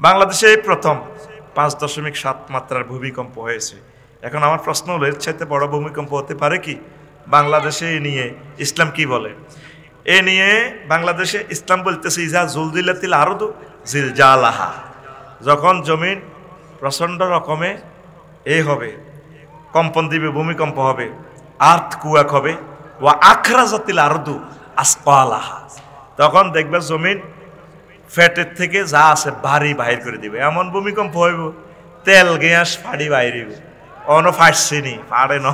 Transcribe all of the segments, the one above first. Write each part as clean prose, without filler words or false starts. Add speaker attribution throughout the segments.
Speaker 1: বাংলাদেশে প্রথম 5.7 মাত্রার ভূমিকম্প হয়েছে। এখন আমার প্রশ্ন হলো, এর চাইতে বড় ভূমিকম্প হতে পারে কি? বাংলাদেশে এ নিয়ে ইসলাম কি বলে? এ নিয়ে বাংলাদেশে ইসলাম বলতেছে ইজা জুলজিলাতিল আরদু জিলজালাহা, যখন জমিন প্রচণ্ড রকমে হবে, কম্পন দিবে, ভূমিকম্প হবে, আর্থ কুয়াক হবে, ওয়া আখরাজাতিল আরদু আসকালাহা, তখন দেখবে জমিন ফ্যাটের থেকে যা আছে ভারী বাহির করে দিবে। এমন ভূমিকম্প হইব তেল গ্যাস ফাড়ি বাইরিব, অন ফাটছেনি পারে ন,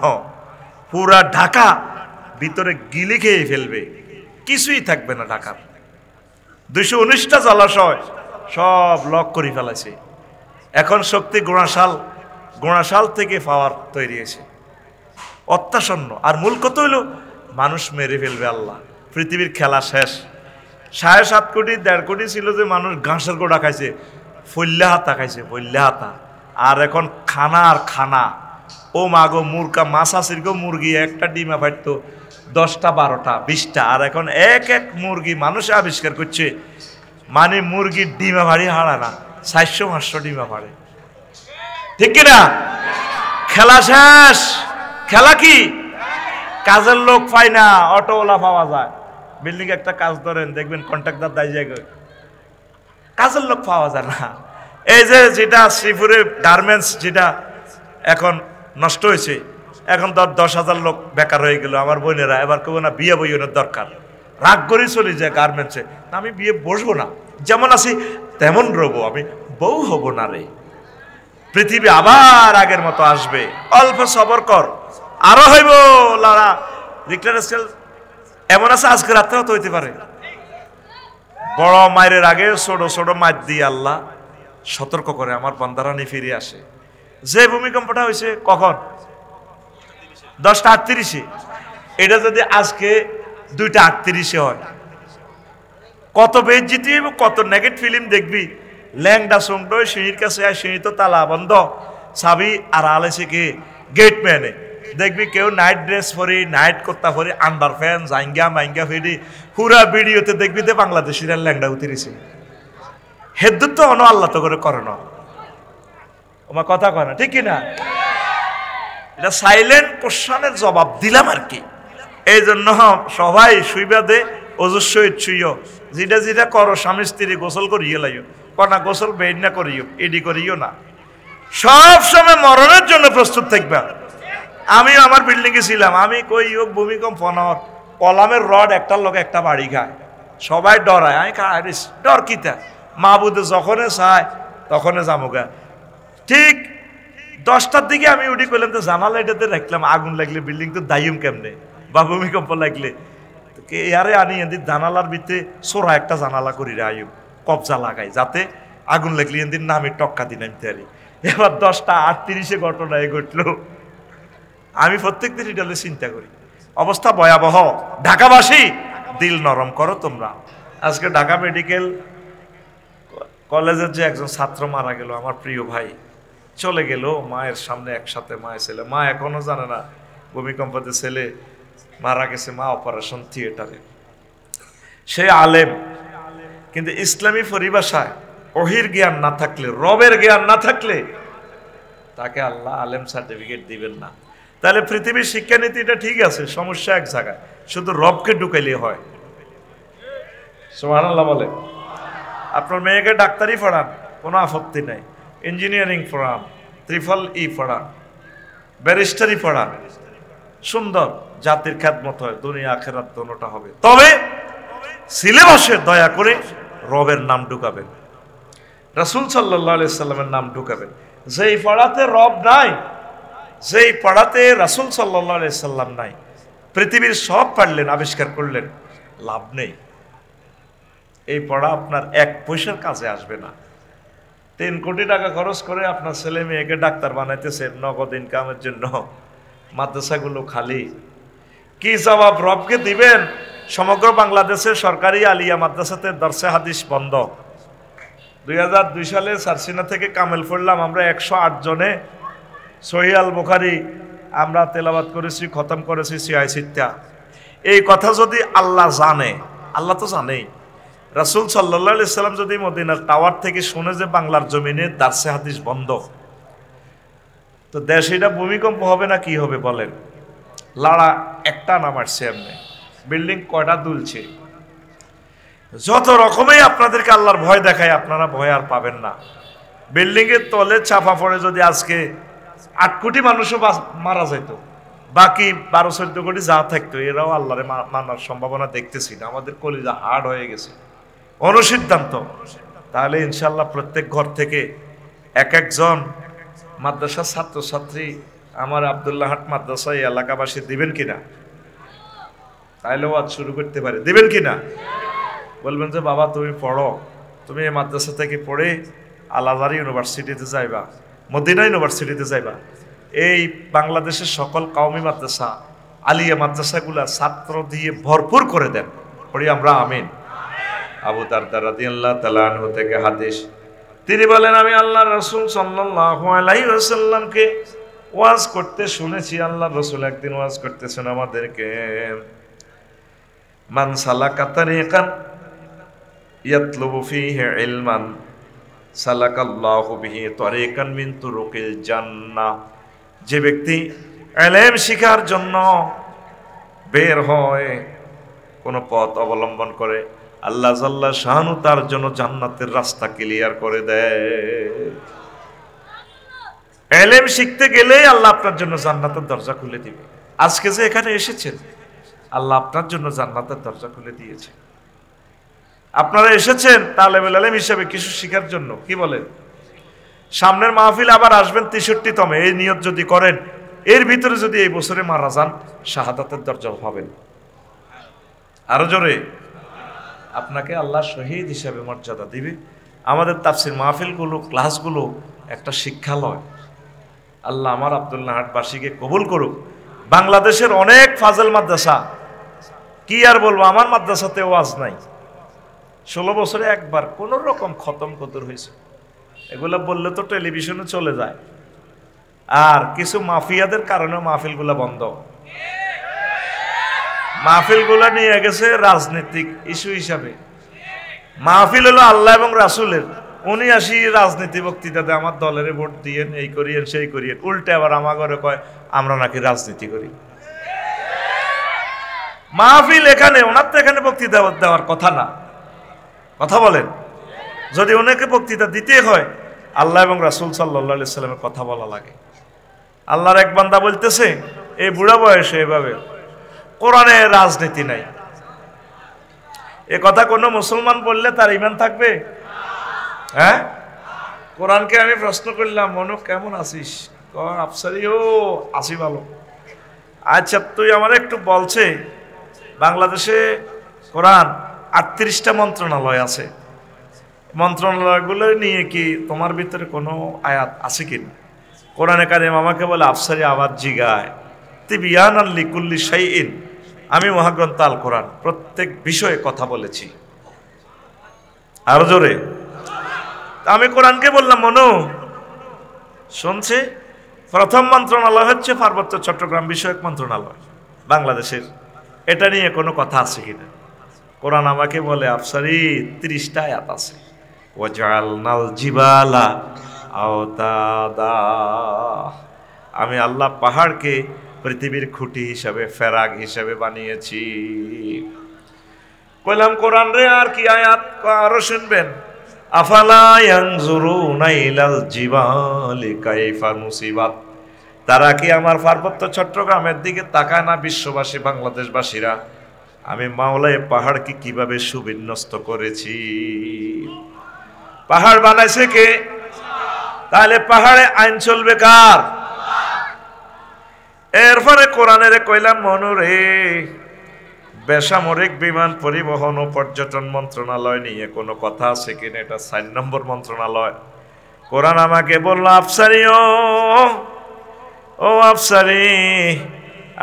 Speaker 1: পুরা ঢাকা ভিতরে গিলি খেয়ে ফেলবে, কিছুই থাকবে না ঢাকার। 219টা জলাশয় সব লক করে ফেলাছে। এখন শক্তি গোড়াশাল থেকে পাওয়ার তৈরি হয়েছে, অত্যাসন্ন। আর মূল কথা হইল মানুষ মেরে ফেলবে আল্লাহ, পৃথিবীর খেলা শেষ। 7.5 কোটি 1.5 কোটি ছিল যে মানুষ ঘাসের গোড়া খাইছে, ফল্লা হাতা খাইছে, ফল্লা হাতা। আর এখন খানা আর খানা, ও মাগো মুরগা মাছ আসির গো, মুরগি একটা ডিমা ফাটতো 10টা 12টা 20টা, আর এখন এক মুরগি মানুষে আবিষ্কার করছে, মানে মুরগির ডিমা ভাড়ি হারায় না, 400-500 ডিমা ভাড়ে। ঠিক কিনা? খেলা শেষ। খেলা কি? কাজের লোক পাই না, অটোওয়ালা পাওয়া যায়। বিল্ডিং একটা কাজ ধরেন, দেখবেন কন্ট্রাক্টর দায় জায়গায়, কাজের লোক পাওয়া যায় না। এই যে যেটা শ্রীপুরে গার্মেন্টস যেটা এখন নষ্ট হয়েছে, এখন 10,000 লোক বেকার হয়ে গেল। আমার বোনেরা এবার কেউ না বিয়ে বইনের দরকার, রাগ করে চলে যায় গার্মেন্টসে, আমি বিয়ে বসবো না, যেমন আছি তেমন রবো, আমি বউ হব না রে। পৃথিবী আবার আগের মতো আসবে, অল্প সবর কর, আরো হইব লারা। রিক্টার স্কেল এমন আছে আজকে রাত্রেও তো হইতে পারে। বড় মায়ের আগে ছোট ছোট মার দিয়ে আল্লাহ সতর্ক করে আমার বান্দারানি ফিরে আসে। যে ভূমিকম্পটা হয়েছে কখন? 10:38। এটা যদি আজকে 2:38 হয়, কত বেজ্জিতি, কত নেগেটিভ ফিল্ম দেখবি। ল্যাংডা সঙ্গ সিঁড়ির কাছে, সিঁড়ি তো তালা বন্ধ, চাবি আর আলেছে কি গেটম্যানে, দেখবি কেউ নাইট ড্রেস পরি, নাইট কোর্তা পরি, আন্ডার ফ্যান জাইঙ্গা মাইঙ্গা ফিরি, পুরা ভিডিওতে দেখবি যে বাংলাদেশিরা ল্যাংডা উতরিছে। হেদ্দুর তো অন আল্লাহ তো করে না, আমার কথা কয় না, ঠিক কিনা? এটা সাইলেন্ট কোশ্চেনের জবাব দিলাম আর কি। এই জন্য সবাই শুইবা দে, অজস্র ইচ্ছুইও, যেটা যেটা করো স্বামী স্ত্রী গোসল করিয়ে লাইও, কনা গোসল বেড না করিও, এডি করিও না। সব সময় মরণের জন্য প্রস্তুত থাকবা। আমি আমার বিল্ডিং এ ছিলাম, আমি কই হোক ভূমিকম্প নর, কলামের রড একটার লোক একটা বাড়ি খায়, সবাই ডরায়, আমি খাই ডর কিতা, মাহবুদে যখনে চায় তখনে যামুগা। ঠিক 10টার দিকে আমি উঠি করলাম, তো জানালা এটাতে রাখলাম, আগুন লাগলে বিল্ডিং তো দায়ুম কেমনে, বা ভূমিকম্প লাগলে ইয়ারে আনি এদিন জানালার ভিতরে সোরা একটা জানালা করি রে আয়ুব, কবজা লাগাই, যাতে আগুন লাগলে এদিন নামে টক্কা দিন আনতে পারি। এবার 10:38 ঘটনা ঘটলো। আমি প্রত্যেক দিন এটা চিন্তা করি, অবস্থা ভয়াবহ। ঢাকাবাসী দিল নরম করো তোমরা। আজকে ঢাকা মেডিকেল কলেজের যে একজন ছাত্র মারা গেল, আমার প্রিয় ভাই চলে গেল মায়ের সামনে একসাথে, মায়ের ছেলে, মা এখনো জানে না ভূমিকম্পতে ছেলে মারা গেছে, মা অপারেশন থিয়েটারে। সে আলেম, কিন্তু ইসলামী পরিভাষায় ওহির জ্ঞান না থাকলে, রবের জ্ঞান না থাকলে তাকে আল্লাহ আলেম সার্টিফিকেট দিবেন না। তাহলে পৃথিবীর শিক্ষানীতিটা ঠিক আছে, সমস্যা এক জায়গায়, শুধু রবকে ঢুকাইলে হয়। সুবহানাল্লাহ বলে। আপনার মেয়েকে ডাক্তারি পড়ান, কোনো আপত্তি নাই, ইঞ্জিনিয়ারিং পড়ান, EEE পড়ান, ব্যারিস্টারি পড়ান, সুন্দর, জাতির খ্যাতমত হয়, দুনিয়া আখিরাত দোনোটা হবে। তবে সিলেবাসে দয়া করে রবের নাম ঢুকাবেন, রাসূল সাল্লাল্লাহু আলাইহি সাল্লামের নাম ঢুকাবেন। যেই পড়াতে রব নাই, যেই পড়াতে রাসূল সাল্লাল্লাহু আলাইহি সাল্লাম নাই, পৃথিবীর সব পারলেন, আবিষ্কার করলেন, লাভ নেই। এই পড়া আপনার 1 পয়সার কাজে আসবে না। 3 কোটি টাকা খরচ করে আপনার ছেলে মেয়েকে ডাক্তার বানাইতেছেন নগদ ইনকামের জন্য, মাদ্রাসাগুলো খালি। কি জবাব রবকে দিবেন? সমগ্র বাংলাদেশের সরকারি আলিয়া মাদ্রাসাতে দরসে হাদিস বন্ধ। 2002 সালে সারসিনা থেকে কামেল পড়লাম আমরা 108 জনে, সহিহ আল বুখারী আমরা তেলাওয়াত করেছি, খতম করেছি, সিয়াই সিত্তা। এই কথা যদি আল্লাহ জানে, আল্লাহ তো জানেই, রাসূল সাল্লাল্লাহু আলাইহি সাল্লাম যদি মদিনার টাওয়ার থেকে শুনে যে বাংলার জমিনে দারসে হাদিস বন্ধ, তো দেশ এটা ভূমিকম্প হবে না কি হবে বলেন? লাড়া একটা নামারছে এমনি, বিল্ডিং কয়টা দুলছে। যত রকমই আপনাদেরকে আল্লাহর ভয় দেখায়, আপনারা ভয় আর পাবেন না। বিল্ডিং এর তলে চাপা পড়ে যদি আজকে 8 কোটি মানুষও মারা যেত, বাকি 12-14 কোটি যা থাকতো এরাও আল্লাহরে মানার সম্ভাবনা দেখতেছি না। আমাদের কলিজা হার্ড হয়ে গেছে অনুসিদ্ধান্ত। তাহলে ইনশাল্লাহ প্রত্যেক ঘর থেকে এক একজন মাদ্রাসার ছাত্রছাত্রী আমার আব্দুল্লাহাট মাদ্রাসায় এলাকাবাসী দিবেন কিনা? তাইলে ওয়াজ শুরু করতে পারে, দিবেন কিনা? বলবেন যে বাবা তুমি পড়ো, তুমি এই মাদ্রাসা থেকে পড়ে আল আজহার ইউনিভার্সিটিতে যাইবা, মদিনা ইউনিভার্সিটিতে যাইবা। এই বাংলাদেশের সকল কওমি মাদ্রাসা, আলিয়া মাদ্রাসাগুলা ছাত্র দিয়ে ভরপুর করে দেন, পড়ি আমরা আমিন। আবু দারদা রাদিয়াল্লাহু তাআলা আনহু থেকে হাদিস, তিনি বলেন আমি আল্লাহর রাসূল সাল্লাল্লাহু আলাইহি ওয়াসাল্লামকে ওয়াজ করতে শুনেছি। আল্লাহর রাসূল একদিন ওয়াজ করতেছেন আমাদেরকে, মান সালাকা তারিকান ইয়াতলুবু ফীহি ইলমান সালাকাল্লাহু বিহি তারিকান মিন তুরুকিল জান্নাহ। যে ব্যক্তি ইলম শিখার জন্য বের হয়, কোন পথ অবলম্বন করে, আল্লাহ জাল্লা শানু তার জন্য জান্নাতের রাস্তা ক্লিয়ার করে দেয়। ইলম শিখতে গেলেই আল্লাহ আপনার জন্য জান্নাতের দরজা খুলে দিবে। আজকে যে এখানে এসেছেন, আল্লাহ আপনার জন্য জান্নাতের দরজা খুলে দিয়েছে। আপনারা এসেছেন তালেবুল ইলম হিসেবে কিছু শিখার জন্য, কি বলেন? সামনের মাহফিল আবার আসবেন 63তম, এই নিয়ত যদি করেন, এর ভিতরে যদি এই বছরে মারা যান, শাহাদাতের দরজা পাবেন। আরো জোরে, আপনাকে আল্লাহ শহীদ হিসেবে মর্যাদা দিবে। আমাদের তাফসীর মাহফিলগুলো, ক্লাসগুলো একটা শিক্ষালয়। আল্লাহ আমার আব্দুল্লাহাটবাসীকে কবুল করুক। বাংলাদেশের অনেক ফাজল মাদ্রাসা, কি আর বলবো, আমার মাদ্রাসাতে ওয়াজ নাই, 16 বছরে একবার কোন রকম খতম কদর হয়েছে। এগুলা বললে তো টেলিভিশনে চলে যায়। আর কিছু মাফিয়াদের কারণে মাহফিলগুলা বন্ধ। মাহফিলগুলা নিয়ে গেছে রাজনৈতিক ইস্যু হিসাবে। মাহফিল হলো আল্লাহ এবং রাসূলের, উনি আসি রাজনীতি বক্তৃতা দেয়, আমার দলের ভোট দিয়েন, এই করিয়েন সেই করিয়েন। উল্টে আবার আমার ঘরে কয় আমরা নাকি রাজনীতি করি। মাহফিল এখানে, ওনার তো এখানে বক্তৃতা দেওয়ার কথা না, কথা বলেন। যদি ওনাকে বক্তৃতা দিতে হয়, আল্লাহ এবং রাসূল সাল্লাল্লাহু আলাইহি সাল্লামের কথা বলা লাগে। আল্লাহর এক বান্দা বলতেছে এই বুড়া বয়সে এভাবে, কোরআনে রাজনীতি নাই। এ কথা কোন মুসলমান বললে তার ঈমান থাকবে? হ্যাঁ, কোরআনকে আমি প্রশ্ন করলাম, মনু কেমন আছিস? আফসারি, ও আসি ভালো। আচ্ছা তুই আমার একটু বলছে, বাংলাদেশে কোরআন 38টা মন্ত্রণালয় আছে, মন্ত্রণালয়গুলো নিয়ে কি তোমার ভিতরে কোনো আয়াত আছে কিনা? কোরআনে কারিম আমাকে বলে আফসারি আবার জিগায় তিবিয়ানান লিকুল্লি শাইইন, আমি মহাগ্রন্থ আল কোরআন প্রত্যেক বিষয়ে কথা বলেছি। আরো জোরে, আমি কোরআনকে বললাম মনু শুনছে, প্রথম মন্ত্রণালয় হচ্ছে পার্বত্য চট্টগ্রাম বিষয়ক মন্ত্রণালয় বাংলাদেশের, এটা নিয়ে কোনো কথা আছে কিনা? কোরআন আমাকে বলে আফসারি 30টা আয়াত আছে। ওয়াজআলনাল জিবালা আওতাদা, আমি আল্লাহ পাহাড়কে পৃথিবীর খুঁটি হিসাবে, ফেরাগ হিসাবে বানিয়েছি। কইলাম কোরআন রে আর কি আয়াত আরো শুনবেন? আফালা ইয়ানজুরুনা ইলাল জিবালি কাইফা নুসিবাত, তারা কি আমার পার্বত্য চট্টগ্রামের দিকে তাকায় না? বিশ্ববাসী, বাংলাদেশবাসীরা, আমি মাওলায় পাহাড়কে কিভাবে সুবিন্যস্ত করেছি। পাহাড় বানাইছে কে? তাহলে পাহাড়ে আইন চলবে কার? এরপরে কোরআনের কইলাম মনুরে, বেসামরিক বিমান পরিবহন ও পর্যটন মন্ত্রণালয় নিয়ে কোনো কথা আছে কিনা? এটা 4 নম্বর মন্ত্রণালয়। কোরআন আমাকে বলল আফসারি, ও আফসারি,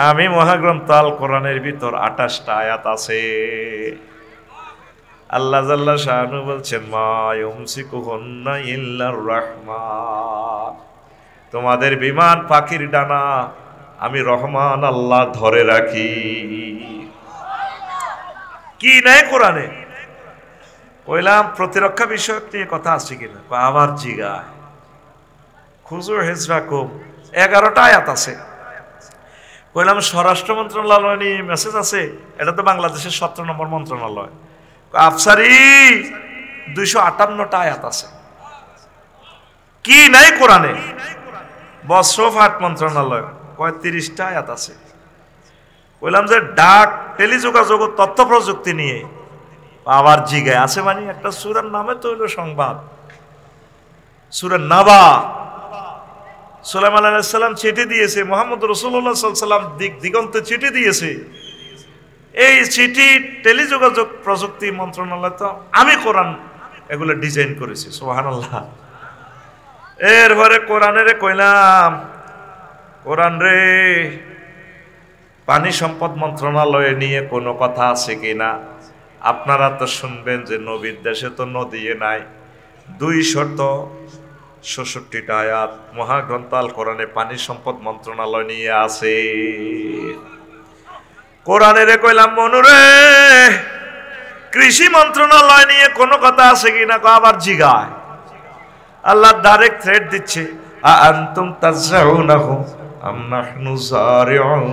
Speaker 1: আমি মহাগ্রন্থ আল কোরআনের ভিতর 28টা আয়াত আছে। আল্লাহ জাল্লা শানু বলছেন মা ইউমসিকুহুন্না ইল্লার রাহমান, তোমাদের বিমান পাখির ডানা আমি রহমান আল্লাহ ধরে রাখি। কি নাই কোরআনে? কইলাম প্রতিরক্ষা বিষয়ক নিয়ে কথা আছে কিনা, আবার জিগায় খুজুর হেজরা কম 11টা আয়াত আছে। কইলাম স্বরাষ্ট্র মন্ত্রণালয় নিয়ে মেসেজ আছে, এটা তো বাংলাদেশের 17 নম্বর মন্ত্রণালয়। আফসারি 258টা আয়াত আছে, কি নাই কোরআনে? বস্ত্রফাট মন্ত্রণালয় 30টা আয়াত আছে। বললাম যে ডাক টেলিযোগাযোগ তথ্য প্রযুক্তি নিয়ে আবার জিগায় আছে, মানে একটা সূরার নামে তো হইল সংবাদ, সূরা নাবা। সুলাইমান আলাইহিস সালাম চিঠি দিয়েছে, মুহাম্মদ রাসূলুল্লাহ সাল্লাল্লাহু আলাইহি ওয়াসাল্লাম দিগন্তে চিঠি দিয়েছে। এই চিঠি টেলিযোগাযোগ প্রযুক্তি মন্ত্রণালয়, তো আমি কোরআন এগুলো ডিজাইন করেছি। সুবহানাল্লাহ। এরপরে কোরআনের কইলাম, কোরআন রে পানি সম্পদ মন্ত্রণালয়ে নিয়ে কোনো কথা আছে কিনা? আপনারা তো শুনবেন যে নবীর দেশে তো নদী নাই। 266টা আয়াত মহাগ্রন্থ আল কোরআনে পানি সম্পদ মন্ত্রণালয় নিয়ে আছে। কোরআনের কইলাম মনুরে কৃষি মন্ত্রণালয় নিয়ে কোনো কথা আছে কিনা? আবার জিগায়। আল্লাহ ডাইরেক্ট থ্রেট দিচ্ছে, আনতুম তাজরাউনাহু আম নাহনু যারিউন,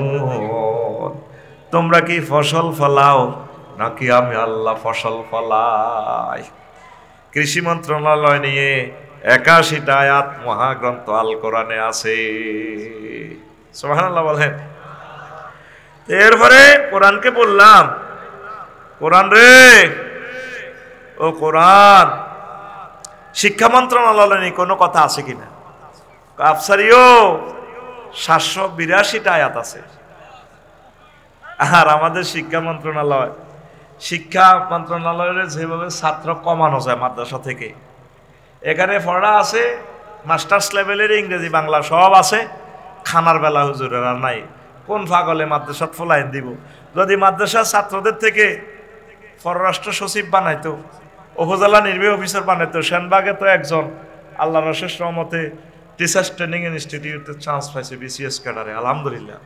Speaker 1: তোমরা কি ফসল ফলাও নাকি আমি আল্লাহ ফসল ফলাই? কৃষি মন্ত্রণালয় নিয়ে 81টা আয়াত মহাগ্রন্থ আল কোরআনে আছে। সুবহানাল্লাহ বলেন। এরপরে কোরআনকে বললাম, কোরআন রে ও কোরআন শিক্ষা মন্ত্রণালয় নিয়ে কোনো কথা আছে কিনা? আফসারিও 782টা আয়াত আছে। আর আমাদের শিক্ষা মন্ত্রণালয়ের যেভাবে ছাত্র কমানো যায় মাদ্রাসা থেকে, এখানে পড়া আছে মাস্টার্স লেভেলের ইংরেজি বাংলা সব আছে, খানার বেলা হুজুরের আর নাই। কোন পাগলে মাদ্রাসাত ফলাইন দিব? যদি মাদ্রাসার ছাত্রদের থেকে পররাষ্ট্র সচিব বানাইতো, উপজেলা নির্বাহী অফিসার বানাইতো, সেনবাগে তো একজন আল্লাহ রশেষ রহমতে টিচার্স ট্রেনিং ইনস্টিটিউটে চান্স পাইছে বিসিএস ক্যাডারে, আলহামদুলিল্লাহ।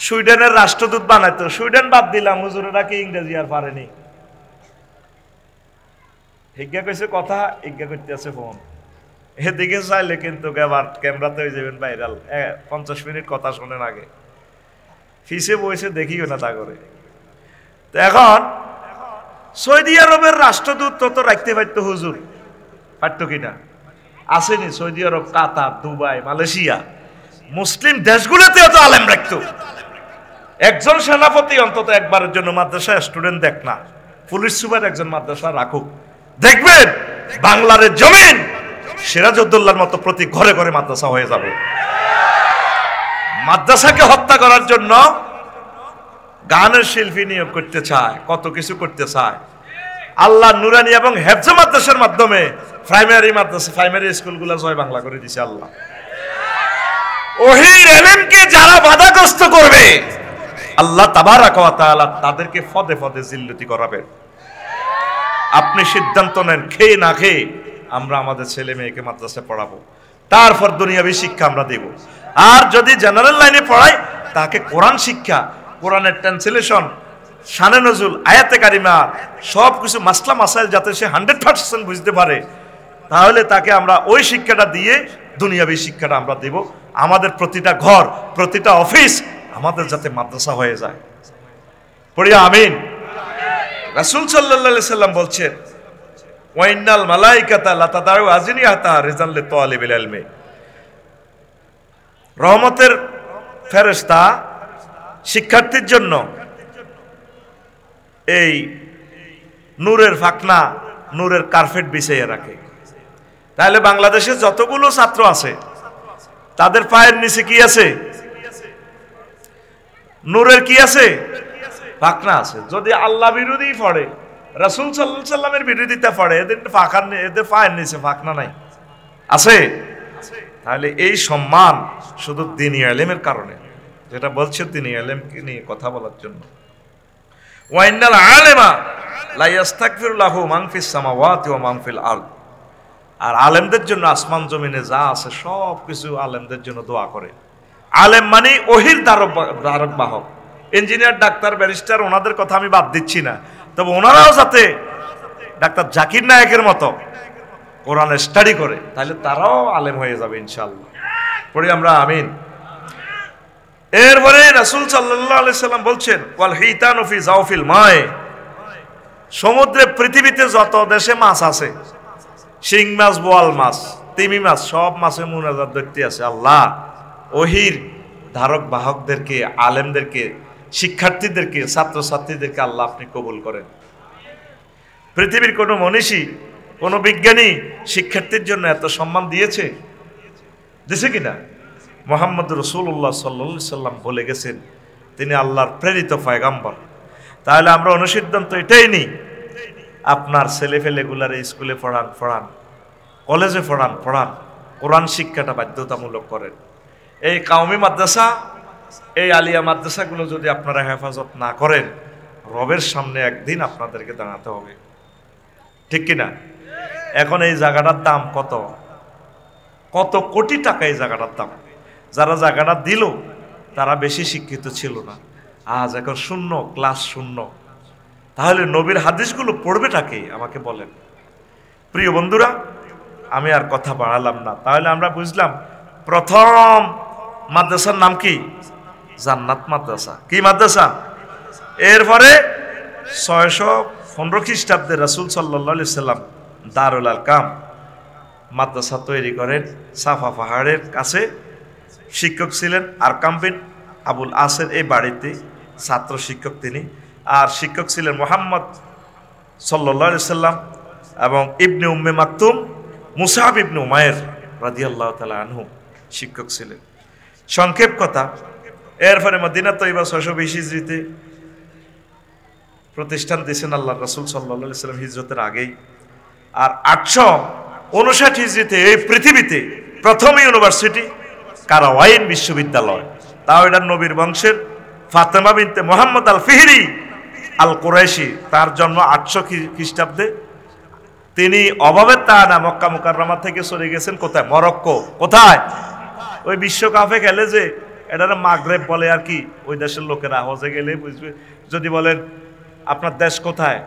Speaker 1: সুইডেনের রাষ্ট্রদূত বানাইতো, সুইডেন বাদ দিলাম, হুজুরেরা কি ইংরেজি আর পারেনি? হিজ্ঞা কইছে কথা, হিজ্ঞা করতে আছে ফোন, এদিকে চাইলে কিন্তু আবার ক্যামেরাতে হয়ে যাবেন ভাইরাল। 50 মিনিট কথা শোনেন আগে, ফিসে বইছে দেখিও না তা করে। তো এখন সৌদি আরবের রাষ্ট্রদূত তো রাখতে পারতো হুজুর, পারতো কিনা? আসেনি সৌদি আরব, কাতার, দুবাই, মালয়েশিয়া, মুসলিম দেশগুলোতেও তো আলেম রাখতো। একজন সেনাপতি অন্তত একবারের জন্য মাদ্রাসায় স্টুডেন্ট দেখ না, পুলিশ সুপার একজন মাদ্রাসা রাখুক, দেখবেন বাংলার জমিন সিরাজউদ্দৌলার মতো প্রতি ঘরে ঘরে মাদ্রাসা হয়ে যাবে। মাদ্রাসাকে হত্যা করার জন্য গানের শিল্পী নিয়োগ করতে চায়, কত কিছু করতে চায়। আল্লাহ নুরানি এবং হেফজ মাদ্রাসার মাধ্যমে প্রাইমারি স্কুলগুলো জয় বাংলা করে দিছে আল্লাহ। ওহির ইলমকে যারা বাধাগ্রস্ত করবে, আল্লাহ তাবারাক ওয়া তাআলা তাদেরকে ফদে ফদে জিল্লতি করাবেন। আপনি সিদ্ধান্ত নেন, খেয়ে না খেয়ে আমরা আমাদের ছেলে মেয়েকে মাদ্রাসায় পড়াবো, তারপর দুনিয়াবি শিক্ষা আমরা দেব। আর যদি জেনারেল লাইনে পড়াই, তাকে কোরআন শিক্ষা, কোরআনের ট্রান্সলেশন, শানে নজুল, আয়াতে কারিমা, সব কিছু মাসলা মাসাইল যাতে সে 100% বুঝতে পারে, তাহলে তাকে আমরা ওই শিক্ষাটা দিয়ে দুনিয়াবি শিক্ষাটা আমরা দেব। আমাদের প্রতিটা ঘর, প্রতিটা অফিস আমাদের যাতে মাদ্রাসা হয়ে যায়। পড়িয়া আমিন। রাসূল সাল্লাল্লাহু আলাইহি সাল্লাম বলছেন, ওয়াইনাল মালাইকাতা লাতাদাউ আজনিয়াতা রিজাল লিতালিবিল ইলমি, রহমতের ফেরেশতা শিক্ষার্থীর জন্য এই নূরের ফাকনা, নূরের কার্পেট বিছাইয়া রাখে। তাহলে বাংলাদেশে যতগুলো ছাত্র আছে তাদের পায়ের নিচে কি আছে? নূরের কি আছে? ফাকনা আছে। যদি আল্লাহ বিরোধী পড়ে, রাসূল সাল্লাল্লাহু আলাইহি সাল্লামের বিরোধিতা পড়ে, এদের পায়ের নিচে ফাকনা নাই, আছে? তাহলে এই সম্মান শুধু দ্বীনি ইলমের কারণে, যেটা বলছে দ্বীনি ইলমকে নিয়ে কথা বলার জন্য। ওয়াইনাল আলেমা লা ইস্তাগফিরু লাহু মান ফিস সামাওয়াতি ওয়া মান ফিল আরদ, আর আলেমদের জন্য আসমান জমিনে যা আছে সব কিছু আলেমদের জন্য দোয়া করে। আলেম মানে ওহির ধারক বাহক। ইঞ্জিনিয়ার, ডাক্তার, ব্যারিস্টার, ওনাদের কথা আমি বাদ দিচ্ছি না, তবে ওনারাও যাতে ডাক্তার জাকির নায়েকের মতো কোরআন স্টাডি করে, তাহলে তারাও আলেম হয়ে যাবে ইনশাআল্লাহ। পড়ি আমরা আমিন। এরপরে রাসূল সাল্লাল্লাহু আলাইহি সাল্লাম বলছেন, ওয়াল হিতানু ফি জাওফিল মায়ে, সমুদ্রে পৃথিবীতে যত দেশে মাছ আছে, শিং মাছ, বোয়াল মাছ, তিমি মাছ, সব মাছে মুনাজাত দেখতে আছে, আল্লাহ ওহির ধারক বাহকদেরকে, আলেমদেরকে, শিক্ষার্থীদেরকে, ছাত্রছাত্রীদেরকে আল্লাহ আপনি কবুল করেন। পৃথিবীর কোনো মনীষী, কোনো বিজ্ঞানী শিক্ষার্থীর জন্য এত সম্মান দিয়েছে? দিছে কিনা? মুহাম্মদ রাসূলুল্লাহ সাল্লাল্লাহু আলাইহি সাল্লাম বলে গেছেন তিনি আল্লাহর প্রেরিত পয়গম্বর। তাহলে আমরা অনুসিদ্ধান্ত এটাই নিই, আপনার ছেলেফেলেগুলারে স্কুলে পড়ান, কলেজে পড়ান, কোরআন শিক্ষাটা বাধ্যতামূলক করেন। এই কাওমি মাদ্রাসা, এই আলিয়া মাদ্রাসাগুলো যদি আপনারা হেফাজত না করেন, রবের সামনে একদিন আপনাদেরকে দাঁড়াতে হবে, ঠিক কিনা? এখন এই জায়গাটার দাম কত কোটি টাকা এই জায়গাটার দাম। যারা জায়গাটা দিল তারা বেশি শিক্ষিত ছিল না, আজ এখন শূন্য, ক্লাস শূন্য। তাহলে নবীর হাদিসগুলো পড়বেটাকে আমাকে বলেন। প্রিয় বন্ধুরা, আমি আর কথা বাড়ালাম না। তাহলে আমরা বুঝলাম প্রথম মাদ্রাসার নাম কি? জান্নাত মাদ্রাসা। কি মাদ্রাসা? এরপরে 615 খ্রিস্টাব্দে রাসূল সাল্লাল্লাহু আলাইহি সাল্লাম দারুল আরকাম মাদ্রাসা তৈরি করেন সাফা পাহাড়ের কাছে। শিক্ষক ছিলেন আরকাম বিন আবুল আসের এই বাড়িতে, ছাত্র শিক্ষক তিনি। আর শিক্ষক ছিলেন মুহাম্মদ সাল্লাল্লাহু আলাইহি সাল্লাম এবং ইবনে উম্মে মাকতুম মুসআব ইবনে উমাইর রাদিয়াল্লাহু তাআলা আনহু শিক্ষক ছিলেন। সংক্ষেপ কথা, এরপরে মদিনা তৈবা 620 হিজরিতে প্রতিষ্ঠান দিয়েছেন আল্লাহ রাসূল সাল্লাল্লাহু আলাইহি সাল্লাম হিজরতের আগেই। আর 859 হিজরিতে এই পৃথিবীতে প্রথম ইউনিভার্সিটি কারাওয়াইন বিশ্ববিদ্যালয়, তাও এটা নবীর বংশের ফাতেমা বিনতে মুহাম্মদ আল ফিহরি আল কুরাইশি, তার জন্ম 800 খ্রিস্টাব্দে। তিনি অভাবের তাড়না মক্কা মুকাররমা থেকে চলে গেছেন কোথায়? মরক্কো। কোথায়? ওই বিশ্বকাপে খেলে যে এটা মাগরেব বলে আর কি, ওই দেশের লোকেরা হজে গেলে বুঝবে। যদি বলেন আপনার দেশ কোথায়,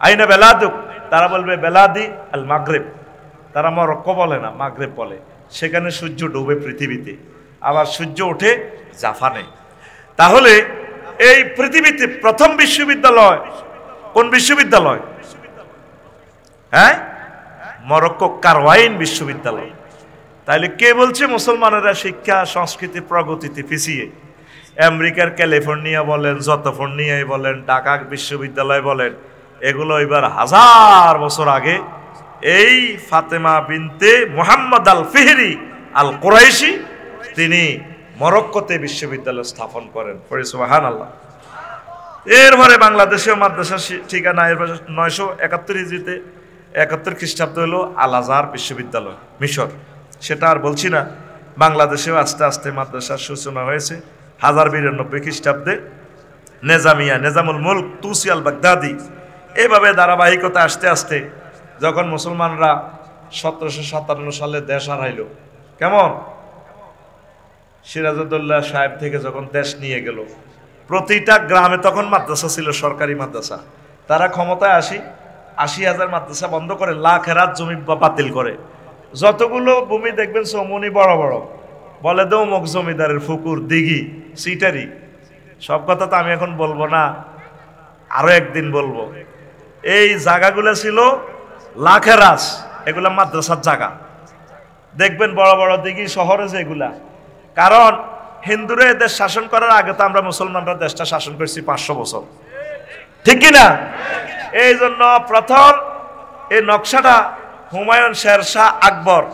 Speaker 1: আইনা বেলাদুক, তারা বলবে বেলাদি আল মাগরেব। তারা মরক্কো বলে না, মাগরেব বলে। সেখানে সূর্য ডুবে পৃথিবীতে, আবার সূর্য ওঠে জাপানে। তাহলে এই পৃথিবীতে প্রথম বিশ্ববিদ্যালয় কোন বিশ্ববিদ্যালয়? হ্যাঁ, মরক্কো কারওয়াইন বিশ্ববিদ্যালয়। তাইলে কে বলছে মুসলমানেরা শিক্ষা সংস্কৃতি প্রগতিতে পিছিয়ে? আমেরিকার ক্যালিফোর্নিয়া বলেন, যতফোর্নিয়ায় বলেন, ঢাকা বিশ্ববিদ্যালয় বলেন, এগুলো এবার 1000 বছর আগে এই ফাতেমা বিনতে মুহাম্মদ আল ফিহরি আল কুরাইশি তিনি মরক্কোতে বিশ্ববিদ্যালয় স্থাপন করেন। পড়ি সুবহানাল্লাহ। এরপরে বাংলাদেশেও মাদ্রাসা ঠিকানা 971 হিজরিতে 71 খ্রিস্টাব্দ হলো আল আজহার বিশ্ববিদ্যালয় মিশর। সেটা আর বলছি না। বাংলাদেশেও আস্তে আস্তে মাদ্রাসার সূচনা হয়েছে 1092 খ্রিস্টাব্দে নেজামিয়া, নেজামুল মুলক তুসি আল বাগদাদি। এভাবে ধারাবাহিকতা আস্তে আস্তে যখন মুসলমানরা 1757 সালে দেশ হারাইল, কেমন সিরাজউদ্দৌলা সাহেব থেকে যখন দেশ নিয়ে গেল, প্রতিটা গ্রামে তখন মাদ্রাসা ছিল, সরকারি মাদ্রাসা। তারা ক্ষমতায় 80,000 মাদ্রাসা বন্ধ করে, লাখ হেরাত জমি বাতিল করে। যতগুলো ভূমি দেখবেন সমনি বড় বড়, বলে দেও মুখ জমিদারের ফুকুর, দিঘি, সিটারি। সব কথা তো আমি এখন বলবো না, আরো একদিন বলবো। এই জায়গাগুলো ছিল লাখেরাস, এগুলা মাদ্রাসার জায়গা। দেখবেন বড় বড় দিঘি শহরে যেগুলা, কারণ হিন্দুরা দেশ শাসন করার আগে তো আমরা মুসলমানরা দেশটা শাসন করছি 500 বছর, ঠিক কিনা? এই জন্য প্রথম এই নকশাটা হুমায়ুন, শেরশাহ, আকবর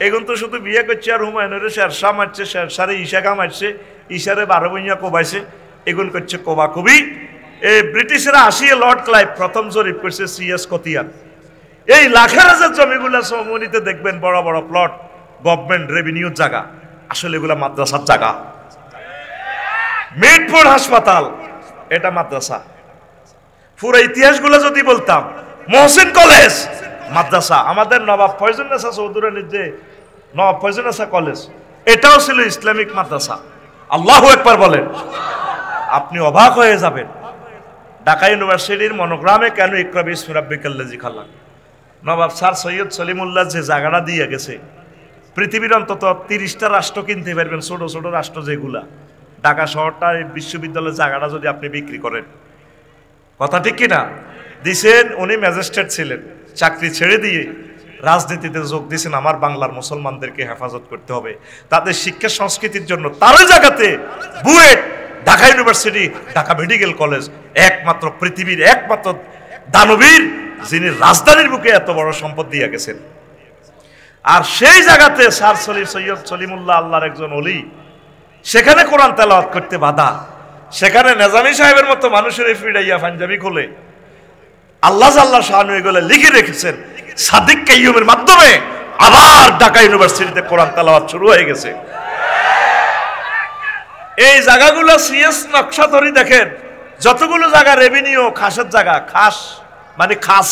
Speaker 1: এগুলো তো শুধু বিয়ে করছে, আর হুমায়ুনের শেরশাহ মারছে, শেরশারে ঈশাকা মারছে, ঈশারে 12 বইয়া কোবাইছে, এগুলো করছে কোবাকুবি। এই ব্রিটিশরা আসিয়ে লর্ড ক্লাইভ প্রথম জরিপ করছে সিএস কতিয়ান। এই লাখের হাজার জমিগুলা সমনিতে দেখবেন বড় বড় প্লট, গভর্নমেন্ট রেভিনিউর জায়গা, আসলে এগুলা মাদ্রাসার জায়গা। মিটফোর্ড হাসপাতাল এটা মাদ্রাসা। পুরো ইতিহাসগুলো যদি বলতাম, মহসিন কলেজ মাদ্রাসা। আমাদের নবাব ফয়জুন্নেসা চৌধুরীর যে নবাব ফয়জুন্নেসা কলেজ, এটাও ছিল ইসলামিক মাদ্রাসা। আল্লাহু আকবার বলেন, আপনি অবাক হয়ে যাবেন। ঢাকা ইউনিভার্সিটির মনোগ্রামে কেন ইকরা বিসমি রাব্বিকাল্লাযী খালাক, নবাব স্যার সৈয়দ সলিমুল্লাহ যে জায়গাটা দিয়ে গেছে, পৃথিবীর অন্তত 30টা রাষ্ট্র কিনতে পারবেন, ছোট ছোট রাষ্ট্র যেগুলা। ঢাকা শহরটা বিশ্ববিদ্যালয়ের জায়গাটা যদি আপনি বিক্রি করেন, কথা ঠিক কিনা? দিছেন, উনি ম্যাজিস্ট্রেট ছিলেন, চাকরি ছেড়ে দিয়ে রাজনীতিতে যোগ দিয়েছেন। আমার বাংলার মুসলমানদেরকে হেফাজত করতে হবে, তাদের শিক্ষা সংস্কৃতির জন্য। তার জায়গাতে BUET, Dhaka university, Dhaka medical college, একমাত্র পৃথিবীর একমাত্র দানবীর যিনি রাজধানীর বুকে এত বড় সম্পদ দিয়ে গেছেন। আর সেই জায়গাতে স্যার সৈয়দ সলিমুল্লাহ আল্লাহর একজন ওলি, সেখানে কোরআন তেলাওয়াত করতে বাধা, সেখানে নেজামি সাহেবের মতো মানুষের ফিরাইয়া পাঞ্জাবি খোলে। আল্লাহ শাহানু এগুলো লিখে রেখেছেন, সাদিক কাইয়ুমের মাধ্যমে আবার ঢাকা ইউনিভার্সিটিতে কোরআন তেলাওয়াত শুরু হয়ে গেছে। এই জায়গাগুলো সিএস নকশা ধরে দেখেন, যতগুলো জায়গা রেভিনিউ খাসের জায়গা, খাস মানে খাস,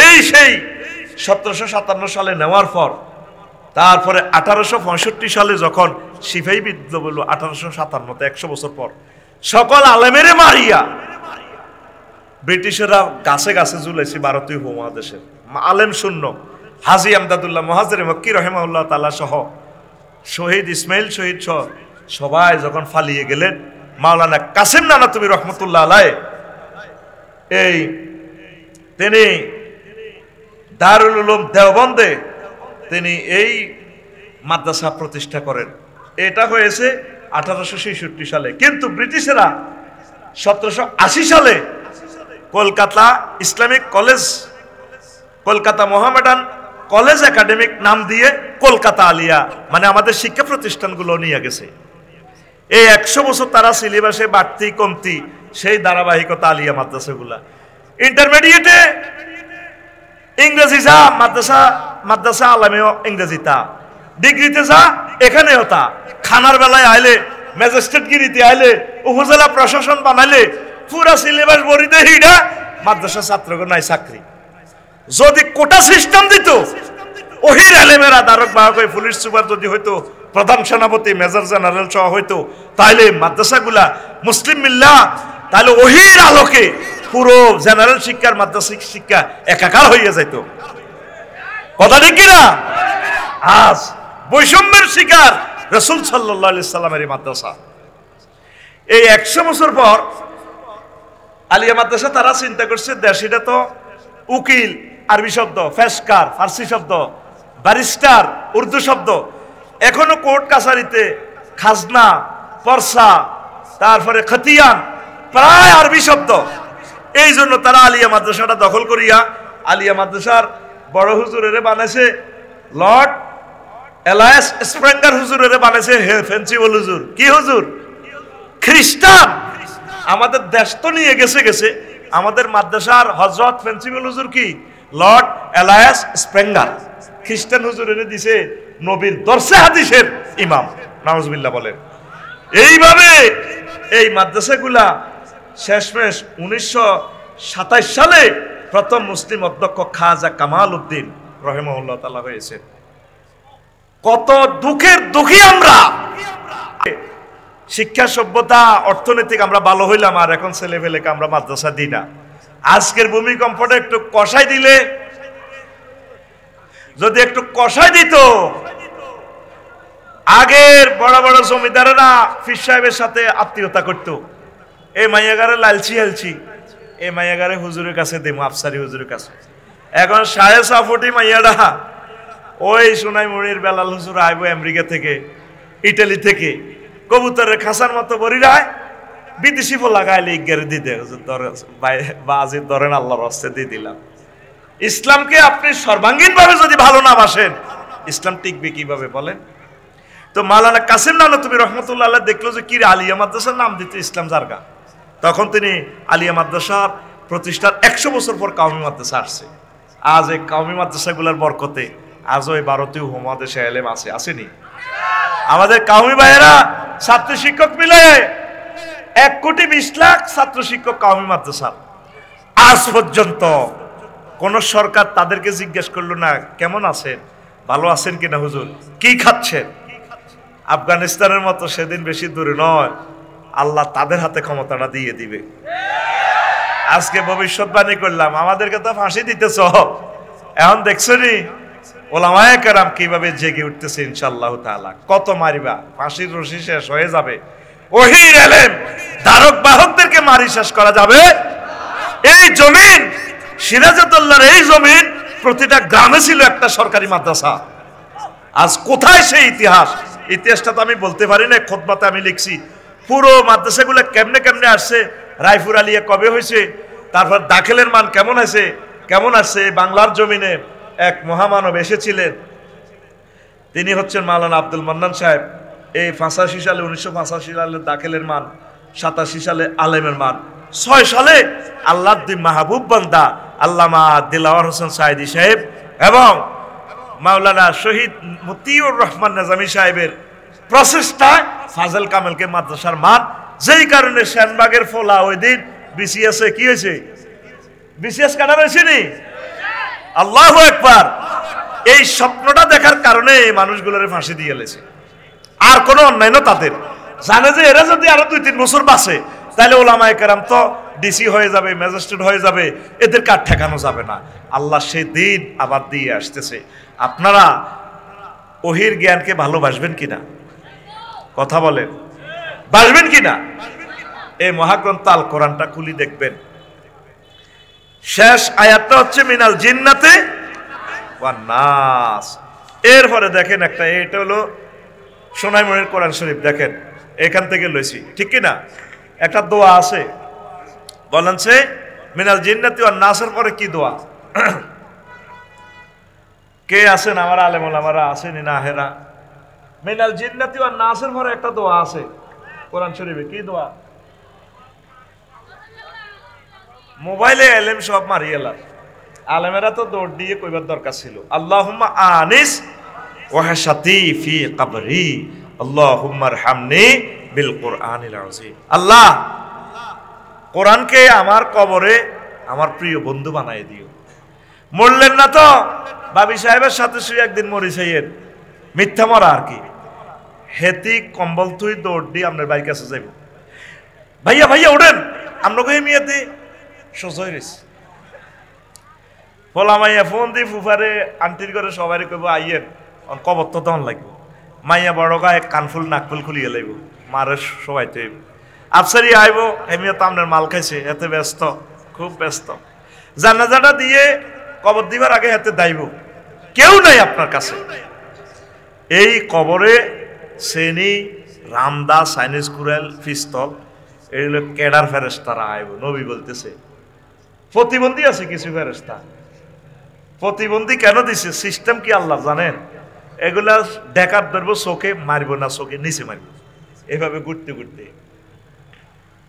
Speaker 1: এই সেই 1757 সালে নেওয়ার পর, তারপরে 1865 সালে যখন সিপাহী বিদ্রোহ হলো, 1857 100 বছর পর, সকল আলেমেরে মারিয়া ব্রিটিশেরা গাছে গাছে ঝুলেছি ভারতীয় উপমহাদেশের আলেম শূন্য। হাজী আমদাদুল্লাহ মুহাজির মক্কি রহিমাহুল্লাহ তাআলা সহ শহীদ ইসমাইল শহীদ সহ সবাই যখন ফালিয়ে গেলেন, মাওলানা কাসিম নানাতুবি রহমতুল্লাহ আলাইহি তিনি দারুল উলুম দেওবন্দে তিনি এই মাদ্রাসা প্রতিষ্ঠা করেন। এটা হয়েছে 1866 সালে। কিন্তু ব্রিটিশেরা 1780 সালে Kolkata Islamic college, Kolkata Mohammedan college academic নাম দিয়ে কলকাতা আলিয়া, মানে আমাদের শিক্ষা প্রতিষ্ঠানগুলো নিয়ে গেছে। এই 100 বছর তারা সিলেবাসে বাড়তি কমতি সেই ধারাবাহিকতা আলিয়া মাদ্রাসাগুলা। ইন্টারমিডিয়েটে ইংরেজি যা, মাদ্রাসা আলামেও ইংরেজি তা, ডিগ্রিতে যা এখানেও তা, খানার বেলায় আইলে, ম্যাজিস্ট্রেট গিরিতে আইলে, উপজেলা প্রশাসন বানাইলে পুরা সিলেবাস বরিতে হিডা মাদ্রাসা ছাত্রগণ নাই চাকরি। যদি কোটা সিস্টেম দিত, ওহির আলেমেরা দারক বাহক হয়ে পুলিশ সুপার যদি হইতো, প্রধান সেনাপতি, মেজর জেনারেল সহ হইতো, তাহলে মাদ্রাসাগুলা মুসলিম মিল্লাহ, তাহলে ওহির আলোকে পুরো জেনারেল শিক্ষার মাদ্রাসিক শিক্ষা একাকার হইয়া যাইত। কথা ঠিক কিনা? আজ বৈষম্যের শিকার রাসূল সাল্লাল্লাহু আলাইহি সাল্লামের মাদ্রাসা। এই 100 বছর পর আলিয়া মাদ্রাসা তারা চিন্তা করছে, দেশিটা তো উকিল আরবি শব্দ, ফেসকার ফার্সি শব্দ, ব্যারিস্টার উর্দু শব্দ, এখনো কোর্ট কাছারিতে খাজনা, পরসা, তারপরে খতিয়ান প্রায় আরবি শব্দ। এই জন্য তারা আলিয়া মাদ্রাসাটা দখল করিয়া আলিয়া মাদ্রাসার বড় হুজুরেরে বানাইছে লর্ড এলায়াস স্প্রেঙ্গার হুজুরেরে বানাইছে ফেন্সিবল হুজুর। কি হুজুর? খ্রিস্টান। আমাদের দেশ তো নিয়ে গেছে, আমাদের মাদ্রাসার হযরত ফেন্সিবল হুজুর কি লর্ড এলায়াস স্প্রেঙ্গার, খ্রিস্টান হুজুরেরে দিছে নবীর দর্শে হাদিসের ইমাম, নাউজুবিল্লাহ বলেন। এইভাবে এই মাদ্রাসাগুলা শেষমেশ 1927 সালে প্রথম মুসলিম অধ্যক্ষ খাজা কামাল উদ্দিন রহিমাহুল্লাহ তাআলা হয়েছে। কত দুঃখের দুঃখী আমরা, শিক্ষা সভ্যতা অর্থনৈতিক আমরা ভালো হইলাম, আর এখন ছেলে পেলেকে আমরা মাদ্রাসা দিই না। আজকের ভূমিকম্পটা একটু কষাই দিলে, যদি একটু কষাই দিত, আগের বড় বড় জমিদারেরা ফির সাহেবের সাথে আত্মীয়তা করতো, এই মাইয়াগারে লালচি হালছি, এই মাইয়াগারে হুজুরের কাছে দেবো, আফসারি হুজুরের কাছে। এখন 4.5 মাইয়াডা ওই সোনাই মুড়ির বেলাল হুজুর আইব আমেরিকা থেকে, ইটালি থেকে, কবুতরের খাসার মতো বরিরায় বিদেশি ফল লাগাইলে ইজ্ঞারে দিতে বাজি ধরেন, আল্লাহর রাস্তায় দিয়ে দিলাম। ইসলামকে আপনি সর্বাঙ্গীন ভাবে যদি ভালো না বাসেন, ইসলাম টিকবে কিভাবে বলেন? তো মাওলানা কাসিম নানতুবি রহমতুল্লাহ আলাইহি দেখলো যে কি আলিয়া মাদ্রাসার নাম দিতে ইসলাম জারগা, তখন তিনি আলিয়া মাদ্রাসার প্রতিষ্ঠার 100 বছর পর কাউমি মাদ্রাসা আসছে। আজ এই কাউমি মাদ্রাসাগুলোর বরকতে আজও এই ভারতীয় উপমহাদেশে এলেম আসেনি। আমাদের কাউমি ভাইয়েরা ছাত্র শিক্ষক মিলে 1,20,00,000 ছাত্র শিক্ষক কাউমি মাদ্রাসা। আজ পর্যন্ত কোন সরকার তাদেরকে জিজ্ঞেস করলো না কেমন আছেন, ভালো আছেন কিনা হুজুর, কি খাচ্ছেন। আফগানিস্তানের মতো সেদিন বেশি দূরে নয়, আল্লাহ তাদের হাতে ক্ষমতাটা দিয়ে দিবে। আজকে ভবিষ্যৎবাণী করলাম, আমাদেরকে তো ফাঁসি দিতেছ, এখন দেখছো নি ওলামায়ে কেরাম কিভাবে জেগে উঠতেছে ইনশাআল্লাহ তাআলা। কত মারিবা, ফাঁসির রশি শেষ হয়ে যাবে, ওহীর ইলম ধারক বাহকদেরকে মারি শেষ করা যাবে। এই জমিন সিরাজউদ্দৌলার, এই জমিন প্রতিটা গ্রামে ছিল একটা সরকারি মাদ্রাসা। আজ কোথায় সেই ইতিহাস? ইতিহাসটা তো আমি বলতে পারি না, খুতবাতে আমি লিখছি পুরো মাদ্রাসাগুলো কেমনে কেমনে আসছে, রায়পুর আলিয়া কবে হয়েছে, তারপর দাখিলের মান কেমন আছে, কেমন আসছে। বাংলার জমিনে এক মহামানব এসেছিলেন, তিনি হচ্ছেন মাওলানা আব্দুল মান্নান সাহেব। এই 85 সালে, 1985 সালে দাখিলের মান, 87 সালে আলেমের মান, 6 সালে আল্লাহর দুই মাহবুব বান্দা আল্লামা দিলাওয়ার হোসেন সাইদি সাহেব এবং মাওলানা শহীদ মতিউর রহমান নিজামী সাহেবের প্রচেষ্টায় ফাজল কামেলকে মাদ্রাসার মান, যেই কারণে শ্যানবাগের ফোলা ওই দিন বিসিএস কি হয়েছে, বিসিএস কাটা হয়েছে নি, আল্লাহু আকবার। এই স্বপ্নটা দেখার কারণে এই মানুষগুলোরে ফাঁসি দিয়ে গেছে। আর কোনো অন্যায় না তাদের, জানে যে এরা যদি আরো 2-3 বছর বাঁচে তাহলে ওলামায়ে কেরাম তো ডিসি হয়ে যাবে, ম্যাজিস্ট্রেট হয়ে যাবে, এদের কার ঠেকানো যাবে না। আল্লাহ সেই দিন আবার দিয়ে আসতেছে। আপনারা ওহির জ্ঞানকে ভালোবাসবেন কিনা? কথা বলেন, বাসবেন কিনা? এই মহাগ্রন্থ আল কোরআনটা খুলি দেখবেন, শেষ আয়াতটা হচ্ছে মিনাল জিন্নাতে ওয়ান নাস। এরপরে দেখেন একটা, এটা হলো সোনাইমুড়ির কোরআন শরীফ, দেখেন এখান থেকে লইছি, ঠিক কিনা? একটা দোয়া আছে, বলেন সে মিনাল জিন্নাতি ওয়ান নাসের পরে কি দোয়া? কে আছেন আমার আলেম ওলামারা আছেন না হেরা? মিনাল জিন্নাতি ওয়ান নাসের পরে একটা দোয়া আছে কোরআন শরীফে, কি দোয়া? মোবাইলে এলেম সব মারিয়ে এলাম, আলেমেরা তো দৌড় দিয়ে কইবার দরকার ছিল। আল্লাহুম্মা আনিস ওয়াহশাতি ফি কবরি আল্লাহুম্মা আরহামনি বিল কুরআনিল আযীম। আল্লাহ, কোরআনকে আমার কবরে আমার প্রিয় বন্ধু বানায় দিও। মরলেন না তো? বাবি সাহেবের সাথে শুয়ে একদিন মরিছেন, মিথ্যা মরা আর কি। হেতি কম্বল তুই দৌড় দিয়ে আপনার বাইক কাছে যাইব, ভাইয়া ভাইয়া ওঠেন, আমরা কই মিয়াতে সোজই রেছি। ফলা মাইয়া ফোন দি ফুফারে আন্টির করে সবাই কইব আইয়েন, কবর তো তখন লাগবে। মাইয়া বড় গায়ে কানফুল নাকফুল খুলিয়ে লাইব, মারে সবাই তো আফসারি আইব, এমিয়া তো আপনার মাল খাইছে, এতে ব্যস্ত, খুব ব্যস্ত। জানাজাটা দিয়ে কবর দিবার আগে হাতে দাইব, কেউ নাই আপনার কাছে। এই কবরে শ্রেণী রামদা, চাইনিজ কুড়াল, পিস্তল, এগুলো কেডার ফেরেশতারা আইব। নবী বলতেছে প্রতিবন্ধী আছে কিছু ফেরেশতা। প্রতিবন্ধী কেন দিছে? সিস্টেম কি আল্লাহ জানেন? এগুলা ডেকার ধরবো, চোখে মারবো না, চোখে নিচে মারবো, এভাবে ঘুরতে ঘুরতে।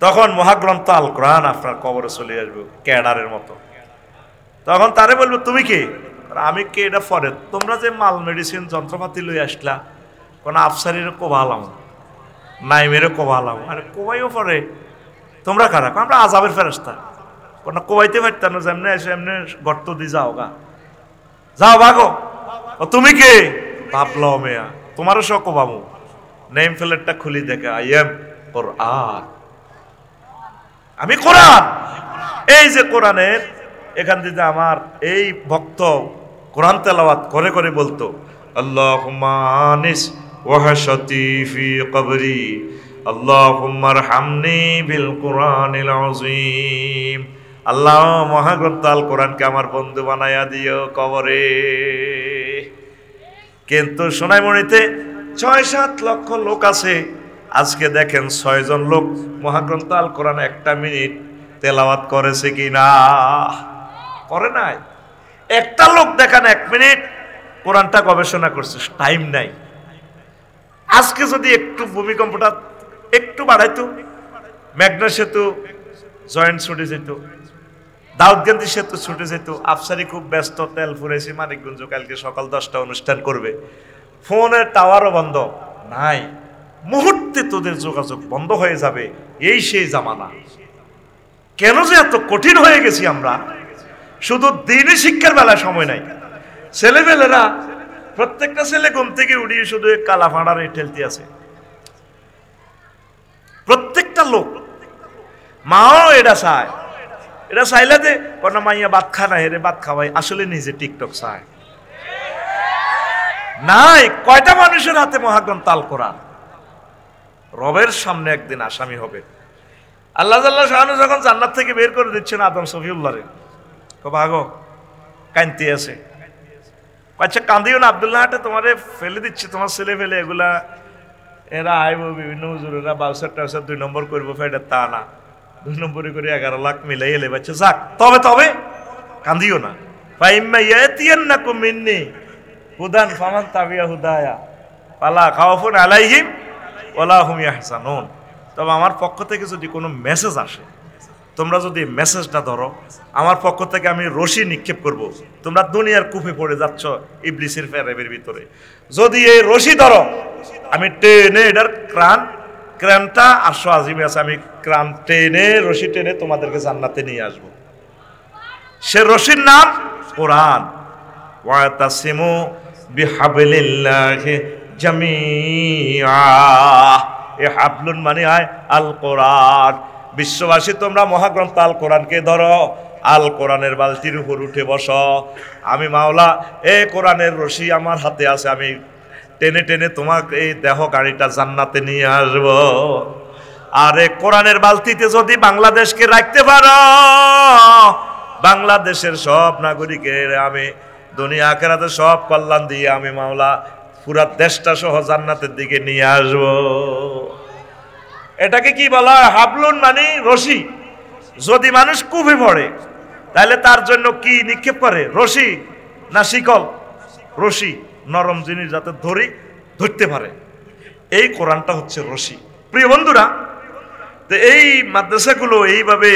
Speaker 1: তখন মহাগ্রন্থ আল কোরআন আপনার কবরে চলে আসবে ক্যাডারের মতো। তখন তারে বলবো তুমি কে? আমি কে এটা পরে, তোমরা যে মাল মেডিসিন যন্ত্রপাতি লই আসলা, কোন আফসারির কোবালাম, নাইমেরও কোবালাম, আরে কোবাইও পরে, তোমরা কারা? আমরা আজাবের ফেরেশতা, কোন কোবাইতে পারতাম না, যেমনি এসে এমনি গর্ত দিয়ে যাও গা, যাও ভাগো। তুমি কে? ভাবলো মেয়া, তোমারও সব কোবামু। নেম প্লেটটা খুলি দেখে আই এম কোরআন, আমি কোরআন। এই যে কোরআনের এখান থেকে আমার এই ভক্ত কোরআন তেলাওয়াত করে করে বলতো আল্লাহুম্মা আনিস ওয়াহশাতি ফি কবরি আল্লাহুম্মা আরহামনি বিল কুরআনিল আযীম। আল্লাহ, মহাগ্রন্থ আল কোরআনকে আমার বন্ধু বানায়া দিও কবরে। কিন্তু সোনাইমুড়িতে 6-7 লক্ষ লোক আছে, আজকে দেখেন 6 জন লোক মহাগ্রন্থ আল কোরআন 1 মিনিট তেলাওয়াত করেছে কিনা? করে নাই। একটা লোক দেখান 1 মিনিট কোরআনটা গবেষণা করছে, টাইম নাই। আজকে যদি একটু ভূমিকম্পটা একটু বাড়াইতো, মেঘনা সেতু জয়েন্ট ছুটে যেত, দাউদকান্দি সেতু ছুটে যেত, আফসারি খুব ব্যস্ত, তেল ফুরাইছে মানিকগঞ্জ, কালকে সকাল 10টা অনুষ্ঠান করবে, ফোনের টাওয়ারও বন্ধ নাই, মুহূর্তে তোদের যোগাযোগ বন্ধ হয়ে যাবে। এই সেই জামানা। কেন যে এত কঠিন হয়ে গেছি আমরা? শুধু দিনই শিক্ষার বেলায় সময় নাই। ছেলেমেলেরা, প্রত্যেকটা ছেলে ঘুম থেকে উঠিয়ে শুধু কালা ফাঁড়ার ঠেলতে আছে, প্রত্যেকটা লোক। মাও এটা চায় এটা চাইলে যে কোনো মাইয়া ভাত খা না হেরে ভাত খাওয়াই, আসলে নিজে টিকটক চায় নাই। কয়টা মানুষের হাতে মহাগ্রন্থ আল কোরআন? রবের সামনে একদিন আসামি হবে। আল্লাহ জাল্লাহ শাহানু যখন জান্নাত থেকে বের করে দিচ্ছেন আদম সফিউল্লাহরে, ভাগো কান্তি আছে, আচ্ছা কান্দিও না আব্দুল্লাহ হাটে তোমারে ফেলে দিচ্ছে, তোমার ছেলে ফেলে এগুলা এরা আইব বিভিন্ন হুজুরেরা বাউসার টাউসার 2 নম্বর করবো, ফেটে তা না 2 নম্বরে করে 11 লাখ মিলাই এলে বাচ্চা যাক, তবে তবে কান্দিও না। ফাইম্মা ইয়াতিয়ান্নাকুম মিন্নি হুদান ফামান তাবিয়া হুদায়া ফালা খাউফুন আলাইহিম ওয়ালা হুম ইয়াহজানুন। তবে আমার পক্ষ থেকে যদি কোনো মেসেজ আসে, তোমরা যদি মেসেজটা ধরো, আমার পক্ষ থেকে আমি রশি নিক্ষেপ করব। তোমরা দুনিয়ার কূপে পড়ে যাচ্ছ ইবলিসের ফেরেবের ভিতরে, যদি এই রশি ধরো আমি টেনে এটার ক্রানটা আরশে আজিমে আছে, আমি ক্রান টেনে রশি টেনে তোমাদেরকে জান্নাতে নিয়ে আসব। সে রশির নাম কোরআন। ওয়াতাসিমু বিহাবলিল্লাহি জামিআ, এ হাবলুন মানে হয় আল কোরআন। বিশ্ববাসী তোমরা মহাগ্রন্থ আল কোরআনকে ধরো, আল কোরআনের বালতির উপর উঠে বসো। আমি মাওলা এ কোরআনের রশি আমার হাতে আছে, আমি টেনে টেনে তোমাকে এই দেহ গাড়িটা জান্নাতে নিয়ে আসবো। আর এ কোরআনের বালতিতে যদি বাংলাদেশকে রাখতে পারো, বাংলাদেশের সব নাগরিকের আমি দুনিয়া আখিরাতে সব কল্যাণ দিয়ে আমি মাওলা পুরা দেশটা সহ জান্নাতের দিকে নিয়ে আসবো। এটাকে কি বলা হয়? হাবলুন মানে রশি। যদি মানুষ কূপে পড়ে তাহলে তার জন্য কি নিক্ষেপ করে? রশি না শিকল? রশি, নরম জিনিস যাতে ধরতে পারে। এই কোরআনটা হচ্ছে রশি। প্রিয় বন্ধুরা, তো এই মাদ্রাসাগুলো এইভাবে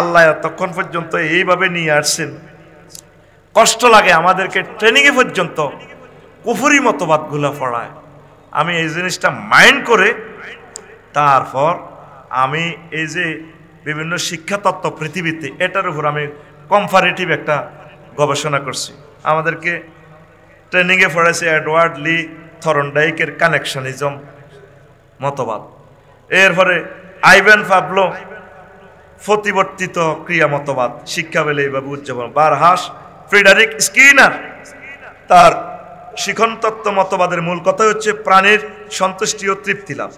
Speaker 1: আল্লাহ এতক্ষণ পর্যন্ত এইভাবে নিয়ে আসছেন। কষ্ট লাগে আমাদেরকে ট্রেনিংয়ে পর্যন্ত কুফরি মতবাদগুলো পড়ায়। আমি এই জিনিসটা মাইন্ড করে তারপর আমি এই যে বিভিন্ন শিক্ষা তত্ত্ব পৃথিবীতে, এটার উপর আমি কম্পারেটিভ একটা গবেষণা করছি। আমাদেরকে ট্রেনিংয়ে পড়েছে এডওয়ার্ড লি থরনডাইকের কানেকশনিজম মতবাদ, এরপরে আইভেন পাবলো প্রতিবর্তিত ক্রিয়া মতবাদ, শিক্ষা পেলে এইভাবে উদযাপন, বারহাস ফ্রিডারিক স্কিনার তার শিখন তত্ত্ব মতবাদের মূল কথা হচ্ছে প্রাণীর সন্তুষ্টি ও তৃপ্তি লাভ,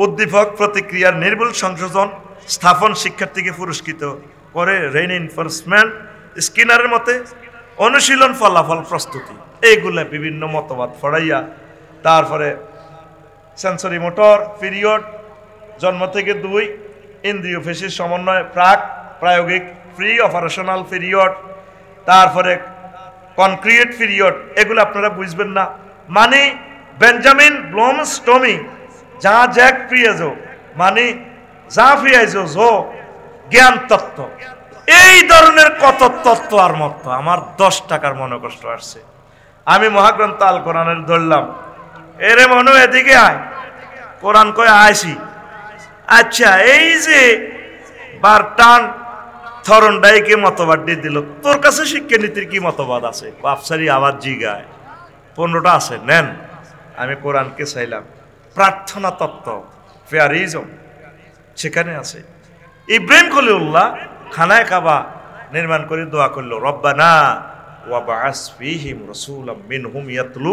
Speaker 1: উদ্দীপক প্রতিক্রিয়ার নির্ভুল সংযোজন স্থাপন শিক্ষার্থীকে পুরস্কৃত করে, রেইনফোর্সমেন্ট স্কিনারের মতে অনুশীলন ফলাফল প্রস্তুতি, এইগুলা বিভিন্ন মতবাদ ফড়াইয়া তারপরে সেন্সরি মোটর পিরিয়ড জন্ম থেকে 2, ইন্দ্রিয় পেশির সমন্বয় প্রাক প্রায়োগিক প্রি অপারেশনাল পিরিয়ড, তারপরে কনক্রিয়েট পিরিয়ড। এগুলো আপনারা বুঝবেন না, মানে বেঞ্জামিন ব্লুমস্টোমি যা জ্যাক প্রিয়েজো মানে যা ফিয়াইজো জো জ্ঞান তত্ত্ব, এই ধরনের কত তত্ত্ব আর মত। আমার 10 টাকার মনে কষ্ট আসছে। আমি মহাগ্রন্থ আল কোরআনের ধরলাম, এরে মনু এদিকে আয়, কোরআন কয়ে আইসি। আচ্ছা, এই যে বারটান থরনডাইকে মতবাদ দিয়ে দিল, তোর কাছে শিক্ষানীতির কি মতবাদ আছে? বাপসারি আবার জিগায় 15টা আছে, নেন। আমি কোরআনকে চাইলাম, প্রার্থনা তত্ত্ব ফেয়ারিজম সেখানে আছে। ইব্রাহিম খলিলুল্লাহ খানায় কাবা নির্মাণ করে দোয়া করলো, রব্বানা ওয়া বা'আস ফীহিম রাসূলাম মিনহুম ইয়াতলু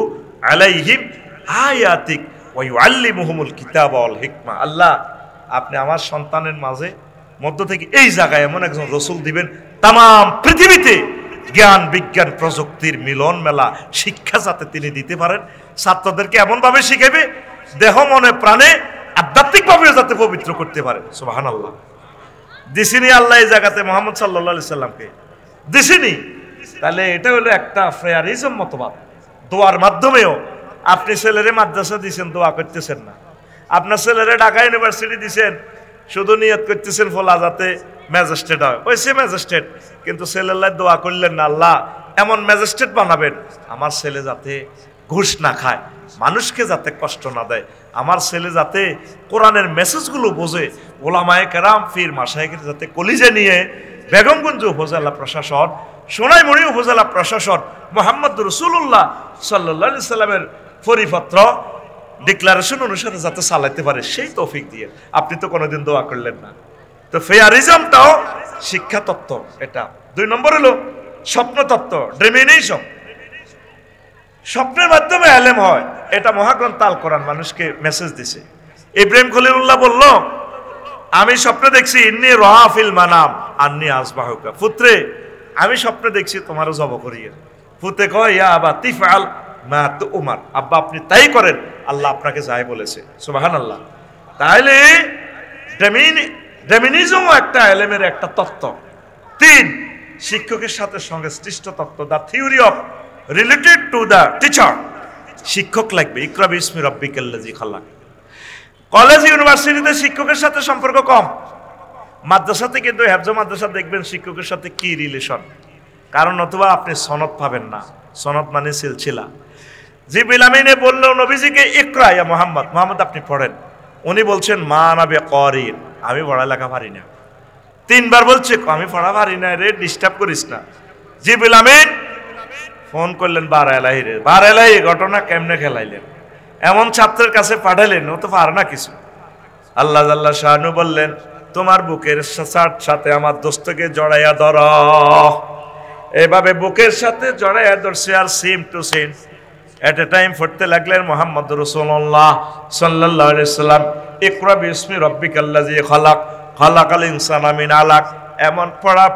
Speaker 1: আলাইহিম আয়াতিক ওয়া ইউআল্লিমুহুমুল কিতাবা ওয়াল হিকমা। আল্লাহ, আপনি আমার সন্তানের মাঝে মধ্য থেকে এই জায়গায় এমন একজন রসুল দিবেন, তাম পৃথিবীতে জ্ঞান বিজ্ঞান প্রযুক্তির মিলন মেলা শিক্ষা যাতে তিনি দিতে পারেন, ছাত্রদেরকে এমন ভাবে শিখাবে দেহ মনে প্রাণে আধ্যাত্মিক ভাবে যাতে পবিত্র করতে পারে। সুবহানাল্লাহ। দিছিনি আল্লাহ এই জায়গাতে মুহাম্মদ সাল্লাল্লাহু আলাইহি সাল্লামকে দিছিনি। তাহলে এটা হলো একটা ফেয়ারিজম মতবাদ। দোয়ার মাধ্যমেও আপনি ছেলেরে মাদ্রাসা দিয়েছেন, দোয়া করতেছেন না। আপনার ছেলেরে ঢাকা ইউনিভার্সিটি দিয়েছেন, শুধু নিয়ত করতেছেন ফলা যাতে ম্যাজিস্ট্রেট হয়, ওই সে ম্যাজিস্ট্রেট, কিন্তু ছেলের লাই দোয়া করলেন না, আল্লাহ এমন ম্যাজিস্ট্রেট বানাবেন আমার ছেলে যাতে ঘুষ না খায়, মানুষকে যাতে কষ্ট না দেয়, আমার ছেলে যাতে কোরআনের মেসেজগুলো বোঝে, ওলামায়ে কেরাম পীর মাশায়েখের যাতে কলিজে নিয়ে বেগমগঞ্জ উপজেলা প্রশাসন, সোনাইমুড়ি উপজেলা প্রশাসন মুহাম্মদ রাসূলুল্লাহ সাল্লাল্লাহু আলাইহি সাল্লামের পরিপত্র ডিক্লারেশন অনুসারে যাতে চালাইতে পারে, সেই তৌফিক দিয়ে। আপনি তো কোনোদিন দোয়া করলেন না। তো ফেয়ারিজমটাও শিক্ষা তত্ত্ব। এটা 2 নম্বর হলো স্বপ্ন তত্ত্ব, ড্রিমিনেশন। স্বপ্নের মাধ্যমে এলেম হয়, এটা মহাগ্রন্থ আল কোরআন মানুষকে মেসেজ দিছে। ইব্রাহিম খলিলুল্লাহ বলল, আমি স্বপ্নে দেখছি ইন্নী রাফিল মানাম আন্নী আসবাহুকা, পুত্রে আমি স্বপ্নে দেখছি তোমারও জব করিয়ে। পুত্রে কয়, ইয়া আবা তিফআল মা তুমার, আব্বা আপনি তাই করেন, আল্লাহ আপনাকে যাই বলেছে। সুবহানাল্লাহ। তাহলে ডেমিনিজমও একটা এলেমের একটা তত্ত্ব। 3, শিক্ষকের সাথে সংশ্লিষ্ট তত্ত্ব, the theory of related to the teacher. শিক্ষক লাগবে, ইকরা বিসমি রাব্বিকাল্লাযী খালাক। কলেজ ইউনিভার্সিটিতে শিক্ষকের সাথে সম্পর্ক কম। মাদ্রাসাতে কিন্তু হেফজ মাদ্রাসা দেখবেন শিক্ষকের সাথে কি রিলেশন, কারণ নতুবা আপনি সনদ পাবেন না। সনদ মানে সিলসিলা। জিবরিল আমিনে বললো নবীজিকে, ইকরা ইয়া মুহাম্মদ, মুহাম্মদ আপনি পড়েন। উনি বলছেন, মা আনা বিকারিন, আমি পড়ালেখা পারি না। 3 বার বলছে, আমি পড়া পারি না রে, ডিস্টার্ব করিস না। জিবরিল আমিন ফোন করলেন বারাইলাহি রে, বারাইলাহি ঘটনা কেমনে খেলাইলেন, এমন ছাত্রের কাছে পাঠালেন, ও তো পারে না কিছু। আল্লাহ জাল্লা শানু বললেন, তোমার বুকের সাথে আমার দোস্তকে জড়াইয়া ধর। এভাবে বুকের সাথে জড়াইয়া ধরছে, আর same to same at a time পড়তে লাগলেন মুহাম্মদ রাসূলুল্লাহ সাল্লাল্লাহু আলাইহি সাল্লাম, ইকরা বিসমি রাব্বিকাল্লাযী খালাক, খালাকাল ইনসানা মিন আলাক। এমন পড়া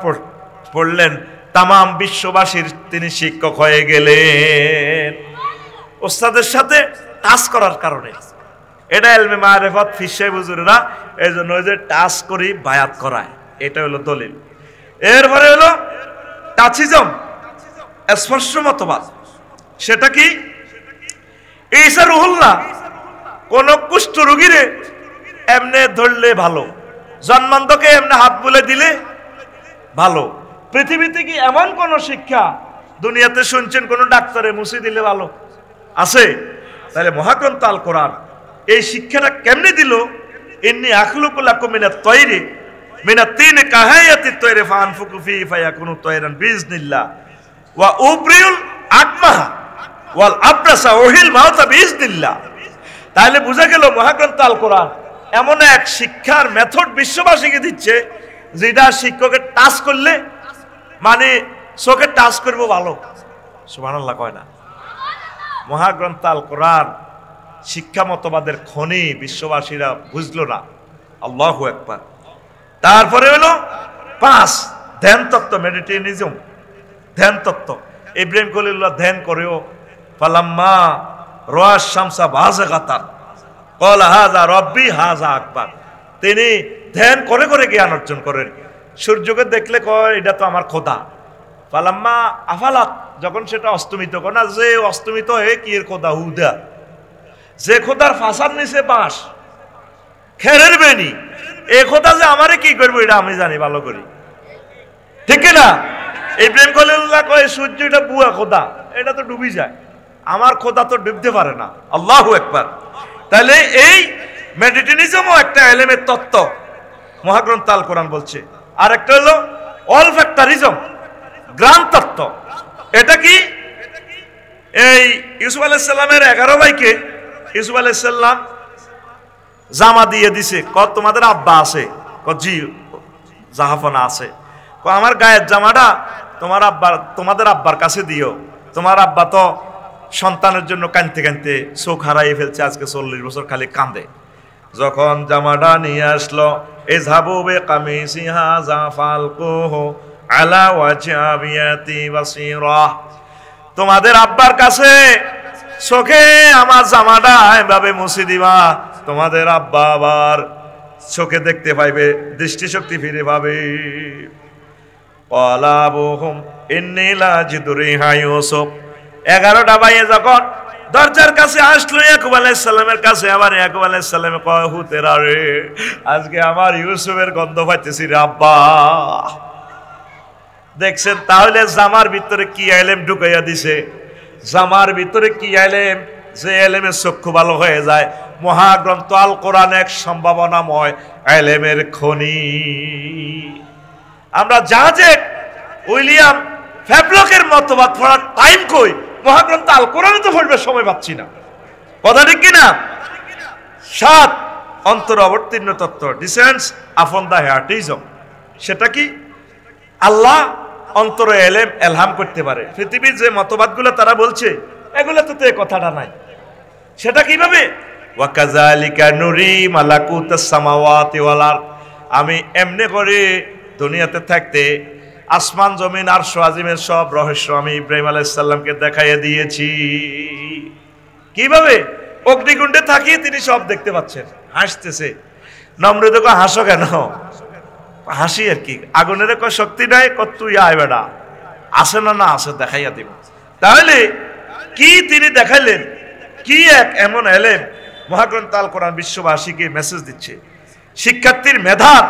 Speaker 1: পড়লেন, তামাম বিশ্ববাসীর তিনি শিক্ষক হয়ে গেলেন ওস্তাদের সাথে টাচ করার কারণে। এটা ইলমে মারিফাত ফিসাই হুজুরেরা এই জন্য ওই যে টাচ করি বায়াত করায়, এটা হলো দলিল। এরপরে হলো টাচিজম, স্পর্শ মতবাদ। সেটা কি? ঈসা রুহুল্লাহ কোন কুষ্ঠ রোগীরে এমনে ধরলে ভালো, জন্মান্ধকে এমনে হাত বুলে দিলে ভালো। পৃথিবীতে কি এমন কোন শিক্ষা দুনিয়াতে শুনছেন কোন ডাক্তারে মুছে দিলে ভালো আছে? তাহলে মহাগ্রন্থ আল কোরআন এই শিক্ষাটা কেমনে দিল? ইন্নী আখলুকু লাকুম মিনাত তয়রি মিনাত তিনি কাহায়াতিত তয়রি ফানফুকু ফিহি ফায়াকুনু তয়রান বিইজনিল্লাহ ওয়া উবরিউল আকমাহা ওয়াল আবরাসা ওহিল মাউতা বিইজনিল্লাহ। তাহলে বোঝা গেল মহাগ্রন্থ আল কোরআন এমন এক শিক্ষার মেথড বিশ্ববাসীকে দিচ্ছে, যেটা শিক্ষকের টাচ করলে মানে চোখে টাচ করবো ভালো। সুবহানাল্লাহ কয় না? মহাগ্রন্থ আল কোরআন শিক্ষা মতবাদের খনি বিশ্ববাসীরা বুঝলো না। আল্লাহু আকবার। তারপরে হলো 5 ধ্যান তত্ত্ব, মেডিটেশনিজম, ধ্যান তত্ত্ব। ইব্রাহিম খলিলুল্লাহ ধ্যান করেও ফালাম্মা রাআশ শামসা বাযিগাতান ক্বালা হাযা রাব্বি হাযা আকবার। তিনি ধ্যান করে করে জ্ঞান অর্জন করেন। সূর্যকে দেখলে কয় এটা তো আমার খোদা। ফালাম্মা আফালাত, যখন সেটা অস্তমিত করে না, যে অস্তমিত হয়ে কি এর খোদা হুদা, যে খোদার ফাঁসার নিচে বাঁশ খেরের বেনি, এ খোদা যে আমারে কি করবো এটা আমি জানি ভালো করি, ঠিক না? ইব্রাহিম খলিলুল্লাহ কয় সূর্য এটা বুয়া খোদা, এটা তো ডুবি যায়, আমার খোদা তো ডুবতে পারে না। আল্লাহু আকবার। তাহলে এই মেডিটেশনিজমও একটা এলেমের তত্ত্ব, মহাগ্রন্থ আল কোরআন বলছে। আর একটা হলো অলফ্যাক্টরিজম, গ্রাম তত্ত্ব। এটা কি? এই ইউসুফ আলাইহিস সালামের 11 ভাইকে ইউসুফ আলাইহিস সালাম জামা দিয়ে দিছে। তোমাদের আব্বা আছে? জি জাহাফনা আছে। আমার গায়ের জামাটা তোমাদের আব্বার কাছে দিও, তোমার আব্বা তো সন্তানের জন্য কাঁদতে কাঁদতে চোখ হারাই ফেলছে, আজকে 40 বছর খালি কাঁদে। যখন জামাটা নিয়ে আসলো, ইযহাবু বিকামিসি হাযা ফালকুহু আলা ওয়াজহি আবিয়াতি বাসীরা, তোমাদের আব্বার কাছে চোখে আমার জামাটা এভাবে মুছে দিবা, তোমাদের আব্বা আবার চোখে দেখতে পাইবে, দৃষ্টিশক্তি ফিরে পাবে। ক্বালা আবুহুম ইন্নী লা আজিদু রিহা ইউসুফ। 11টা ভাইয়ে যখন দরজার কাছে আসলো ইয়াকুব আলাইহিস সালামের কাছে, আবার ইয়াকুব আলাইহিস সালাম কয়, হুতেরা রে, আজকে আমার ইউসুফের গন্ধ পাইতেছি রে আব্বা। দেখছেন? তাহলে জামার ভিতরে কি এলেম ঢুকাইয়া দিছে, জামার ভিতরে কি এলেম, যে এলেমের চক্ষু ভালো হয়ে যায়। মহাগ্রন্থ আল কোরআন এক সম্ভাবনাময় এলেমের খনি। আমরা জাহাজে উইলিয়াম ফ্যাবলকের মতবাদ পড়ার টাইম কই, মহাগ্রন্থ আল কোরআনে তো পড়বে সময় পাচ্ছি না। কথা ঠিক কিনা? 7 অন্তর অবতীর্ণ তত্ত্ব, ডিসেন্স আপন দা হার্টিজম। সেটা কি? আল্লাহ অন্তরে এলেম এলহাম করতে পারে। পৃথিবীর যে মতবাদগুলো তারা বলছে এগুলোতে তো এই কথাটা নাই। সেটা কিভাবে? ওয়াকাযালিকা নুরি মালাকুতাস সামাওয়াতি ওয়াল আরদ, আমি এমনি করে দুনিয়াতে থাকতে আসমান জমিন আরশ আজিমের সব রহস্য আমি ইব্রাহিম আলাইহিস সালামকে দেখাইয়া দিয়েছি। কিভাবে? অগ্নিকুণ্ডে থাকি তিনি সব দেখতে পাচ্ছেন। হাসতেছে। নমরুদে কয় হাসো কেন? হাসি আর কি, আগুনের কয় শক্তি নাই, কত তুই আয় বেড়া, আসে না? না আসে, দেখাইয়া দিব। তাহলে কি তিনি দেখাইলেন? কি এক এমন এলেম! মহাগ্রন্থ আল কোরআন বিশ্ববাসীকে মেসেজ দিচ্ছে। শিক্ষার্থীর মেধার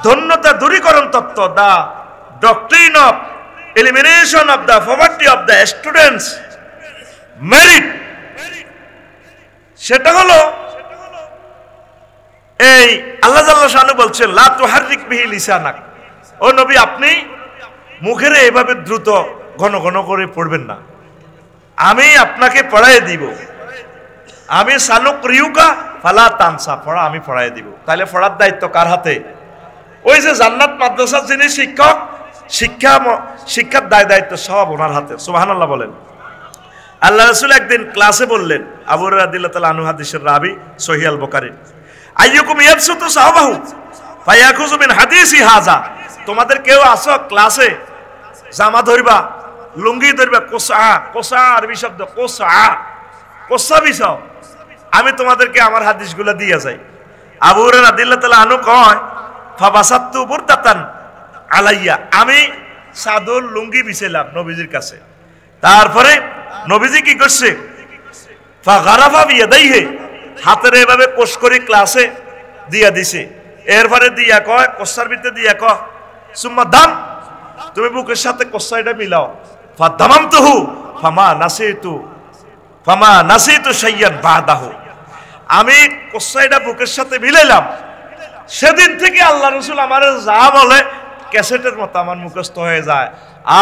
Speaker 1: ধন্যতা দূরীকরণ তত্ত্ব, the doctrine of elimination of the poverty of the students merit. সেটা হলো এই আল্লাহ জাল্লাহ শানু বলছেন লা তুহাররিক বিহি লিসানাক, ও নবী আপনি মুখের এভাবে দ্রুত ঘন ঘন করে পড়বেন না, আমি আপনাকে পড়াই দিব। আমি সানুকরিউকা ফালা তানসা, পড়া আমি পড়াই দিব। তাহলে পড়ার দায়িত্ব কার হাতে? ওই যে জান্নাত মাদ্রাসার যিনি শিক্ষক, শিক্ষার দায়িত্ব সব ওনার হাতে। সুবহানাল্লাহ বলেন। আল্লাহ রাসূল একদিন ক্লাসে বললেন, আবু হুরায়রা রাদিয়াল্লাহু তাআলা আনহু হাদিসের রাবী, সহিহ আল বুখারী, আইয়ুকুম ইয়াবসুতু সাহবাহু ফায়াখুযু মিন হাদিসি হাযা, তোমাদের কেউ আসো ক্লাসে জামা ধরবা, লুঙ্গি ধরবা, কোসা আরবি শব্দ, কোসা বিছাও, আমি তোমাদেরকে আমার হাদিসগুলো দিয়ে যাই। আবু হুরায়রা রাদিয়াল্লাহু তাআলা আনহু কয় ফাবাসাতু বুরদাতান আলাইয়া, আমি চাদর লুঙ্গি বিছাইলাম নবীজির কাছে। তারপরে নবীজি কি করছে? ফাগারাফা বিয়াদাইহি, হাতের এভাবে কোষ করে ক্লাসে দিয়া দিছে। এরপরে দিয়া কয়, কোসার ভিতরে দিয়া কয় সুম্মা দাম, তুমি বুকের সাথে কোসাইটা মিলাও। ফাদামামতুহু ফামা নাসিতু শাইয়ান বাদাহু, আমি কোসাইটা বুকের সাথে মিলাইলাম, সেদিন থেকে আল্লাহ রাসূল আমার যা বলে ক্যাসেটের মতো আমার মুখস্থ হয়ে যায়,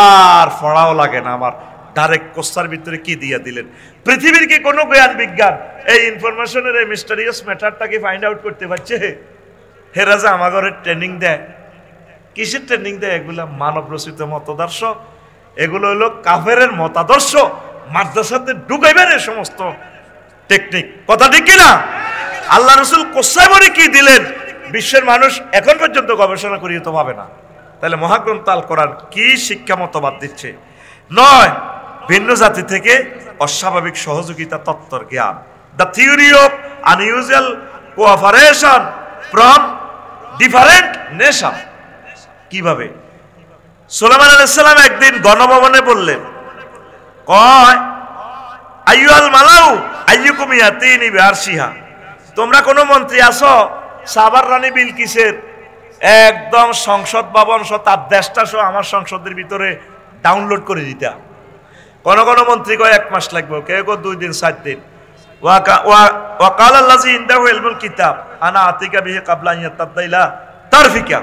Speaker 1: আর পড়াও লাগে না আমার। ডাইরেক্ট কোসার ভিতরে কি দিয়া দিলেন? পৃথিবীর কি কোনো জ্ঞান বিজ্ঞান এই ইনফরমেশনের এই মিস্টেরিয়াস ম্যাটারটাকে ফাইন্ড আউট করতে পারছে? হেরা যে আমার ঘরে ট্রেনিং দেয়, কিসের ট্রেনিং দেয়? এগুলা মানব রচিত মতাদর্শ, এগুলো হলো কাফেরের মতাদর্শ মাদ্রাসাতে ঢুকাইবেন এই সমস্ত টেকনিক। কথা ঠিক কিনা? আল্লাহ রাসূল কোসায় বলে কি দিলেন বিশ্বের মানুষ এখন পর্যন্ত গবেষণা করিয়ে তো পাবে না। তাহলে মহাগ্রন্থ আল কোরআন কি শিক্ষা মতবাদ দিচ্ছে? নয়, ভিন্ন জাতি থেকে অস্বাভাবিক সহযোগিতা তত্ত্বর জ্ঞান, the theory of unusual cooperation from different nation. কিভাবে? সুলাইমান আলাইহিস সালাম একদিন গণভবনে বললেন, কয় আইয়ুল মালাউ আইয়ুকুম ইয়াতিনি বিআরশিহা, তোমরা কোন মন্ত্রী আছো সাবার রানী বিলকিসের একদম সংসদ ভবন সহ তার দেশটা সহ আমার সংসদের ভিতরে ডাউনলোড করে দিতা। কোন কোন মন্ত্রী কয় 1 মাস লাগবে, কেউ কেউ 2 দিন 7 দিন। ওয়াকাল আল্লাযী ইনদাহু ইলমুল কিতাব আনা আতিকা বিহি ক্বাবলা আন ইয়াতাদাইলা তারফিকা,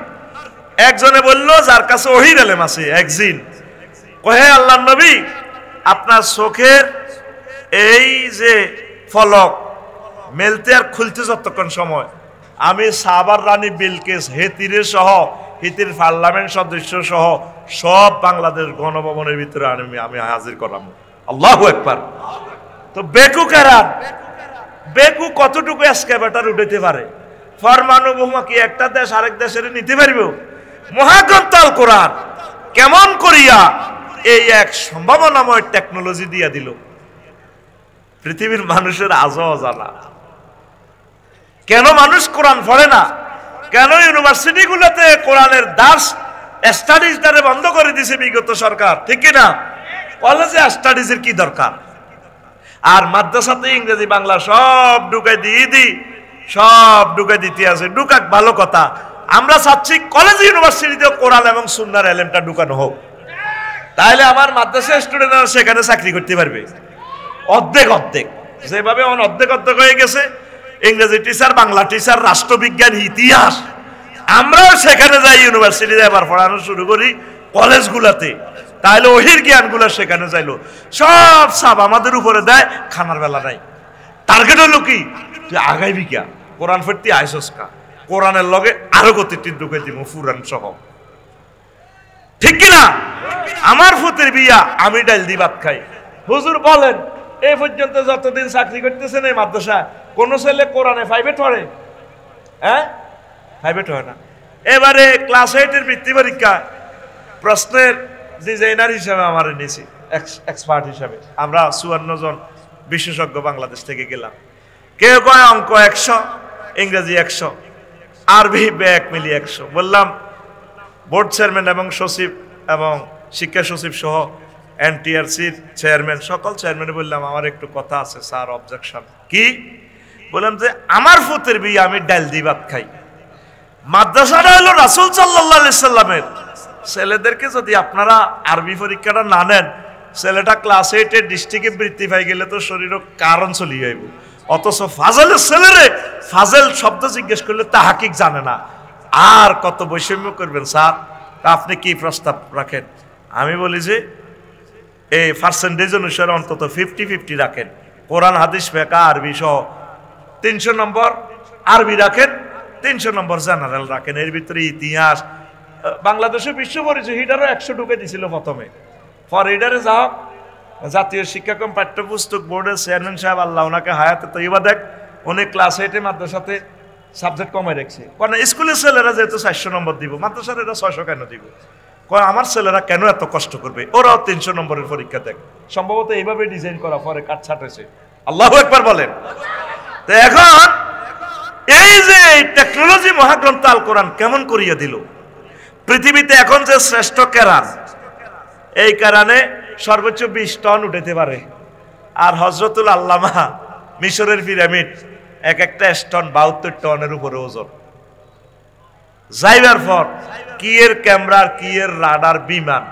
Speaker 1: একজনে বলল যার কাছে ওহীর ইলম আছে, একজিন কয় হে আল্লাহর নবী, আপনার চোখের এই যে ফলক মেলতে আর খুলতে যতক্ষণ সময়, আমি সাবার রানী বিলকিস হেতিরে সহ হিতির পার্লামেন্ট সদস্য সহ সব বাংলাদেশ গণভবনের ভিতরে আমি হাজির করলাম। আল্লাহু আকবার। তো বেকু কারান, বেকু কতটুকু এসকেভেটর উঠাইতে পারে? ফরমানু বোমা কি একটা দেশ আরেক দেশের নিতে পারবে? মহাগ্রন্থ আল কোরআন কেমন করিয়া এই এক সম্ভাবনাময় টেকনোলজি দিয়া দিল, পৃথিবীর মানুষের আজও অজানা। কেন মানুষ কোরআন পড়ে না? কেন ইউনিভার্সিটি গুলোতে কোরআনের দাস স্টাডিজ দ্বারা বন্ধ করে দিয়েছে বিগত সরকার, ঠিক কিনা? কলেজে স্টাডিজের কি দরকার? আর মাদ্রাসাতে ইংরেজি বাংলা সব ঢুকাই সব ঢুকাই দিতে আছে। ঢুকাক, ভালো কথা। আমরা চাচ্ছি কলেজ ইউনিভার্সিটিতে কোরআন এবং সুন্নাহর ইলমটা ঢুকানো হোক, তাহলে আমার মাদ্রাসা স্টুডেন্টরা সেখানে চাকরি করতে পারবে। অর্ধেক যেভাবে অর্ধেক হয়ে গেছে, ইংরেজি টিচার, বাংলা টিচার, রাষ্ট্রবিজ্ঞান, ইতিহাস, আমরাও সেখানে যাই ইউনিভার্সিটিতে এবার পড়ানো শুরু করি কলেজগুলোতে। তাহলে ওহির জ্ঞানগুলো সেখানে যাইলো, সব সাব আমাদের উপরে দেয়, খানার বেলা নাই। টার্গেট হলো কি? তুই আগাইবি কিয়া, কোরআন ফেরতি আইসকা কোরআনের লগে আরো গতিটি ঢুকে দিব ফুরান সহ, ঠিক কিনা? আমার ফুতের বিয়া আমি ডাল দি ভাত খাই। হুজুর বলেন এই পর্যন্ত যতদিন চাকরি করতেছেন এই মাদ্রাসা কোন ছেলে কোরআনে ফাইভে পড়ে? হ্যাঁ, ফাইভে হয় না। এবারে ক্লাস 8 এর বৃত্তি পরীক্ষা প্রশ্নের ডিজাইনার হিসাবে আমার নিয়েছি, এক্সপার্ট হিসাবে। আমরা 54 জন বিশেষজ্ঞ বাংলাদেশ থেকে গেলাম। কেউ কয় অঙ্ক 100, ইংরেজি 100, আরবি ব্যাক মিলিয়ে 100। বললাম বোর্ড চেয়ারম্যান এবং সচিব এবং শিক্ষা সচিব সহ এনটিআরসির চেয়ারম্যান সকল চেয়ারম্যান বললাম আমার একটু কথা আছে স্যার, অবজেকশন। কি? বললাম যে আমার ফুতের বিয়ে আমি ডাল দি ভাত খাই। মাদ্রাসাটা হলো রাসূল সাল্লাল্লাহু আলাইহি সাল্লামের। ছেলেদেরকে যদি আপনারা আরবি পরীক্ষাটা না নেন, ছেলেটা ক্লাস 8 এর ডিস্ট্রিক্টে বৃত্তি পাই গেলে তো শরীরও কারণ চলি যাইব। অথচ ফাজলের ছেলেরে ফাজল শব্দ জিজ্ঞেস করলে তাহাকিক জানে না। আর কত বৈষম্য করবেন স্যার? আপনি কি প্রস্তাব রাখেন? আমি বলি যে এই পার্সেন্টেজ অনুসারে অন্তত 50-50 রাখেন। কোরআন হাদিস ফিকহ আরবি সহ 300 নম্বর আরবি রাখেন, 300 নম্বর জেনারেল রাখেন। এর ভিতরে ইতিহাস, বাংলাদেশে বিশ্ব পরিচয় হিডারও 100 ঢুকে দিছিল প্রথমে। ফর হিডারে যাও জাতীয় শিক্ষাক্রম পাঠ্যপুস্তক বোর্ডের চেয়ারম্যান সাহেব, আল্লাহ ওনাকে হায়াতে তৈবা দেখ, উনি ক্লাস 8 এ মাদ্রাসাতে সাবজেক্ট কমাই রাখছে। কারণ স্কুলের ছেলেরা যেহেতু 400 নম্বর দিব, মাদ্রাসার এরা 600 কেন দিব? আমার ছেলেরা কেন এত কষ্ট করবে? ওরাও 300 নম্বরের পরীক্ষা দেখ। সম্ভবত এইভাবে ডিজাইন করা, পরে কাটছাট হয়েছে। আল্লাহু আকবার বলেন। তো এখন এই যে টেকনোলজি মহাগ্রন্থ আল কোরআন কেমন করিয়ে দিল পৃথিবীতে। এখন যে শ্রেষ্ঠ কেরান, এই কেরানে সর্বোচ্চ 20 টন উঠাতে পারে। আর হজরতুল আল্লামা মিশরের পিরামিড এক একটা স্টোন 72 টনের উপরে ওজন। যাইবার পর কি এর ক্যামেরার, কি এর রাডার, বিমান,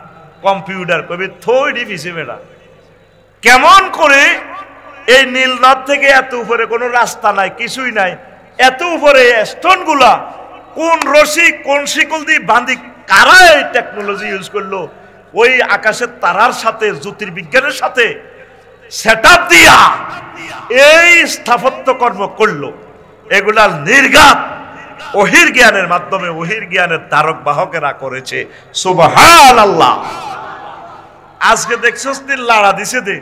Speaker 1: কম্পিউটার কবি থইডি ফিসে বেড়া। কেমন করে এই নীলনদ থেকে এত উপরে কোনো রাস্তা নাই, কিছুই নাই, এত উপরে স্টোন গুলা কোন রশি কোন শিকল দিয়ে বাঁধি, কারা এই টেকনোলজি ইউজ করলো? ওই আকাশের তারার সাথে জ্যোতির্বিজ্ঞানের সাথে সেটআপ দিয়া এই স্থাপত্য কর্ম করলো। এগুলা নির্ঘাত ওহির জ্ঞানের মাধ্যমে, ওহির জ্ঞানের ধারক বাহকেরা করেছে। সুবহানাল্লাহ। আজকে দেখছস লাড়া দিছে দে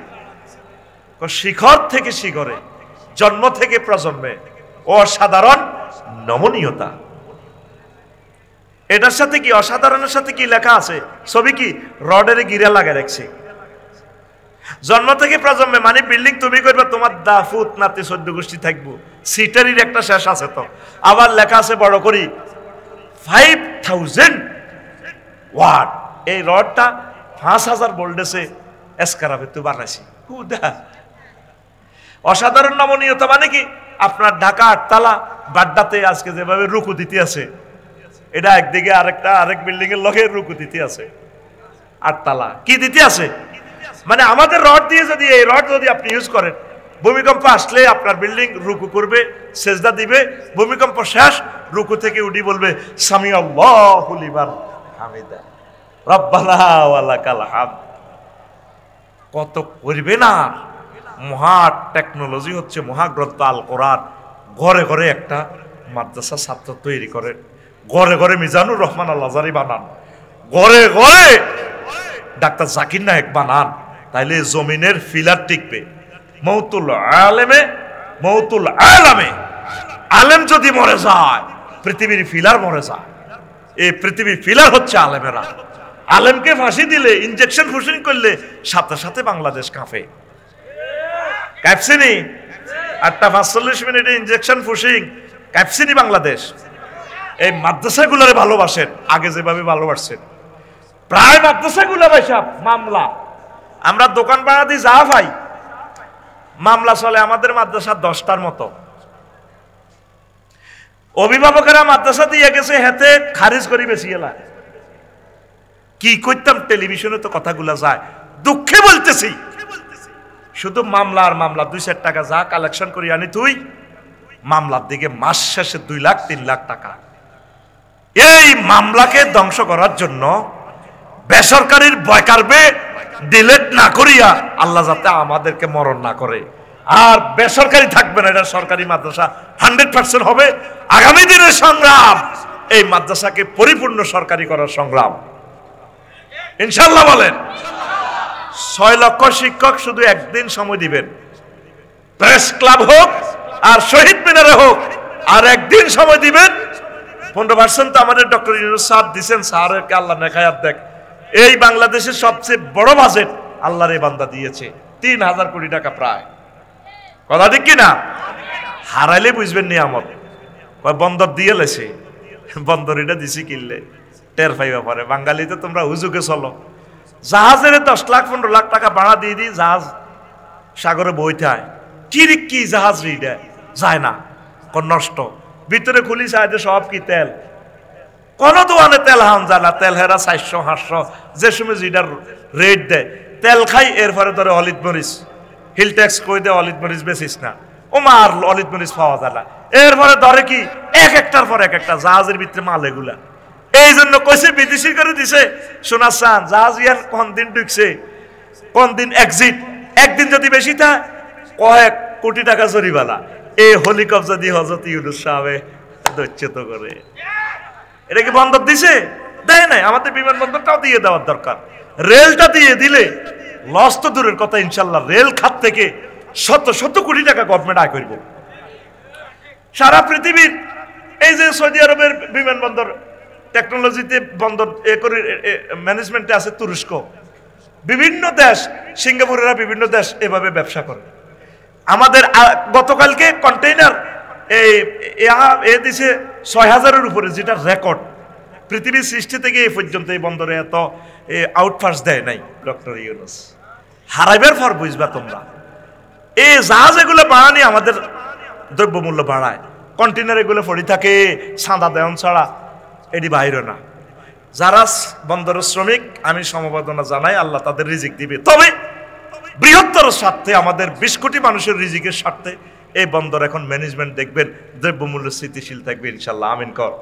Speaker 1: শিখর থেকে শিখরে, জন্ম থেকে প্রজন্মে অসাধারণ নমনীয়তা। এটার সাথে কি অসাধারণের সাথে কি লেখা আছে? ছবি কি রডের গিরা লাগা রাখছে। জন্ম থেকে প্রজন্মে মানে বিল্ডিং তুমি করবে, তোমার দাফুত নাতি 14 গোষ্ঠী থাকবো। সিটারির একটা শেষ আছে তো। আবার লেখা আছে বড় করি 5000 ওয়াট। এই রডটা 5000 ভোল্টেজে এসকারাবে তো বানাইছি। অসাধারণ নমনীয়তা মানে কি? আপনার ঢাকা 8 তালা বাড্ডাতে আজকে যেভাবে রুকু দিতে আছে, এটা একদিকে আরেক বিল্ডিং এর লগে রুকু দিতে আছে। 8 তালা কি দিতে আছে? মানে আমাদের রড দিয়ে যদি এই রড যদি আপনি ইউজ করেন, ভূমিকম্প আসলে আপনার বিল্ডিং রুকু করবে, সেজদা দিবে। ভূমিকম্প শেষ, রুকু থেকে উঠি বলবে সামি আল্লাহু লিমান হামিদা রব্বানা ওয়া লাকাল হামদ। কত করবে না। মহা টেকনোলজি হচ্ছে মহাগ্রন্থ আল কোরআন। ঘরে ঘরে একটা মাদ্রাসা ছাত্র তৈরি করেন, ঘরে ঘরে মিজানুর রহমান আল আজহারি বানান, ঘরে ঘরে ডাক্তার জাকির নায়েক বানান। তাইলে জমিনের ফিলার টিকবে। মৌতুল আলেমে মৌতুল আলামে, আলেম যদি মরে যায় পৃথিবীর ফিলার মরে যায়। এই পৃথিবীর ফিলার হচ্ছে আলেমেরা। আলেমকে ফাঁসি দিলে, ইনজেকশন ফুসিং করলে সাথে সাথে বাংলাদেশ কাঁপে। কাঁপছিনি 8:45 মিনিটে ইনজেকশন ফুসিং, কাঁপছিনি বাংলাদেশ। এই মাদ্রাসাগুলোরে ভালোবাসেন, আগে যেভাবে ভালোবাসছেন। প্রায় মাদ্রাসাগুলো ভাইসাব মামলা, আমরা দোকান ভাড়া দিয়ে যা ভাই মামলা চলে আমাদের মাদ্রাসা 10টার মতো। অভিভাবকেরা মাদ্রাসা দিয়ে গেছে, হেতে খারিজ করি বেশি এলা। কি করতাম? টেলিভিশনে তো কথাগুলো যায়, দুঃখে বলতেছি। শুধু মামলা আর মামলা, 2-4 টাকা যা কালেকশন করি আনি তুই, মামলার দিকে মাস শেষে 2 লাখ 3 লাখ টাকা। এই মামলাকে ধ্বংস করার জন্য বেসরকারির বয়কারবে ডিলেট না করিয়া আল্লাহ যাতে আমাদেরকে মরণ না করে। আর বেসরকারি থাকবে না, এটা সরকারি মাদ্রাসা 100% হবে আগামী দিনের সংগ্রাম এই মাদ্রাসাকে পরিপূর্ণ সরকারি করার সংগ্রাম ইনশাআল্লাহ বলেন 6 লক্ষ শিক্ষক শুধু একদিন সময় দিবেন প্রেস ক্লাব হোক আর শহীদ মিনারে হোক আর একদিন সময় দিবেন 15% তো আমাদের ডক্টর ইউনূস সাহেব দিবেন স্যারকে আল্লাহ নেখায়াত দেখ এই বাংলাদেশের সবচেয়ে বড় বাজেট আল্লাহর এই বান্দা দিয়েছে 3000 কোটি টাকা প্রায় কথা ঠিক কি না হারাইলে বুঝবেন নিয়ামত বন্দর দিয়ে লেছে বন্দর এটা দিছি কিনলে টের পাইবা পরে বাঙালিতে তোমরা হুজুকে চলো জাহাজের 10 লাখ 15 লাখ টাকা ভাড়া দিয়ে দিই জাহাজ সাগরে বইতায় কি জাহাজ রিডে যায় না কোন নষ্ট ভিতরে খুলি চাইতে সব কি তেল কোন দোকানে তেল হান যায় না তেল হেরা 400-500 যে সময় যেটার রেট দেয় তেল খাই এরপরে ধরে অলিদ মরিচ হিল ট্যাক্স কই দে অলিদ মরিচ বেচিস না ও মার অলিদ মরিচ পাওয়া যায় না এরপরে ধরে কি এক একটার পর এক একটা জাহাজের ভিতরে মাল এগুলা এই জন্য কইছে বিদেশি করে দিছে সোনা চান জাহাজ ইয়ান কোন দিন ঢুকছে কোন দিন এক্সিট একদিন যদি বেশি থা কয়েক কোটি টাকা জরিমানা এই হেলিকপ্টার দিয়ে হযরত ইউনূস সাহেব দৈত্যত করে এটা কি বন্দর দিছে দেয় নাই আমাদের বিমানবন্দরটাও দিয়ে দেওয়ার দরকার রেলটা দিয়ে দিলে লস তো দূরের কথা ইনশাআল্লাহ রেল খাত থেকে শত কোটি টাকা গভর্নমেন্ট আয় করব সারা পৃথিবীর এই যে সৌদি আরবের বিমানবন্দর টেকনোলজিতে বন্দর ম্যানেজমেন্টে আছে তুরস্ক বিভিন্ন দেশ সিঙ্গাপুরেরা বিভিন্ন দেশ এভাবে ব্যবসা করে আমাদের গতকালকে কন্টেইনার এই দিছে 6000-এর উপরে যেটা রেকর্ড পৃথিবীর সৃষ্টি থেকে এই পর্যন্ত এই বন্দরে এত আউটপাস দেয় নাই ডক্টর ইউনূস হারাইবার পর বুঝবা তোমরা এই জাহাজ এগুলো বাড়ানি আমাদের দ্রব্যমূল্য বাড়ায় কন্টেইনার এগুলো পড়ে থাকে সাদা দেওয়ান ছাড়া এটি বাইরে না যারা বন্দরের শ্রমিক আমি সমবেদনা জানাই আল্লাহ তাদের রিজিক দিবে তবে বৃহত্তর স্বার্থে আমাদের 20 কোটি মানুষের রিজিকের স্বার্থে এই বন্দর এখন ম্যানেজমেন্ট দেখবেন দ্রব্যমূল্য স্থিতিশীল থাকবে ইনশাআল্লাহ আমিন কর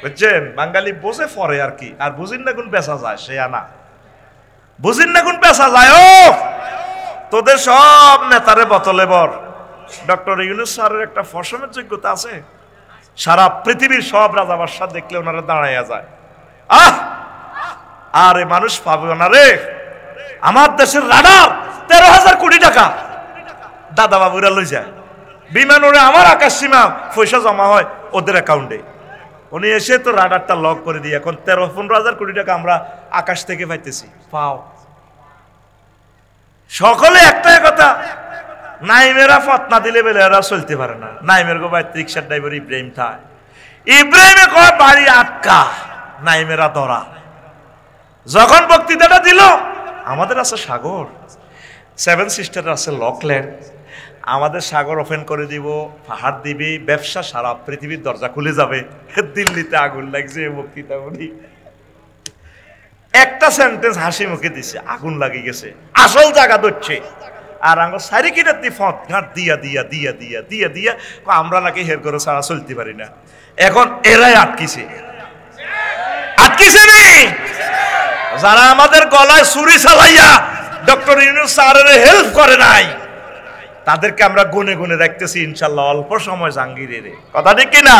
Speaker 1: বুঝছেন বাঙালি বোঝে পরে আর কি আর বুঝিন না কোন পেশা যায় সে আনা বুঝিন না কোন পেশা যায় ও তোদের সব নেতারে বোতলে বর ডক্টর ইউনূস স্যারের একটা ফসমের যোগ্যতা আছে সারা পৃথিবীর সব রাজা বাদশা দেখলে ওনারা দাঁড়াইয়া যায় আরে মানুষ পাবে না রে আমার দেশের রাডার 13,000 কোটি টাকা দাদা বাবুরা লই যায় বিমান ওরে আমার আকাশ সীমা পয়সা জমা হয় ওদের অ্যাকাউন্টে উনি এসে তো রাডারটা লক করে দিয়ে এখন 13-15,000 কোটি টাকা আমরা আকাশ থেকে পাইতেছি পাও সকলে একটাই কথা নাইমেরা ফত না দিলে বেলে এরা চলতে পারে না নাইমের গো ভাই রিক্সার ড্রাইভার ইব্রাহিম থায় ইব্রাহিমে কয় বাড়ি আটকা নাইমেরা ধরা যখন বক্তৃতাটা দিল আমাদের আছে সাগর 7 সিস্টার আছে লকল্যান্ড আমাদের সাগর ওপেন করে দিব পাহাড় দিবি ব্যবসা সারা পৃথিবীর দরজা খুলে যাবে দিল্লিতে আগুন লাগছে বক্তৃতা উনি একটা সেন্টেন্স হাসি মুখে দিছে আগুন লাগি গেছে আসল জায়গা ধরছে আর আঙ্গ সারি কিনার দি ফট ঘাট দিয়া দিয়া দিয়া দিয়া দিয়া দিয়া আমরা নাকি হের করে ছাড়া চলতে পারি না এখন এরাই আটকিছে নি যারা আমাদের গলায় ছুরি চালাইয়া ডক্টর ইউনূস স্যারের হেল্প করে নাই তাদেরকে আমরা গুনে গুনে দেখতেছি ইনশাআল্লাহ অল্প সময় জাঙ্গিরে রে কথা ঠিক কিনা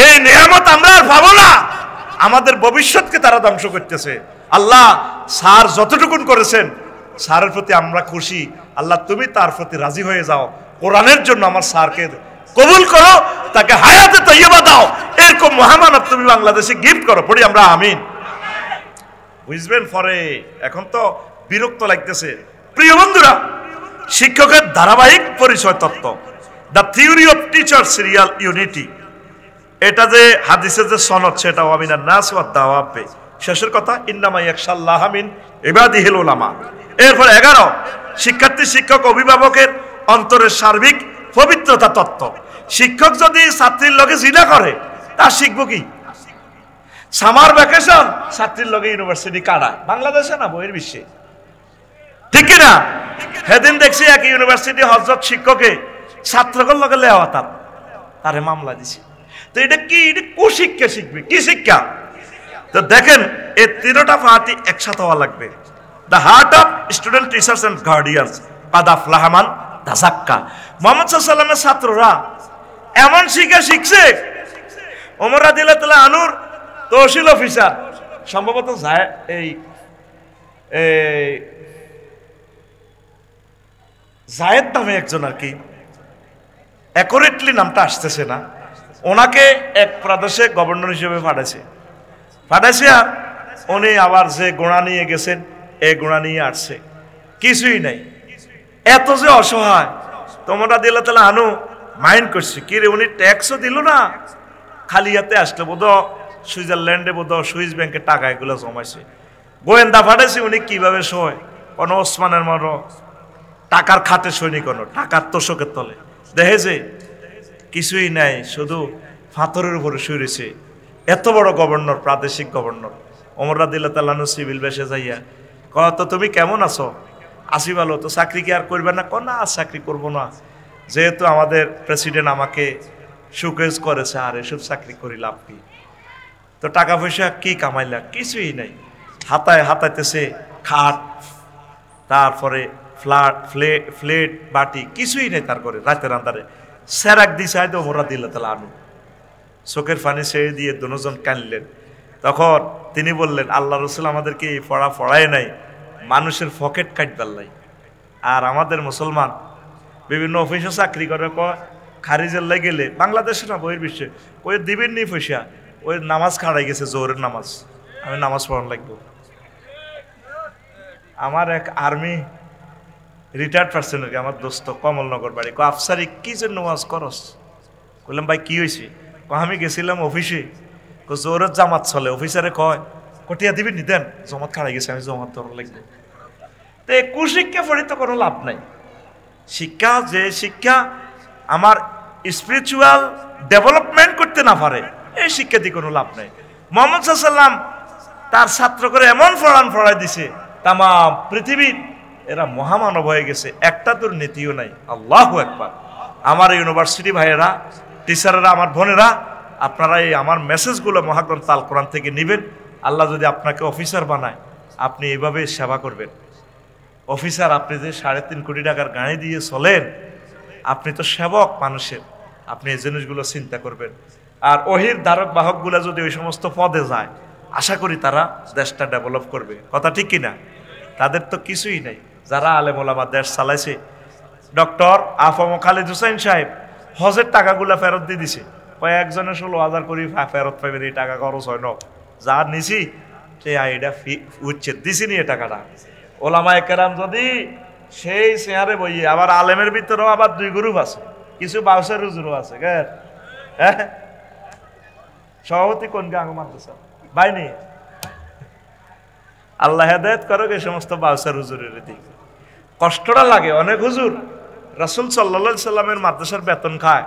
Speaker 1: এই নিয়ামত আমরা আর পাবো না আমাদের ভবিষ্যৎকে তারা ধ্বংস করতেছে আল্লাহ স্যার যতটুকুন করেছেন স্যারের প্রতি আমরা খুশি আল্লাহ তুমি তার প্রতি রাজি হয়ে যাও কোরআনের জন্য আমার স্যারকে কবুল করো তাকে হায়াতে তৈয়বা দাও এরকম মহামানব তুমি বাংলাদেশে গিফট করো পড়ি আমরা আমিন বুঝবেন পরে এখন তো বিরক্ত লাগতেছে প্রিয় বন্ধুরা শিক্ষকের ধারাবাহিক পরিচয় তত্ত্ব the theory of teachers Real unity এটা যে হাদিসের যে সনদ সেটা আমিনান নাস ওয়া দাওয়াবে শেষের কথা ইন্নামা ইয়াখশাল্লাহ মিন ইবাদিহিল উলামা এরপর 11 শিক্ষার্থী শিক্ষক অভিভাবকের অন্তরের সার্বিক পবিত্রতা তত্ত্ব শিক্ষক যদি ছাত্রীর লগে জিনা করে তা শিখবো কি সামার ভ্যাকেশন ছাত্রীর লগে ইউনিভার্সিটি কাটায় বাংলাদেশে না বইয়ের বিশ্বে ঠিক কিনা সেদিন দেখছি এক ইউনিভার্সিটি হজরত শিক্ষকে ছাত্রকর লগে লেওয়া তারে মামলা দিছে তো এটা কি এটা কুশিক্ষা শিখবে কি শিক্ষা তো দেখেন এই তিনটা পার্টি একসাথে হওয়া লাগবে the heart of student teachers and guardians কাদ আফলাহা মান তাযাক্কা মুহাম্মদ সাল্লাল্লাহু আলাইহি ওয়াসাল্লামের ছাত্ররা এমন শিক্ষা শিখছে ওমর রাদিয়াল্লাহু আনহুর তহসিল অফিসার সম্ভবত এই জায়েদ নামে একজন আর কি, অ্যাকুরেটলি নামটা আসতেছে না, ওনাকে এক প্রদেশে গভর্নর হিসেবে পাঠাইছে আর উনি আবার যে গোড়া নিয়ে গেছেন এই গোড়া নিয়ে আসছে, কিছুই নাই। এত যে অসহায়, ওমর রাদিয়াল্লাহু আনহু মাইন্ড করছে কি রে, উনি ট্যাক্সও দিল না, খালি হাতে আসলে বোধ সুইজারল্যান্ডে বোধ সুইস ব্যাংকে টাকা এগুলো জমাইছে, গোয়েন্দা পাঠাইছে উনি কিভাবে সয়, কোন ওসমানের মতো টাকার খাতে সৈনিক, টাকার তোষকের তলে দেখে যে কিছুই নাই, শুধু ফাতরের উপরে শুয়েছে। এত বড় গভর্নর, প্রাদেশিক গভর্নর, ওমর রাদিয়াল্লাহু আনহু সিভিল বেশে যাইয়া কত তুমি কেমন আছো, আসি ভালো, তো চাকরি কি আর করবে না? না চাকরি করবো না, যেহেতু আমাদের প্রেসিডেন্ট আমাকে সুকেজ করেছে, আর এসব চাকরি করি লাভ কি? তো টাকা পয়সা কি কামাইলা? কিছুই নাই, হাতাইতেছে খাট, তারপরে ফ্লেট বাটি, কিছুই নেই তার করে। রাতের আন্ধারে সেরাক দিছে ওমর রাদিয়াল্লাহু আনহু, চোখের পানি ছেড়ে দিয়ে দুজন কাঁদলেন। তখন তিনি বললেন, আল্লাহ রাসূল আমাদেরকে এই পড়ায় নাই মানুষের পকেট কাটবার লাই। আর আমাদের মুসলমান বিভিন্ন অফিসে চাকরি করে, খারিজের লাই গেলে, বাংলাদেশে না বইয়ের বিশ্বে, ওই দিবেন নি পয়সা, ওই নামাজ খাড়াই গেছে, জোহরের নামাজ, আমি নামাজ পড়ান লাগবো। আমার এক আর্মি রিটায়ার্ড পার্সন, আমার দোস্ত, কমলনগর বাড়ি, আফসারি কি জন্য ওয়াজ করস? বললাম ভাই কি হয়েছে? আমি গেছিলাম অফিসে, জোরের জামাত চলে, অফিসারে কয় কটিয়া দিবি নিতেন, জমাত খাড়াই গেছে, আমি জমাত ধরা লাগবে। তো এই কুশিক্ষা পড়ি তো কোনো লাভ নাই। শিক্ষা, যে শিক্ষা আমার স্পিরিচুয়াল ডেভেলপমেন্ট করতে না পারে, এই শিক্ষা দিয়ে কোনো লাভ নাই। মুহাম্মদ সাল্লাল্লাহু আলাইহি ওয়াসাল্লাম তার ছাত্র করে এমন পড়ায় দিছে, তাম পৃথিবীর এরা মহামানব হয়ে গেছে, একটা দুর্নীতিও নাই। আল্লাহু আকবার। আমার ইউনিভার্সিটি ভাইয়েরা, টিচারেরা, আমার বোনেরা, আপনারা এই আমার মেসেজগুলো মহাগ্রন্থ আল কোরআন থেকে নেবেন। আল্লাহ যদি আপনাকে অফিসার বানায়, আপনি এইভাবে সেবা করবেন। অফিসার, আপনি যে 3.5 কোটি টাকার গাড়ি দিয়ে চলেন, আপনি তো সেবক মানুষের, আপনি এই জিনিসগুলো চিন্তা করবেন। আর ওহির ধারক বাহকগুলা যদি ওই সমস্ত পদে যায়, আশা করি তারা দেশটা ডেভেলপ করবে। কথা ঠিক কিনা? তাদের তো কিছুই নাই। যারা আলেম ওলামা দেশ চালাইছে, ডক্টর আফম খালিদ হুসাইন সাহেব হজের টাকাগুলা ফেরত দিয়ে দিছে, কয়েকজনে 16,000 করে ফেরত পাইবেন, এই টাকা খরচ হয় না, যা নিছি সে এটা উচ্ছেদ দিছি নি, এ টাকাটা। ওলামায়ে কেরাম যদি সেই চেয়ারে বইয়ে, আবার আলেমের ভিতরেও আবার 2 গ্রুপ আছে, কিছু বাউসের হুজুরও আছে, হ্যাঁ, সভাপতি কোন গাঙ্গ মাদ্রাসা বাইনি, আল্লাহ হেদায়েত করুক এই সমস্ত বাউসার হুজুরের দিকে। কষ্টটা লাগে অনেক। হুজুর রাসূল সাল্লাল্লাহু আলাইহি সাল্লামের মাদ্রাসার বেতন খায়,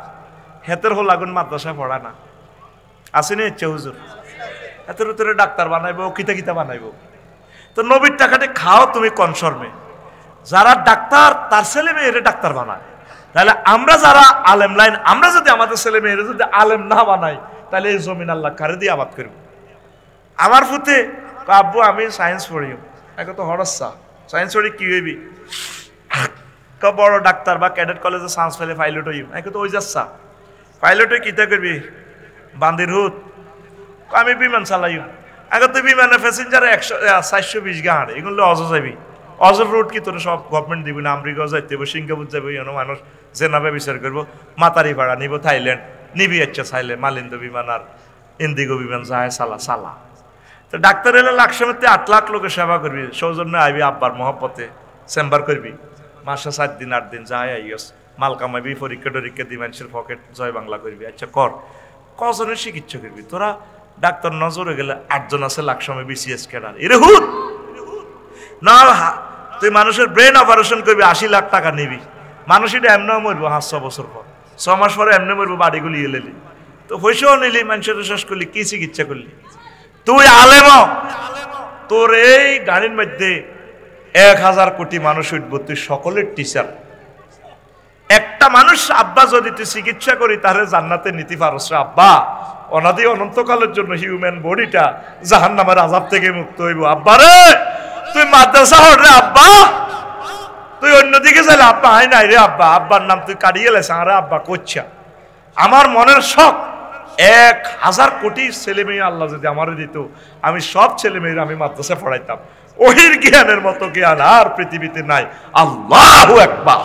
Speaker 1: হেতের হো লাগুন মাদ্রাসায় পড়া না, আসেনি ইচ্ছে হুজুর, হেতের ভিতরে ডাক্তার বানাইবো, কিতা বানাইবো। তো নবীর টাকাটি খাও তুমি কনসর্মে, যারা ডাক্তার তার ছেলে মেয়েরে ডাক্তার বানায়। তাহলে আমরা যারা আলেম লাইন, আমরা যদি আমাদের ছেলে মেয়েরে যদি আলেম না বানাই, তাহলে এই জমিন আল্লাহ কারে দিয়ে আবাদ করব? আমার ফুতে আব্বু আমি সায়েন্স পড়ি, এখন তো হরসা সায়েন্স পড়ি কি হইবি, বড় ডাক্তার বা ক্যাডেট কলেজে চান্স পেলে পাইলট হইব, এখন তো ওই যাচ্ছা পাইলট হয়ে কিতা করবি, বান্দির হুত, আমি বিমান চালাইও, এখন তুই বিমানে প্যাসেঞ্জার 420 গাড়ি, এগুলো অজ যাবি, অজর রুট কি তোর সব গভর্নমেন্ট দিবি না, আমেরিকাও যাইতে হবে, সিঙ্গাপুর যাবো, মানুষ জেনাবে বিচার করবো, মাতারি ভাড়া নিব, থাইল্যান্ড নিবি, আচ্ছা চাইলে মালিন্দ বিমান আর ইন্দিগো বিমান যায় চালা। তো ডাক্তার এলে লাকসামেতে 8 লাখ লোকের সেবা করবি, সৌজন্য আইবি, আব্বার মহব্বতে চেম্বার করবি, মাসে 4 দিন 8 দিন যায় আইস, মাল কামাইবি, পরীক্ষা দি মানুষের পকেট জয় বাংলা করবি। আচ্ছা কর, কজনের চিকিৎসা করবি তোরা? ডাক্তার নজরে গেলে 8 জন আছে লাকসামে বিসিএস ক্যাডার, এরে হুত না। তুই মানুষের ব্রেন অপারেশন করবি, 80 লাখ টাকা নিবি, মানুষ এটা এমনি মরবো 500 বছর পর, 6 মাস পরে এমনি মরবো, বাড়িগুলি এলেলি তো পয়সাও নিলি, মানুষের শেষ করলি, কি চিকিৎসা করলি? তুই আলেম, তোর এই গাড়ির মধ্যে 1000 কোটি মানুষ উঠবো, তুই সকলের টিচার। একটা মানুষ আব্বা যদি তুই চিকিৎসা করি, তাহলে জান্নাতে নিতে পারস আব্বা, অনাদি অনন্তকালের জন্য হিউম্যান বডিটা জাহান্নামের আযাব থেকে মুক্ত হইব। আব্বা রে তুই মাদ্রাসা হর রে আব্বা, তুই অন্যদিকে চাইলে আব্বা হয় নাই রে আব্বা, আব্বার নাম তুই কাটিয়ে গেলে আরে আব্বা কোচ্ছা, আমার মনের শখ 1000 কোটি ছেলে মেয়ে আল্লাহ যদি আমারে দিত, আমি সব ছেলে মেয়ের আমি মাদ্রাসা পড়াইতাম। ওহির জ্ঞানের মতো জ্ঞান আর পৃথিবীতে নাই। আল্লাহু আকবার।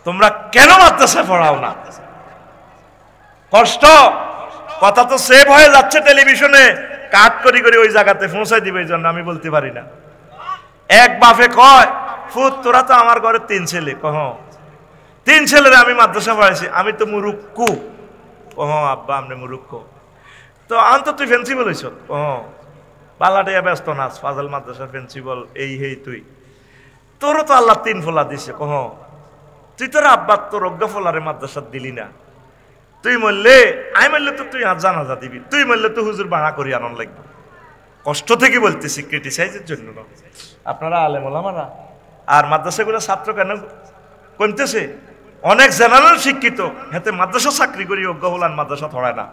Speaker 1: তোমরা কেন মাদ্রাসা পড়াও না? কষ্ট, কথা তো সেভ হয়ে যাচ্ছে টেলিভিশনে, কাট করি করে ওই জায়গাতে পৌঁছাই দিবে, এই জন্য আমি বলতে পারি না। এক বাপে কয়, ফুত তোরা তো আমার ঘরে 3 ছেলে। কহ 3 ছেলের আমি মাদ্রাসা পড়াইছি, আমি তো মুরুক্কু। কহ আব্বা আপনি মুরুক্কু, তো আন্ত তুই ফেন্সি বলেছ? পাল্লাটিয়া ব্যস্ত নাচ, ফাজল মাদ্রাসার প্রিন্সিপাল এই হেই, তোরও তো আল্লাহ 3 ফোলা দিছে। কহ তুই তোর আব্বা তোর অজ্ঞা ফোলারে মাদ্রাসা দিলি না। তুই মরলে, আমি মরলে তো তুই জানাজা দিবি, তুই মরলে তো হুজুর ভাড়া করি আনন্দ লাগবে। কষ্ট থেকে বলতেছি, ক্রিটিসাইজের জন্য না। আপনারা আলেম ওলামারা আর মাদ্রাসাগুলো ছাত্র কেন কমতেছে? অনেক জেনারেল শিক্ষিত, হাতে মাদ্রাসা চাকরি করি অজ্ঞ হলান মাদ্রাসা ধরায় না।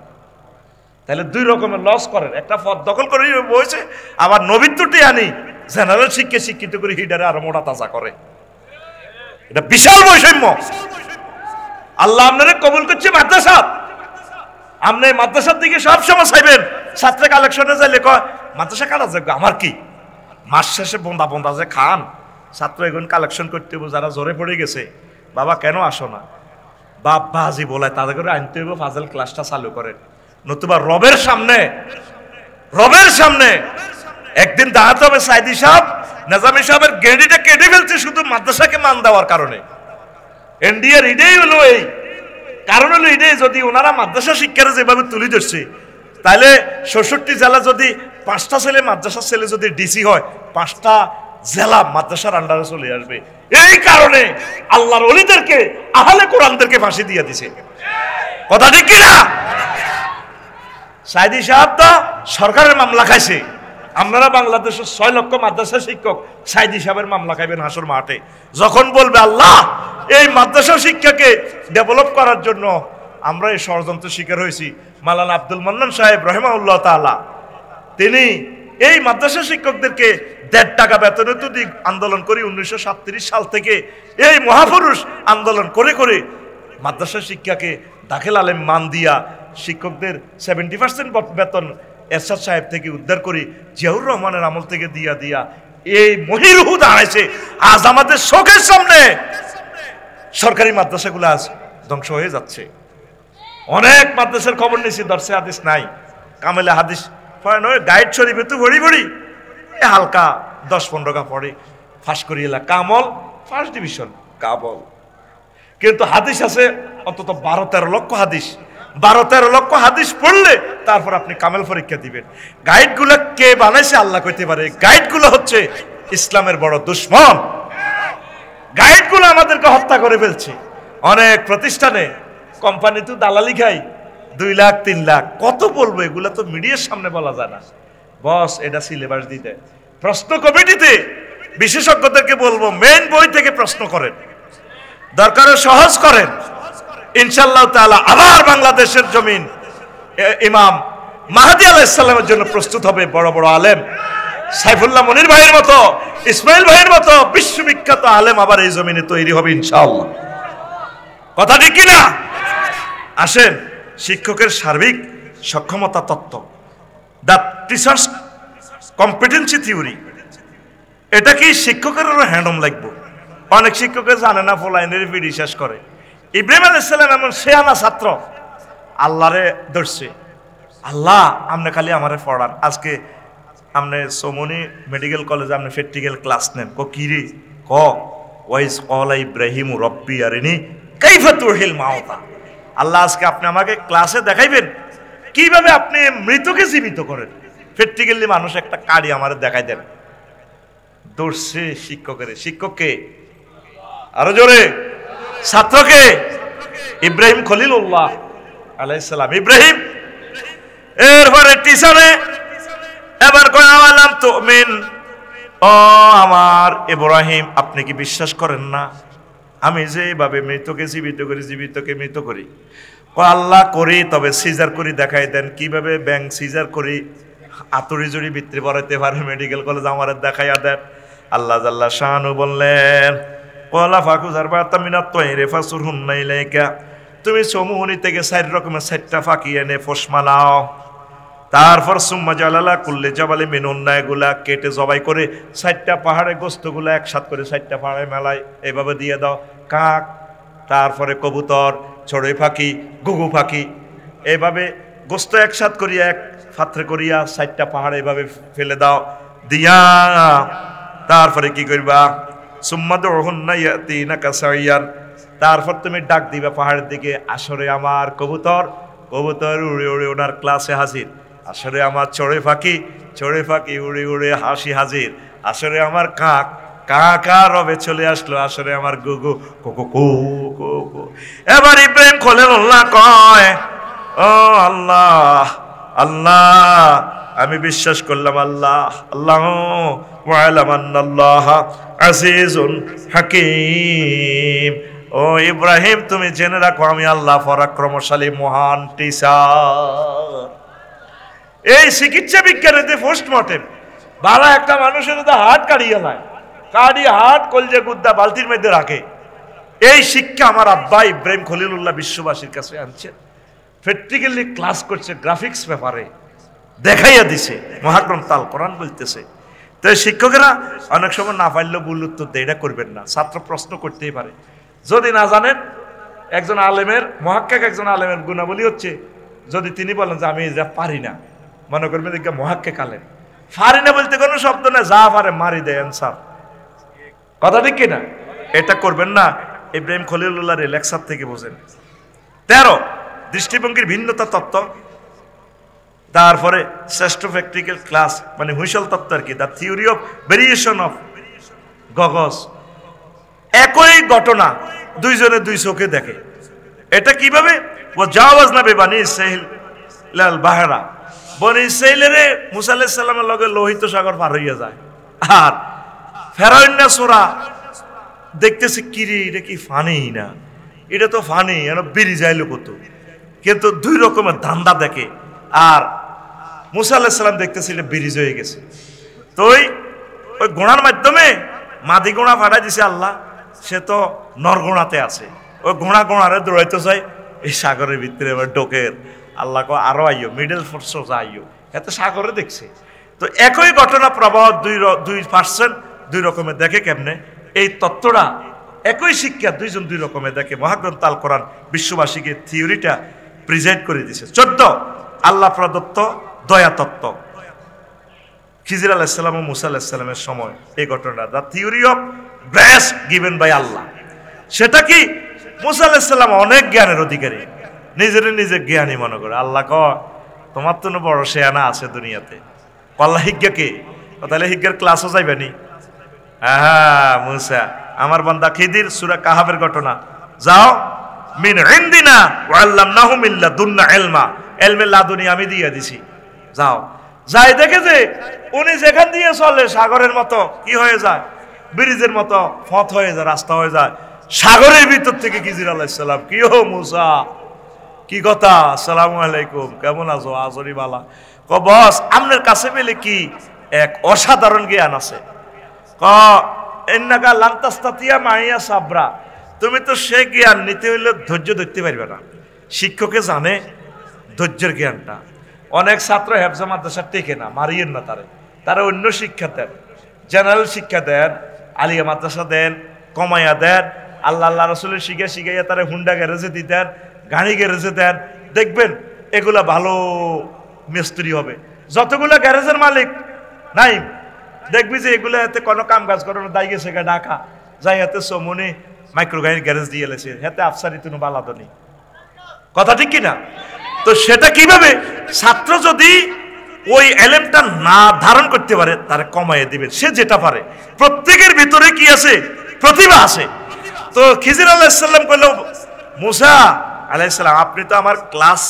Speaker 1: তাহলে 2 রকমের লস করেন, একটা পদ দখল করে বসে, আবার নবীত্বটি আনি জেনারেল শিক্ষিত করে হিডারে আরো মোটা তাজা করে। এটা বিশাল বৈষম্য। আল্লাহ আপনারে কবুল করছে মাদ্রাসা। আপনি মাদ্রাসার দিকে সবসময় চাইবেন। ছাত্র কালেকশনে যাইলে কয় মাদ্রাসা কারা যাবে, আমার কি মাস শেষে বন্দা বন্দা যে খান, ছাত্র এগুন কালেকশন করতে হইব। যারা জোরে পড়ে গেছে, বাবা কেন আসো না, বাপ বাজি বলায় তাদের করে আনতে হইব, ফাজল ক্লাসটা চালু করেন। নতুবা রবের সামনে একদিন দাঁড়াতে হবে। সাইদি সাহেব, নাজামি সাহেবের গেঁড়িটা কেটে ফেলছে শুধু মাদ্রাসাকে মান দেওয়ার কারণে। এনডিএর এটাই হলো, এই কারণ হলো এটাই। যদি ওনারা মাদ্রাসা শিক্ষারে যেভাবে তুলে ধরছে, তাহলে 66 জেলা যদি 5টা ছেলে মাদ্রাসার ছেলে যদি ডিসি হয়, 5টা জেলা মাদ্রাসার আন্ডারে চলে আসবে। এই কারণে আল্লাহর ওলিদেরকে, আহলে কোরআনদেরকে ফাঁসি দিয়ে দিছে। কথা ঠিক কিনা? সাইদি সাহেব তো সরকারের মামলা খাইছে। আপনারা বাংলাদেশের 6 লক্ষ মাদ্রাসা শিক্ষক সাইদি সাহেবের মামলা খাইবেন হাসর মাঠে, যখন বলবে আল্লাহ এই মাদ্রাসা শিক্ষাকে ডেভেলপ করার জন্য আমরা এই ষড়যন্ত্র শিকার হয়েছি। মাওলানা আব্দুল মান্নান সাহেব রহিমাহুল্লাহ তাআলা, তিনি এই মাদ্রাসা শিক্ষকদেরকে 1.5 টাকা বেতনে তো আন্দোলন করি 1937 সাল থেকে এই মহাপুরুষ আন্দোলন করে করে মাদ্রাসা শিক্ষাকে দাখিল আলেম মান দিয়া শিক্ষকদের 70% বেতন এরশাদ সাহেব থেকে উদ্ধার করি, জিয়াউর রহমানের আমল থেকে দিয়া এই মহিরুহু দাঁড়াইছে। আজ আমাদের চোখের সামনে সরকারি মাদ্রাসাগুলো আজ ধ্বংস হয়ে যাচ্ছে। অনেক মাদ্রাসার খবর নিয়েছি, দর্শে হাদিস নাই, কামেলে হাদিস গাইড শরীফে তো ভরি হালকা 10-15 পড়ে ফাঁস করি এলা কামল ফার্স্ট ডিভিশন কাবল, কিন্তু হাদিস আছে অন্তত 12-13 লক্ষ হাদিস। 12-13 লক্ষ হাদিস পড়লে তারপর আপনি কামেল পরীক্ষা দিবেন। গাইডগুলো কে বানাইছে আল্লাহ কইতে পারে। গাইডগুলো হচ্ছে ইসলামের বড় দুশ্মন। গাইডগুলো আমাদেরকে হত্যা করে ফেলছে। অনেক প্রতিষ্ঠানে কোম্পানি তো দালালি খাই 2 লাখ 3 লাখ, কত বলবো, এগুলা তো মিডিয়ার সামনে বলা যায় না। বস এটা সিলেবাস দিতে, প্রশ্ন কমিটিতে বিশেষজ্ঞদেরকে বলবো মেইন বই থেকে প্রশ্ন করেন, দরকারে সহজ করেন। ইনশাআল্লাহ তাআলা আবার বাংলাদেশের জমিন ইমাম মাহদী আলাইহিস সালামের জন্য প্রস্তুত হবে। বড় বড় আলেম সাইফুল্লাহ মনির ভাইয়ের মতো, ইসমাইল ভাইয়ের মতো বিশ্ববিখ্যাত আলেম আবার এই জমিনে তৈরি হবে ইনশাআল্লাহ। কথা ঠিক কিনা? আসেন, শিক্ষকের সার্বিক সক্ষমতা তত্ত্ব, দ্য টিচার্স কম্পিটেন্সি থিওরি, এটা কি শিক্ষকেরও হ্যান্ডম লাগবে? অনেক শিক্ষকে জানে না, ফলাইনের ভিডি শেষ করে। ইব্রাহিম আলাইহিস সালাম এমন শেয়ানা ছাত্র, আল্লাহরে ধরছে, আল্লাহ আপনি খালি আমারে পড়ান। আজকে আপনি সোমনি মেডিকেল কলেজে আপনি প্র্যাকটিক্যাল ক্লাস নেন, কি রে ওয়াইস ক্বালা ইব্রাহিম রব্বি আরিনি কাইফা তুহিল মাউতা। আল্লাহ আজকে আপনি আমাকে ক্লাসে দেখাইবেন কিভাবে আপনি মৃতকে জীবিত করেন। প্র্যাকটিক্যালি মানুষ একটা কারি আমারে দেখাই দেন। দৌড়ছে শিক্ষকের, শিক্ষককে আরো জোরে, ছাত্রকে ইব্রাহিম খলিলুল্লাহ আলাইহিস সালাম ইব্রাহিম। এরপরে টিচারে এবার কয় আওয়ালাম তুমিন, ও আমার ইব্রাহিম আপনি কি বিশ্বাস করেন না আমি যে এইভাবে মৃতকে জীবিত করি, জীবিতকে মৃত করি? আল্লাহ করি, তবে সিজার করি দেখাই দেন কিভাবে ব্যাংক সিজার করি, আতুরি জুড়ি ভিতরে পড়াইতে পারে মেডিকেল কলেজ আমার দেখাইয়া দেন। আল্লাহ জাল্লা শানু বললেন কলা ফাকুজার বাতা মিনাত তয়রে ফাসুরহুন্না ইলাইকা তুমি চমুহনি থেকে 4 রকমের 4টা ফাঁকি এনে ফসমা নাও, তারপর সুম্মা জালালা কুল্লে জাবালে মিনুন্না এগুলা কেটে জবাই করে 4টা পাহাড়ে গোস্তগুলা একসাথ করে 4টা পাহাড়ে মেলায় এভাবে দিয়ে দাও। কাক, তারপরে কবুতর, চড়ুই পাখি, ঘুঘু পাখি, এইভাবে গোস্ত একসাথ করিয়া এক পাত্রে করিয়া 4টা পাহাড়ে এভাবে ফেলে দাও। দিয়া তারপরে কি করবা? সুম্মা দুহুন্না ইয়াতিনাকা সাইয়ান, তারপর তুমি ডাক দিবা পাহাড়ের দিকে, আসরে আমার কবুতর, কবুতর উড়ে উড়ে ওনার ক্লাসে হাজির। আসরে আমার চড়ুই পাখি, চড়ুই পাখি উড়ে উড়ে হাসি হাজির। আসরে আমার কাক, কাকা রবে চলে আসলো। আসরে আমার গুগু কুকু কু কু। এবার ইব্রাহিম খলিলুল্লাহ কয়, ও আল্লাহ, আল্লাহ আমি বিশ্বাস করলাম আল্লাহ, আল্লাহ ওয়ালাম আন্নাল্লাহ আজিজুন হাকিম। ও ইব্রাহিম তুমি জেনে রাখো আমি আল্লাহ পরাক্রমশালী মহান টিচার। এই চিকিৎসা বিজ্ঞানে পোস্টমর্টেম বালা একটা মানুষের হার্ট কাড়িয়ে নেয়, কাড়িয়ে হার্ট কলজে গুদ্দা বালতির মধ্যে রাখে। এই শিক্ষা আমার আব্বা ইব্রাহিম খলিলুল্লাহ বিশ্ববাসীর কাছে আনছেন। প্র্যাকটিক্যালি ক্লাস করছে, গ্রাফিক্স পেপারে দেখাইয়া দিছে, মহাগ্রন্থ আল কোরআন বলতেছে। তো শিক্ষকেরা অনেক সময় না পারলেও ভুল উত্তর দেয়, এটা করবেন না। ছাত্র প্রশ্ন করতেই পারে, যদি না জানেন। একজন আলেমের মহাক্কিক, একজন আলেমের গুণাবলী হচ্ছে যদি তিনি বলেন যে আমি যা পারি না, মনে করবেন যে মহাক্কিক আলেম। পারি না বলতে কোনো শব্দ না, যা পারে মারি দেয় অ্যান্সার। কথা ঠিক কিনা? এটা করবেন না। ইব্রাহিম খলিলুল্লাহর লেকচার থেকে বোঝেন। 13 দৃষ্টিভঙ্গির ভিন্নতা তত্ত্ব, তারপরে শ্রেষ্ঠ প্র্যাকটিক্যাল ক্লাস মানে হুইসল তত্ত্ব আর কি, the theory of variation of গগস। একই ঘটনা দুইজনে দুই চোখে দেখে। এটা কিভাবে? ও জাওয়াজ না বেবানি ইসরাইল লাল বাহরা, বনি ইসরাইলের মুসা আলাইহিস সালামের লগে লোহিত সাগর পার হইয়া যায়। আর ফেরাউন সোরা দেখতেছে কি রে, এটা কি ফানি না, এটা তো ফানি, এর বেরি যাইলো কত। কিন্তু 2 রকমের ধান্দা দেখে। আর মুসা আলাইহিস সালাম দেখতেছিল ব্রিজ হয়ে গেছে। তো ওই গোড়ার মাধ্যমে মাদি গোড়া ফাটাই দিছে আল্লাহ, সে তো নরগোড়াতে আছে। ওই গোড়ারে দৌড়াইতে চাই এই সাগরের ভিতরে এবার ডোকের। আল্লাহ কো আরো আইও, মিডল ফোর্স আইও, এত সাগরে দেখছে। তো একই ঘটনা প্রবাহ 2% 2 রকমের দেখে। কেমনে? এই তত্ত্বটা একই শিক্ষা দুইজন 2 রকমের দেখে। মহাগ্রন্থ আল কোরআন বিশ্ববাসীকে থিওরিটা প্রেজেন্ট করে দিছে। 14 আল্লাহ প্রদত্ত দয়া তত্ত্ব, খিজির আলাইহিস সালাম ও মুসা আলাইহিস সালামের সময় এই ঘটনা, the theory of grace given by Allah. সেটা কি? মুসা আলাইহিস সালাম অনেক জ্ঞানের অধিকারী, নিজে জ্ঞানী মনে করে। আল্লাহ কয় তোমার তো বড় শেয়ানা আছে দুনিয়াতে, আল্লাহ হিজ্ঞা কে? তাহলে হিজ্ঞার ক্লাসও যাইবেনি। হ্যাঁ মুসা আমার বান্দা খিদির, সূরা কাহাফের ঘটনা, যাও মিন ইনদিনা ওয়া আল্লামনাহু মিন লাদুন্না ইলমা, ইলমে লাদুনি আমি দিয়ে দিছি। যাও, যাই দেখে যে উনি যেখান দিয়ে চলে সাগরের মতো কি হয়ে যায়, ব্রিজের মতো পথ হয়ে যায়, রাস্তা হয়ে যায়। সাগরের ভিতর থেকে খিজির আলাইহিস সালাম, কি হো মুসা, কি কথা, আসসালামু আলাইকুম, কেমন আছো? আজরি বালা। ক বস আপনার কাছে পেলে কি এক অসাধারণ জ্ঞান আছে। ক ইন্নাকা লান তাস্তাতিয়া মাইয়া সাবরা, তুমি তো সে জ্ঞান নিতে হইলে ধৈর্য ধরতে পারবে না। শিক্ষকে জানে ধৈর্যের জ্ঞানটা। অনেক ছাত্র হেফজা মাদ্রাসা টেকে না, মারিয়েন না তারা অন্য শিক্ষা দেন, জেনারেল শিক্ষা দেন, আলিয়া মাদ্রাসা দেন, কমাইয়া দেন, আল্লাহ রসুলের শিখাইয়া তারা হুন্ডা গ্যারেজে দিতেন, গাড়ি গ্যারেজে দেন। দেখবেন এগুলা ভালো মিস্ত্রি হবে। যতগুলো গ্যারেজের মালিক নাই দেখবি যে এগুলো এতে কোনো কাম কাজ করানো দায় গেছে ঢাকা যাই, হাতে সমনে মাইক্রো গাড়ির গ্যারেজ দিয়ে এলেছে, হাতে আফসারি তুনো বালাদনি। কথা ঠিক কিনা? তো সেটা কিভাবে? ছাত্র যদি ওই এলেমটা না ধারণ করতে পারে তারা কমাইয়ে দিবে। সে যেটা পারে, প্রত্যেকের ভিতরে কি আছে? প্রতিভা আছে। তো খিজির আলাইহিস সালাম কইল মুসা আলাইহিস সালাম আপনি তো আমার ক্লাস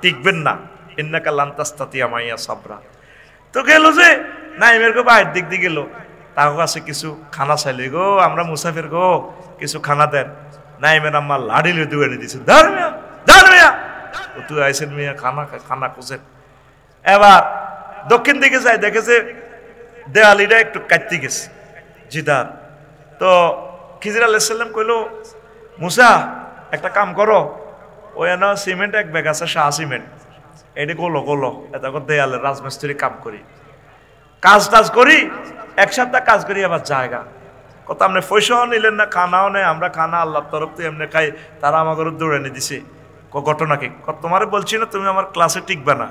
Speaker 1: টিকবেন না, ইন্নাকা লান তাস্তাতিয়া মাইয়া সাবরা। তো গেল যে নাইমের গো বাইরের দিক দিয়ে গেল, তার কাছে কিছু খানা চাইলে, গো আমরা মুসাফির গো কিছু খানা দেন। নাইমের আম্মা লাড়ি লুদু এনে দিছে, ধর মিয়া ও তুই আইসেন মিয়া খানা খুঁজেন। এবার দক্ষিণ দিকে যায়, দেখেছে দেয়ালিটা একটু কাটতে গেছে জিদার। তো খিজির আলাইহিস সালাম কইল মুসা একটা কাম করো, ওই না সিমেন্ট এক ব্যাগ আছে শাহ সিমেন্ট, এটি গোলো গোলো এটা দেয়ালে রাজমিস্ত্রি কাম করি, কাজ টাজ করি, এক সপ্তাহ কাজ করি আবার জায়গা কত আপনি পয়সাও নিলেন না, খানাও নেই, আমরা খানা আল্লাহর তরফ থেকে এমনি খাই, তারা আমাকে দৌড়ে এনে দিছে। ঘটনা কি? তোমারে বলছি না তুমি আমার ক্লাসে টিকবে না।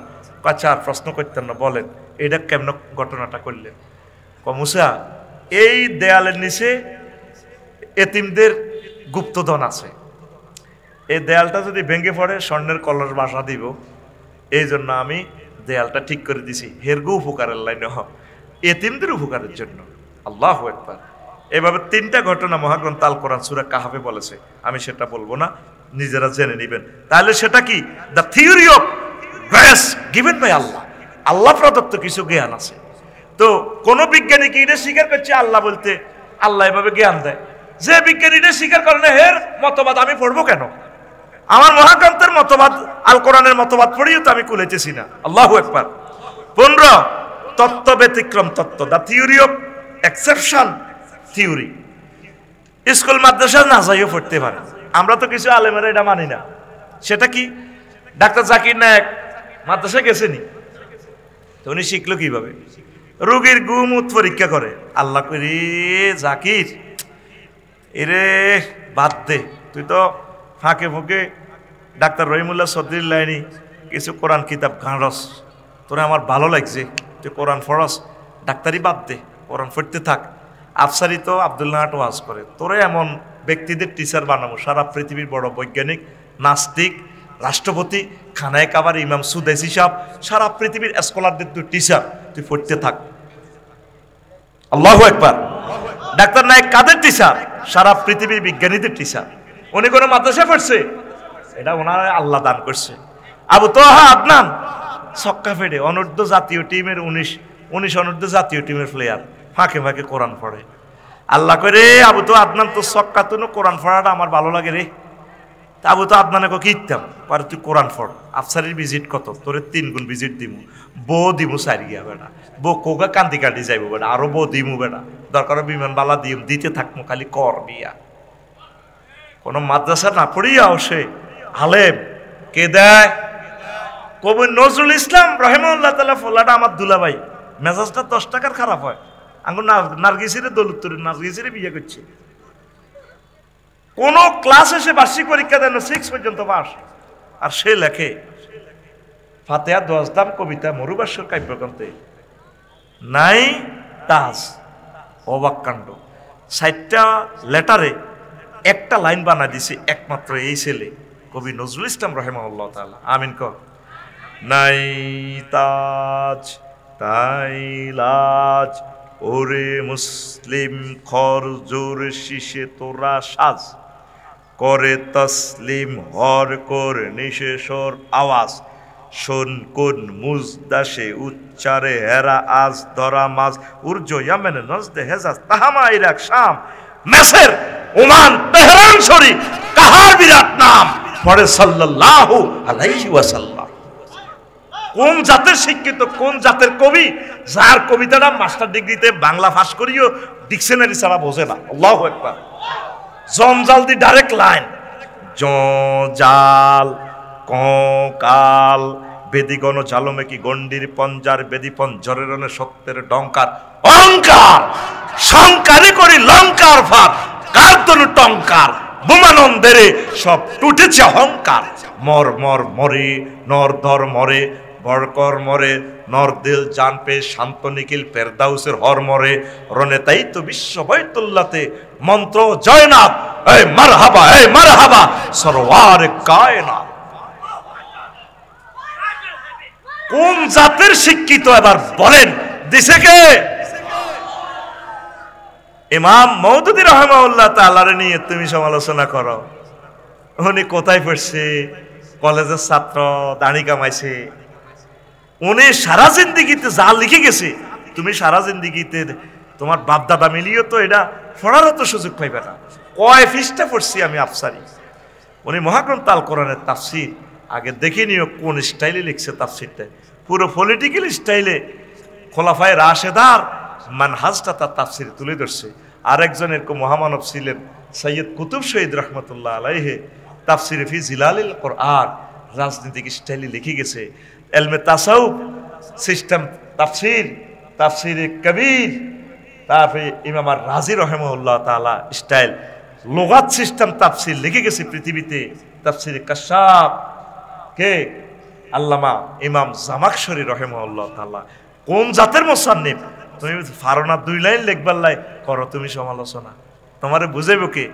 Speaker 1: আচ্ছা আর প্রশ্ন করতেন না, বলেন এটা কেমন ঘটনাটা করলেন? মুসা, এই দেয়ালের নিচে এতিমদের গুপ্তধন আছে, এই দেয়ালটা যদি ভেঙে পড়ে স্বর্ণের কলস বাসা দিব, এই জন্য আমি দেয়ালটা ঠিক করে দিছি, হেরগু উপকারের লাইনে এতিমদের উপকারের জন্য। আল্লাহু আকবার। এভাবে তিনটা ঘটনা মহাগ্রন্থ আল কোরআন সূরা কাহাফে বলেছে, আমি সেটা বলবো না, নিজেরা জেনে নেবেন। তাহলে সেটা কি? The theory of grace given by Allah, Allah প্রদত্ত কিছু জ্ঞান আছে। তো কোন বিজ্ঞানী কি এটা স্বীকার করছে আল্লাহ বলতে? আল্লাহ এভাবে জ্ঞান দেয়, যে বিজ্ঞানী এটা স্বীকার করে না, হের মতবাদ আমি পড়বো কেন? আমার মহাগ্রন্থের মতবাদ আল কোরআনের মতবাদ পড়িও তো আমি কুলেতেছি না। আল্লাহু আকবার। 15 তত্ত্ব ব্যতিক্রম তত্ত্ব, the theory of exception theory. School মাদ্রাসা না যাইও পড়তে পারে, আমরা তো কিছু আলেমেরা এটা মানি না। সেটা কি? ডাক্তার জাকির নায়েক মাদ্রাসা গেছেনি, তো উনি শিখলো কিভাবে? রোগীর গুমুত পরীক্ষা করে। আল্লাহ করি জাকির, এরে বাদ দে, তুই তো ফাঁকে ফুঁকে ডাক্তার রহিমুল্লাহ চৌধুরীর লাইনি কিছু কোরআন কিতাব গাঁড়স, তোরা আমার ভালো লাগছে, তুই কোরআন ফরস, ডাক্তারি বাদ দে, কোরআন পড়তে থাক। আফসারি তো আব্দুল্লাহ ওয়াজ করে, তোরে এমন ব্যক্তিদের টিচার বানাবো, সারা পৃথিবীর বড় বৈজ্ঞানিক, নাস্তিক, রাষ্ট্রপতি, খানায় কাবার ইমাম সুদাইসি সাহেব, সারা পৃথিবীর স্কলারদের তুই টিচার, তুই পড়তে থাক। আল্লাহু আকবার। ডাক্তার নায়েক কাদের টিচার? সারা পৃথিবীর বিজ্ঞানীদের টিচার। উনি কোনো মাদ্রাসা পড়ছে? এটা ওনার আল্লাহ দান করছে। আবু তোহা আদনান ছক্কা ফেডে অনূর্ধ্ব জাতীয় টিমের 19 অনূর্ধ্ব জাতীয় টিমের প্লেয়ার, ফাঁকে ফাঁকে কোরআন পড়ে। আল্লাহ করে আবু তো আদনান তো ছক্কা তো কোরআন পড়াটা আমার ভালো লাগে রে। আবু তো আদনানে কি ইতাম পারে, তুই কোরআন পড়, আফসারির ভিজিট কত, তোরে 3 গুণ ভিজিট দিমু, বো দিমু সারি গিয়া বেটা, বো কোগা কান্দি কান্দি যাইব বেটা, আরো বো দিমু বেটা, দরকার বিমান বালা দিম দিতে থাকবো, খালি কর বিয়া। কোন মাদ্রাসা না পড়িয়াও সে আলেম কে দেয়? কবি নজরুল ইসলাম রহিমাহুল্লাহ তাআলা ফলাটা আমার দুলাভাই, মেজাজটা 10 টাকার খারাপ হয়, আঙ্গুর নার্গিসিরে দৌলতপুরে নার্গিসিরে বিয়ে করছে। কোন ক্লাসে সে বার্ষিক পরীক্ষা দেন 6 পর্যন্ত পাস, আর সে লেখে ফাতেহা 10 দাম কবিতা মরুবাসর কাব্যগ্রন্থে নাই তাজ। অবাক কাণ্ড, 60টা লেটারে একটা লাইন বানা দিছে একমাত্র এই ছেলে কবি নজরুল ইসলাম রহিমাহুল্লাহ তাআলা। আমিন ক। নাই তাজ তাই লাজ, ওরে মুসলিম খর জোর শিশে তোরা সাজ, করে তসলিম হর কর নিশেষর আওয়াজ, শোন কোন মুজদাসে উচ্চারে হেরা আজ ধরা মাছ, উর্জ ইয়ামেন নজদে হেজাজ তাহামা ইরাক শাম, মেসের ওমান তেহরান শরীফ কাহার বিরাট নাম, পড়ে সাল্লাল্লাহু আলাইহি ওয়াসাল্লাম। কোন জাতের শিক্ষিত, কোন জাতের কবি, যার কবিতাটা মাস্টার ডিগ্রিতে বাংলা পাস করিও ডিকশনারি ছাড়া বোঝে না। আল্লাহু আকবার। জঞ্জাল দি ডাইরেক্ট লাইন, জাল কাল বেদিগণ জালমে কি গন্ডির পঞ্জার, বেদি পঞ্জরের সত্যের ডঙ্কার, অহংকার সংকারে করি লঙ্কার ফাঁক, কার তনু টঙ্কার বোমানন্দেরে সব টুটেছে অহংকার, মর মর মরে নর ধর মরে, বরকর মরে নর দিল জান পে, শান্ত নিখিল ফেরদাউসের হর মরে, রনে তাই তো বিশ্ব বাইতুল্লাতে মন্ত্র জয়নাথ, এই মারহাবা এই মারহাবা সরওয়ার কায়নাত। কোন জাতের শিক্ষিত এবার বলেন, দিছে কে? ইমাম মওদুদী রাহিমাহুল্লাহ তাআলারে নিয়ে তুমি সমালোচনা করো। উনি কোথায় পড়ছে? কলেজের ছাত্র, দাড়ি কামাইছে। উনি সারা জিন্দিগিতে যা লিখে গেছে, তুমি সারা জিন্দিগিতে তোমার বাপ দাদা মিলিয়ে তো এটা পড়ারও তো সুযোগ পাইবে না। কয় পৃষ্ঠা পড়ছি আমি আফসারি। উনি মহাগ্রন্থ আল কোরআনের তাফসীর আগে দেখে নিও কোন স্টাইলে লিখছে তাফসীরটা, পুরো পলিটিক্যাল স্টাইলে খোলাফায়ে রাশেদার মানহাজটা তার তাফসীরে তুলে ধরছে। আরেকজন এরকম মহামানব ছিলেন সৈয়দ কুতুব শহীদ রহমতুল্লাহ আলাইহি, তাফসিরে ফি জিলালিল কোরআন, রাজনৈতিক স্টাইলে লিখে গেছে। এলমে তাসাউফ সিস্টেম তাফসির, তাফসিরে কবির, তারপরে ইমাম আর রাজি রহমাহুল্লাহ তাআলা স্টাইল লুগাত সিস্টেম তাফসির লিখে গেছে পৃথিবীতে। তাফসিরে কাশাফ কে? আল্লামা ইমাম জামাখশরী রহমাহুল্লাহ তাআলা। কোন জাতের মুসান্নিফ? তুমি পারো না 2 লাইন লিখবার লাই করো তুমি সমালোচনা, তোমারে বুঝাইব কে?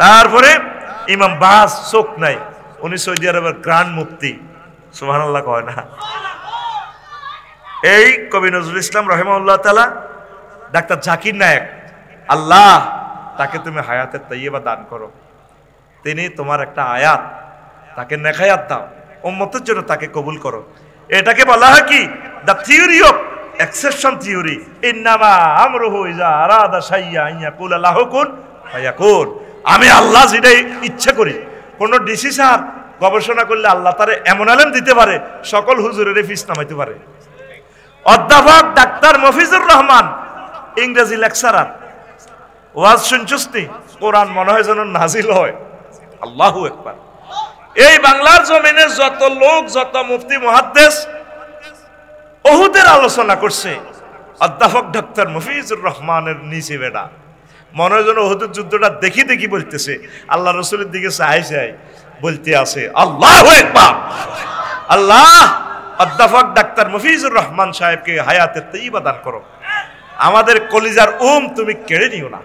Speaker 1: তারপরে ইমাম বাস চোখ নাই, উনি সৌদি আরবের গ্রান্ড মুফতি, সুবহানাল্লাহ কয় না? এই কবি নজরুল ইসলাম রহমাহুল্লাহ তাআলা, ডাক্তার জাকির নায়েক, আল্লাহ তাকে তুমি হায়াতের তাইয়্যিবা দান করো, তিনি তোমার একটা আয়াত তাকে নেখায়াত দাও, উম্মতের জন্য তাকে কবুল করো। এটাকে বলা হয় কি? The theory of exception theory. ইন্নামা আমরুহু ইযা আরাদা শাইআন আন ইয়াকুলা লাহু কুন ফায়াকুন। আমি আল্লাহ যেটাই ইচ্ছা করি, কোন ডিসি স্যার গবেষণা করলে আল্লাহ তারে এমন আলেম দিতে পারে, সকল হুজুরের ফিস নামাইতে পারে। অধ্যাপক ডাক্তার মফিজুর রহমান, ইংরেজি লেকচারার, ওয়াজ শুনছস নি? কোরআন মনে হয় যেন নাজিল হয়। আল্লাহু আকবার। এই বাংলার জমিনে যত লোক, যত মুফতি মুহাদ্দিস উহুদের আলোচনা করছে, অধ্যাপক ডাক্তার মফিজুর রহমানের নিচে বেড়া মনে হয় যেন উহুদের যুদ্ধটা দেখি দেখি বলতেছে, আল্লাহ রসুলের দিকে চাই চাই বলতে আছে আল্লাহু আকবার। আল্লাহ অধ্যাপক ডাক্তার মফিজুর রহমান সাহেবকে হায়াতের তাইয়্যিবা দান করো, আমাদের কলিজার তুমি কেড়ে নিও না।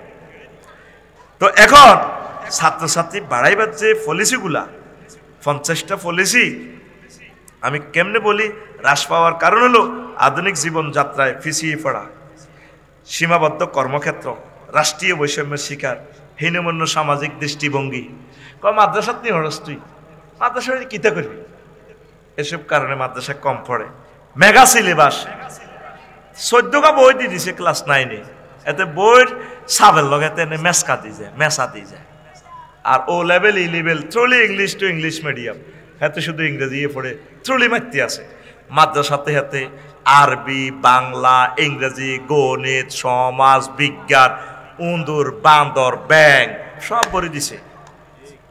Speaker 1: তো এখন ছাত্রছাত্রী বাড়াইবার যে পলিসিগুলা, 50টা পলিসি আমি কেমনে বলি, হ্রাস পাওয়ার কারণ হলো আধুনিক জীবনযাত্রায় পিছিয়ে পড়া, সীমাবদ্ধ কর্মক্ষেত্র, রাষ্ট্রীয় বৈষম্যের শিকার, হীনমন্য সামাজিক দৃষ্টিভঙ্গি। মাদ্রাসাত নিয়ে হরস তুই, মাদ্রাসা কিতা করবি? এসব কারণে মাদ্রাসা কম পড়ে। মেগা সিলেবাস, 14টা বই দিয়ে দিছে ক্লাস 9-এ, এতে বইয়ের সাবের লগে মেসকা দিয়ে যায়, মেসা দিয়ে যায়। আর O level, E level, thoroughly English to English medium, হাতে শুধু ইংরেজি পড়ে থ্রুলি মারতে আছে। মাদ্রাসাতে হাতে আরবি, বাংলা, ইংরেজি, গণিত, সমাজ বিজ্ঞান, উন্দুর, বান্দর, ব্যাং সব ভরে দিছে।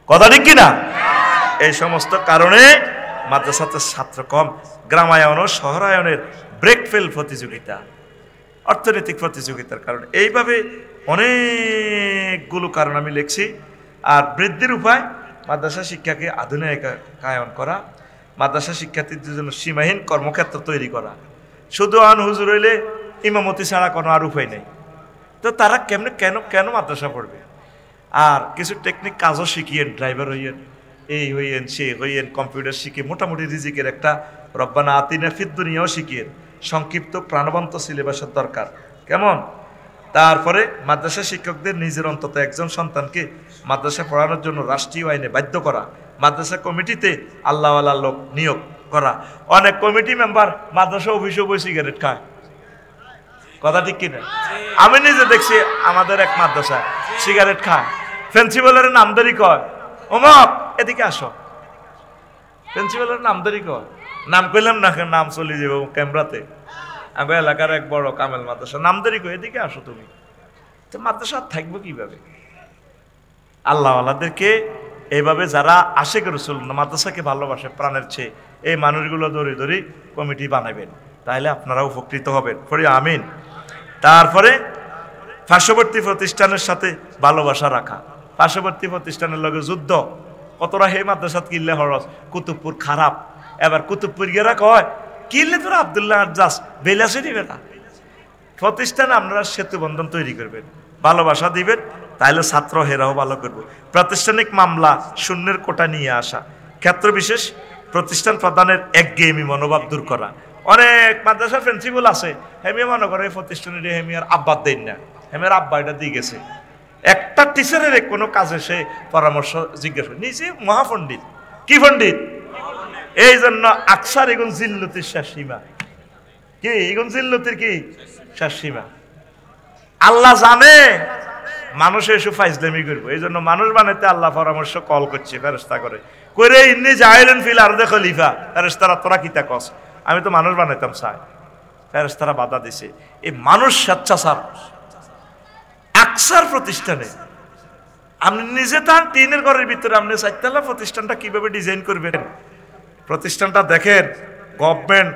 Speaker 1: কথা ঠিক কিনা? এই সমস্ত কারণে মাদ্রাসাতে ছাত্র কম। গ্রামায়ন ও শহরায়নের ব্রেকফেল প্রতিযোগিতা, অর্থনৈতিক প্রতিযোগিতার কারণে, এইভাবে অনেকগুলো কারণ আমি লিখছি। আর বৃদ্ধির উপায়, মাদ্রাসা শিক্ষাকে আধুনিকায়ন করা, মাদ্রাসা শিক্ষার্থীদের জন্য সীমাহীন কর্মক্ষেত্র তৈরি করা। শুধু আন হুজুর হইলে ইমামতি ছাড়া কোনো আর উপায় নেই। তো তারা কেমনে কেন মাদ্রাসা পড়বে? আর কিছু টেকনিক কাজও শিখিয়েন, ড্রাইভার হইয়েন, এই হইয়েন, সে হইয়েন, কম্পিউটার শিখে মোটামুটি রিজিকের একটা রব্বানা আতিনা ফিদ দুনিয়াও শিখিয়েন। সংক্ষিপ্ত প্রাণবন্ত সিলেবাসের দরকার। কেমন? তারপরে মাদ্রাসা শিক্ষকদের নিজের অন্তত একজন সন্তানকে মাদ্রাসা পড়ানোর জন্য রাষ্ট্রীয় আইনে বাধ্য করা, মাদ্রাসা কমিটিতে আল্লাহওয়ালা লোক নিয়োগ করা। অনেক কমিটি মেম্বার মাদ্রাসা অফিসে বই সিগারেট খায়, কথা ঠিক কিনা? আমি নিজে দেখছি আমাদের এক মাদ্রাসা সিগারেট খায়, প্রিন্সিপালের নামদারি কয় অমক এদিকে আসো, প্রিন্সিপালের নামদারি কয়, নাম কইলাম না, নাম চলে যাবো ক্যামেরাতে। আমি এলাকার এক বড় কামেল মাদ্রাসা, নামদারি কয় এদিকে আসো তুমি। তো মাদ্রাসা থাকবো কিভাবে? আল্লাহওয়ালাদেরকে এইভাবে যারা আশিক রাসূল, মাদ্রাসাকে ভালোবাসে প্রাণের চেয়ে, এই মানুষগুলো ধরে ধরে কমিটি বানাবেন, তাহলে আপনারা উপকৃত হবেন। পড়ি আমিন। তারপরে পার্শ্ববর্তী প্রতিষ্ঠানের সাথে ভালোবাসা রাখা, পার্শ্ববর্তী প্রতিষ্ঠানের লগে যুদ্ধ। কতটা হে মাদ্রাসাত কিনলে হরস, কুতুবপুর খারাপ, এবার কুতুবপুর গেরা কয় কিনলে তোরা আব্দুল্লাহ জাস বেলাসে দিবে না। প্রতিষ্ঠানে আপনারা সেতু বন্ধন তৈরি করবেন, ভালোবাসা দিবেন, তাহলে ছাত্র হেরাও ভালো করবে। প্রাতিষ্ঠানিক মামলা শূন্যের কোটা নিয়ে আসা, ক্ষেত্র বিশেষ প্রতিষ্ঠান প্রদানের একঘেয়েমি মনোভাব দূর করা। অনেক মাদ্রাসার প্রিন্সিপাল আছে, হেমিয়া মনে করে এই প্রতিষ্ঠানের হেমিয়ার আব্বার দেন না, হেমিয়ার আব্বা এটা দিয়ে গেছে। একটা টিচারের কোনো কাজে সে পরামর্শ জিজ্ঞেস করে, নিজে মহাপণ্ডিত। কি পণ্ডিত? এই জন্য আকসার এগুন জিল্লতির শেষ সীমা। কি এগুন জিল্লতির কি শেষ সীমা? আল্লাহ জানে মানুষ এসব ফাইজলামি করবো, এই জন্য মানুষ বানাইতে আল্লাহ পরামর্শ কল করছে ফেরেশতা করে ইন্নি জাইলেন ফিল আরদে খলিফা। ফেরেশতারা তোরা কিতা কস, আমি তো মানুষ বানাইতাম চাই। ফেরেশতারা বাধা দিছে। এই মানুষ স্বেচ্ছাচার আকসার প্রতিষ্ঠানে আপনি নিজে তার টিনের ঘরের ভিতরে আপনি চারতলা প্রতিষ্ঠানটা কিভাবে ডিজাইন করবেন? প্রতিষ্ঠানটা দেখেন, গভর্নমেন্ট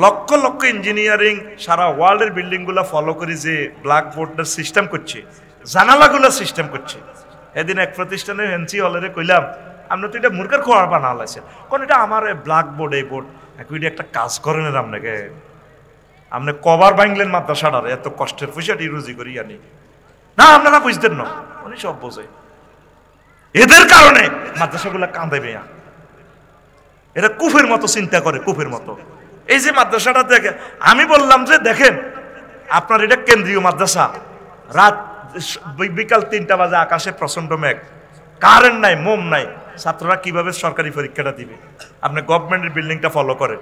Speaker 1: লক্ষ লক্ষ ইঞ্জিনিয়ারিং সারা ওয়ার্ল্ডের বিল্ডিংগুলো ফলো করে যে ব্ল্যাকবোর্ডের সিস্টেম করছে, জানালাগুলো সিস্টেম করছে। এদিন এক প্রতিষ্ঠানে এনসি হলের কইলাম, আপনি তো এটা মুরগের খোয়ার বানা লাইছেন, কারণ এটা আমার ব্ল্যাকবোর্ড, এই বোর্ড একটা কাজ করেন আপনাকে, আপনি কবার ভাঙলেন মাদ্রাসাটার, এত কষ্টের পয়সাটি রুজি করি আনি না, আপনারা বুঝতেন না, উনি সব বোঝে। এদের কারণে মাদ্রাসাগুলো কাঁদে মেয়া, এরা কুফের মতো চিন্তা করে, কুফের মতো। এই যে মাদ্রাসাটা দেখে, আমি বললাম যে দেখেন আপনার এটা কেন্দ্রীয় মাদ্রাসা, রাত বিকাল 3টা বাজে আকাশে প্রচন্ড মেঘ, কারেন্ট নাই, মোম নাই, ছাত্ররা কিভাবে সরকারি পরীক্ষাটা দিবে? আপনি গভর্নমেন্টের বিল্ডিংটা ফলো করেন,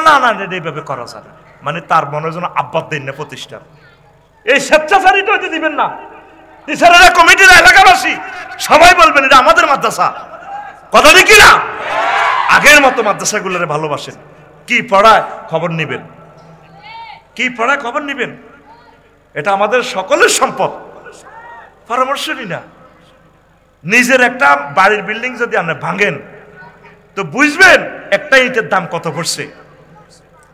Speaker 1: না না এইভাবে করা যায় না, মানে তার মনে যেন আব্বাদ দিন না প্রতিষ্ঠান, এই স্বেচ্ছাচারিত হইতে দিবেন না। টিচারেরা, কমিটির, এলাকাবাসী সবাই বলবেন এটা আমাদের মাদ্রাসা, কথা কি না? আগের মতো মাদ্রাসাগুলোরে ভালোবাসেন, কি পড়ায় খবর নিবেন, কি পড়ায় খবর নিবেন, এটা আমাদের সকলের সম্পদ, পরামর্শ নি না। নিজের একটা বাড়ির বিল্ডিং যদি আপনি ভাঙেন তো বুঝবেন একটা ইটের দাম কত পড়ছে।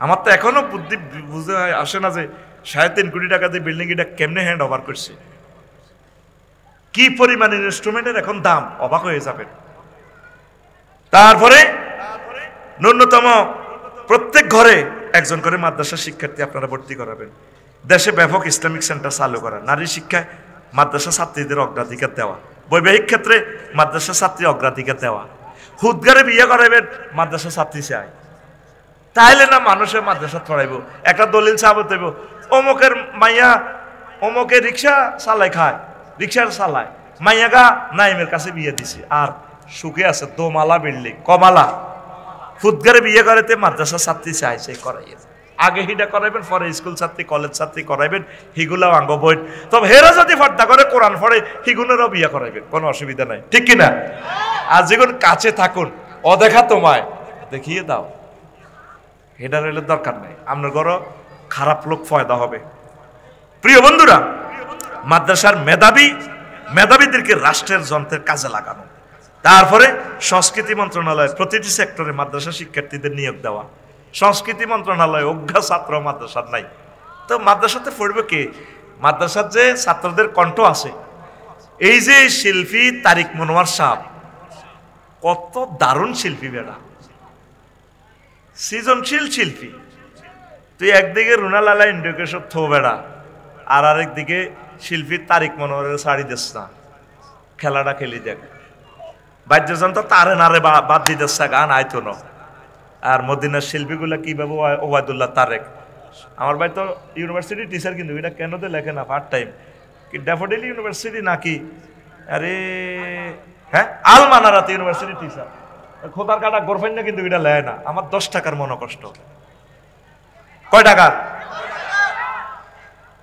Speaker 1: আমার তো এখনো বুদ্ধি বুঝতে আসে না যে 3.5 কোটি টাকা দিয়ে বিল্ডিং এটা কেমনে হ্যান্ড ওভার করছে, কি পরিমাণ ইনস্ট্রুমেন্টের এখন দাম, অবাক হয়ে যাবেন। তারপরে ন্যূনতম প্রত্যেক ঘরে একজন করে মাদ্রাসা শিক্ষার্থী আপনারা ভর্তি করাবেন। দেশে ব্যাপক ইসলামিক সেন্টার চালু করা, নারী শিক্ষায় মাদ্রাসা ছাত্রীদের অগ্রাধিকার দেওয়া, বৈবাহিক ক্ষেত্রে মাদ্রাসা ছাত্রী অগ্রাধিকার দেওয়া, হুদগারে বিয়ে করাবেন মাদ্রাসা ছাত্রী চাই, তাইলে না মানুষের মাদ্রাসা ছড়াইব। একটা দলিল সাবত দেব, অমুকের মাইয়া অমুকে রিক্সা চালাই খায়, রিক্সার চালায়, মাইয়া গা নাইমের কাছে বিয়ে দিছে, আর সুখে আছে, দোমালা বিল্ডিং, কমালা, হুদগারে বিয়ে করাতে মাদ্রাসা ছাত্রী চাইছে করাইয়ে, আগে হিটা করাইবেন, পরে স্কুল ছাত্রী, কলেজ ছাত্রী করাইবেন, হিগুলাও আঙ্গ বইট। তবে হেরা যদি ফর্দা করে কোরআন পড়ে, হিগুনেরও বিয়ে করাইবেন, কোনো অসুবিধা নাই, ঠিক কিনা? আর যেগুন কাছে থাকুন, অদেখা তোমায় দেখিয়ে দাও, হেডার হইলে দরকার নাই, আপনার ঘরও খারাপ লোক ফয়দা হবে। প্রিয় বন্ধুরা, মাদ্রাসার মেধাবীদেরকে রাষ্ট্রের যন্ত্রের কাজে লাগানো, তারপরে সংস্কৃতি মন্ত্রণালয় প্রতিটি সেক্টরে মাদ্রাসা শিক্ষার্থীদের নিয়োগ দেওয়া। সংস্কৃতি মন্ত্রণালয় অজ্ঞা ছাত্র মাদ্রাসার নাই, তো মাদ্রাসাতে পড়বে কে? মাদ্রাসার যে ছাত্রদের কণ্ঠ আছে, এই যে শিল্পী তারিক মনোয়ার সাহেব, কত দারুণ শিল্পী বেড়া, সৃজনশীল শিল্পী। তুই একদিকে রুনালালা ইন্ডিকেশন থো বেড়া, আর আরেকদিকে শিল্পী তারিক মনোয়ারের শাড়ি দিস না, খেলাটা খেলি দেখ, বাদ্যযন্ত্র তারে নারে বাদ দিতেছে, গান আইতো না। আর মদিনার শিল্পীগুলা কিভাবে, ওবায়দুল্লাহ তারেক, আমার ভাই তো ইউনিভার্সিটি টিচার, কিন্তু এটা কেন তো লেখে না পার্ট টাইম, কি ড্যাফোডিল ইউনিভার্সিটি নাকি, আরে হ্যাঁ আল মানারাত ইউনিভার্সিটি টিচার, খোদার কাটা গোরফাইন না, কিন্তু এটা লেয় না। আমার 10 টাকার মনে কষ্ট, কয় টাকার?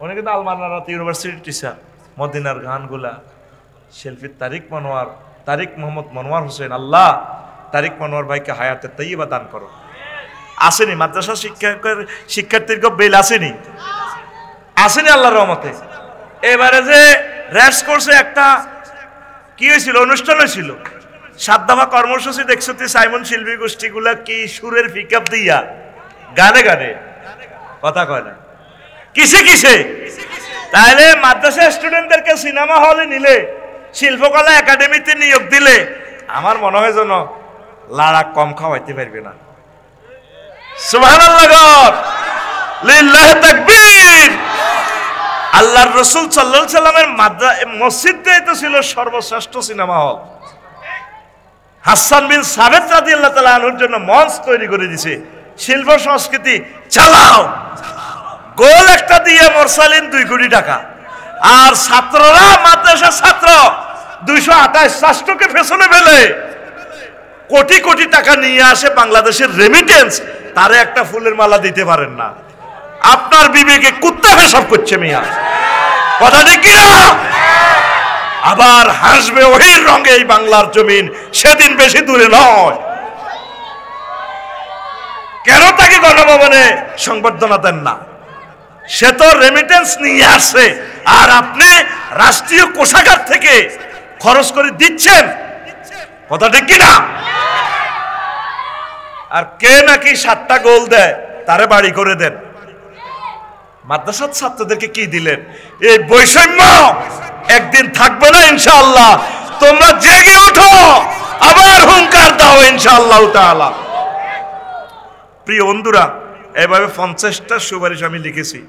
Speaker 1: উনি কিন্তু আল মানারাত ইউনিভার্সিটি টিচার। মদিনার গানগুলা শিল্পী তারিক মোহাম্মদ মনোয়ার হোসেন, আল্লাহ তারিক মনোয়ার ভাইকে হায়াতে তাইয়্যিবা দান করো। আসেনি মাদ্রাসা শিক্ষার্থীর বেল আসেনি, আসেনি আল্লাহর রহমতে। এবারে যে র্যাস কোর্সে একটা কি হয়েছিল, অনুষ্ঠান হয়েছিল, 7 দফা কর্মসূচি দেখছো, সাইমন শিল্পী গোষ্ঠীগুলা কি সুরের পিকআপ দিয়া গানে গানে কথা কয় না, কিসে কিসে। তাহলে মাদ্রাসা স্টুডেন্টদেরকে সিনেমা হলে নিলে, শিল্পকলা একাডেমিতে নিয়োগ দিলে, আমার মনে হয় যেন লাড়া কম খাওয়াইতে পারবে না। সুবহানাল্লাহ, লিল্লাহি তাকবীর। আল্লাহর রাসূল সাল্লাল্লাহু আলাইহি সাল্লামের মসজিদটাই তো ছিল সর্বশ্রেষ্ঠ সিনেমা হল। হাসান বিন সাবিত রাদিয়াল্লাহু তাআলা আনহুর জন্য মঞ্চ তৈরি করে দিয়েছে, শিল্প সংস্কৃতি চালাও। গোল একটা দিয়ে মোরসালিন 2 কোটি টাকা, আর ছাত্ররা, মাদ্রাসার ছাত্র 228 রাষ্ট্রকে পেছনে ফেলে কোটি কোটি টাকা নিয়ে আসে বাংলাদেশের রেমিটেন্স, তারে একটা ফুলের মালা দিতে পারেন না। আপনার বিবেকে কুত্তা পেশাব করছে মিয়া, কথা ঠিক কিনা? আবার হাসবে ওহির রঙে এই বাংলার জমিন, সেদিন বেশি দূরে নয়। কেন তাকে গণভবনে সংবর্ধনা দেন না? সে তো রেমিটেন্স নিয়ে আসে, আর আপনি রাষ্ট্রীয় কোষাগার থেকে খরচ করে দিচ্ছেন, কথা ঠিক কিনা? আর কে নাকি 7টা গোল দেয় তারে বাড়ি করে দেন। মাদ্রাসার ছাত্রদেরকে কি দিলেন? এই বৈষম্য একদিন থাকবে না ইনশাআল্লাহ। তোমরা জেগে ওঠো, আবার হুঙ্কার দাও ইনশাআল্লাহ তাআলা। প্রিয় বন্ধুরা, এভাবে 50টা সুপারিশ আমি লিখেছি।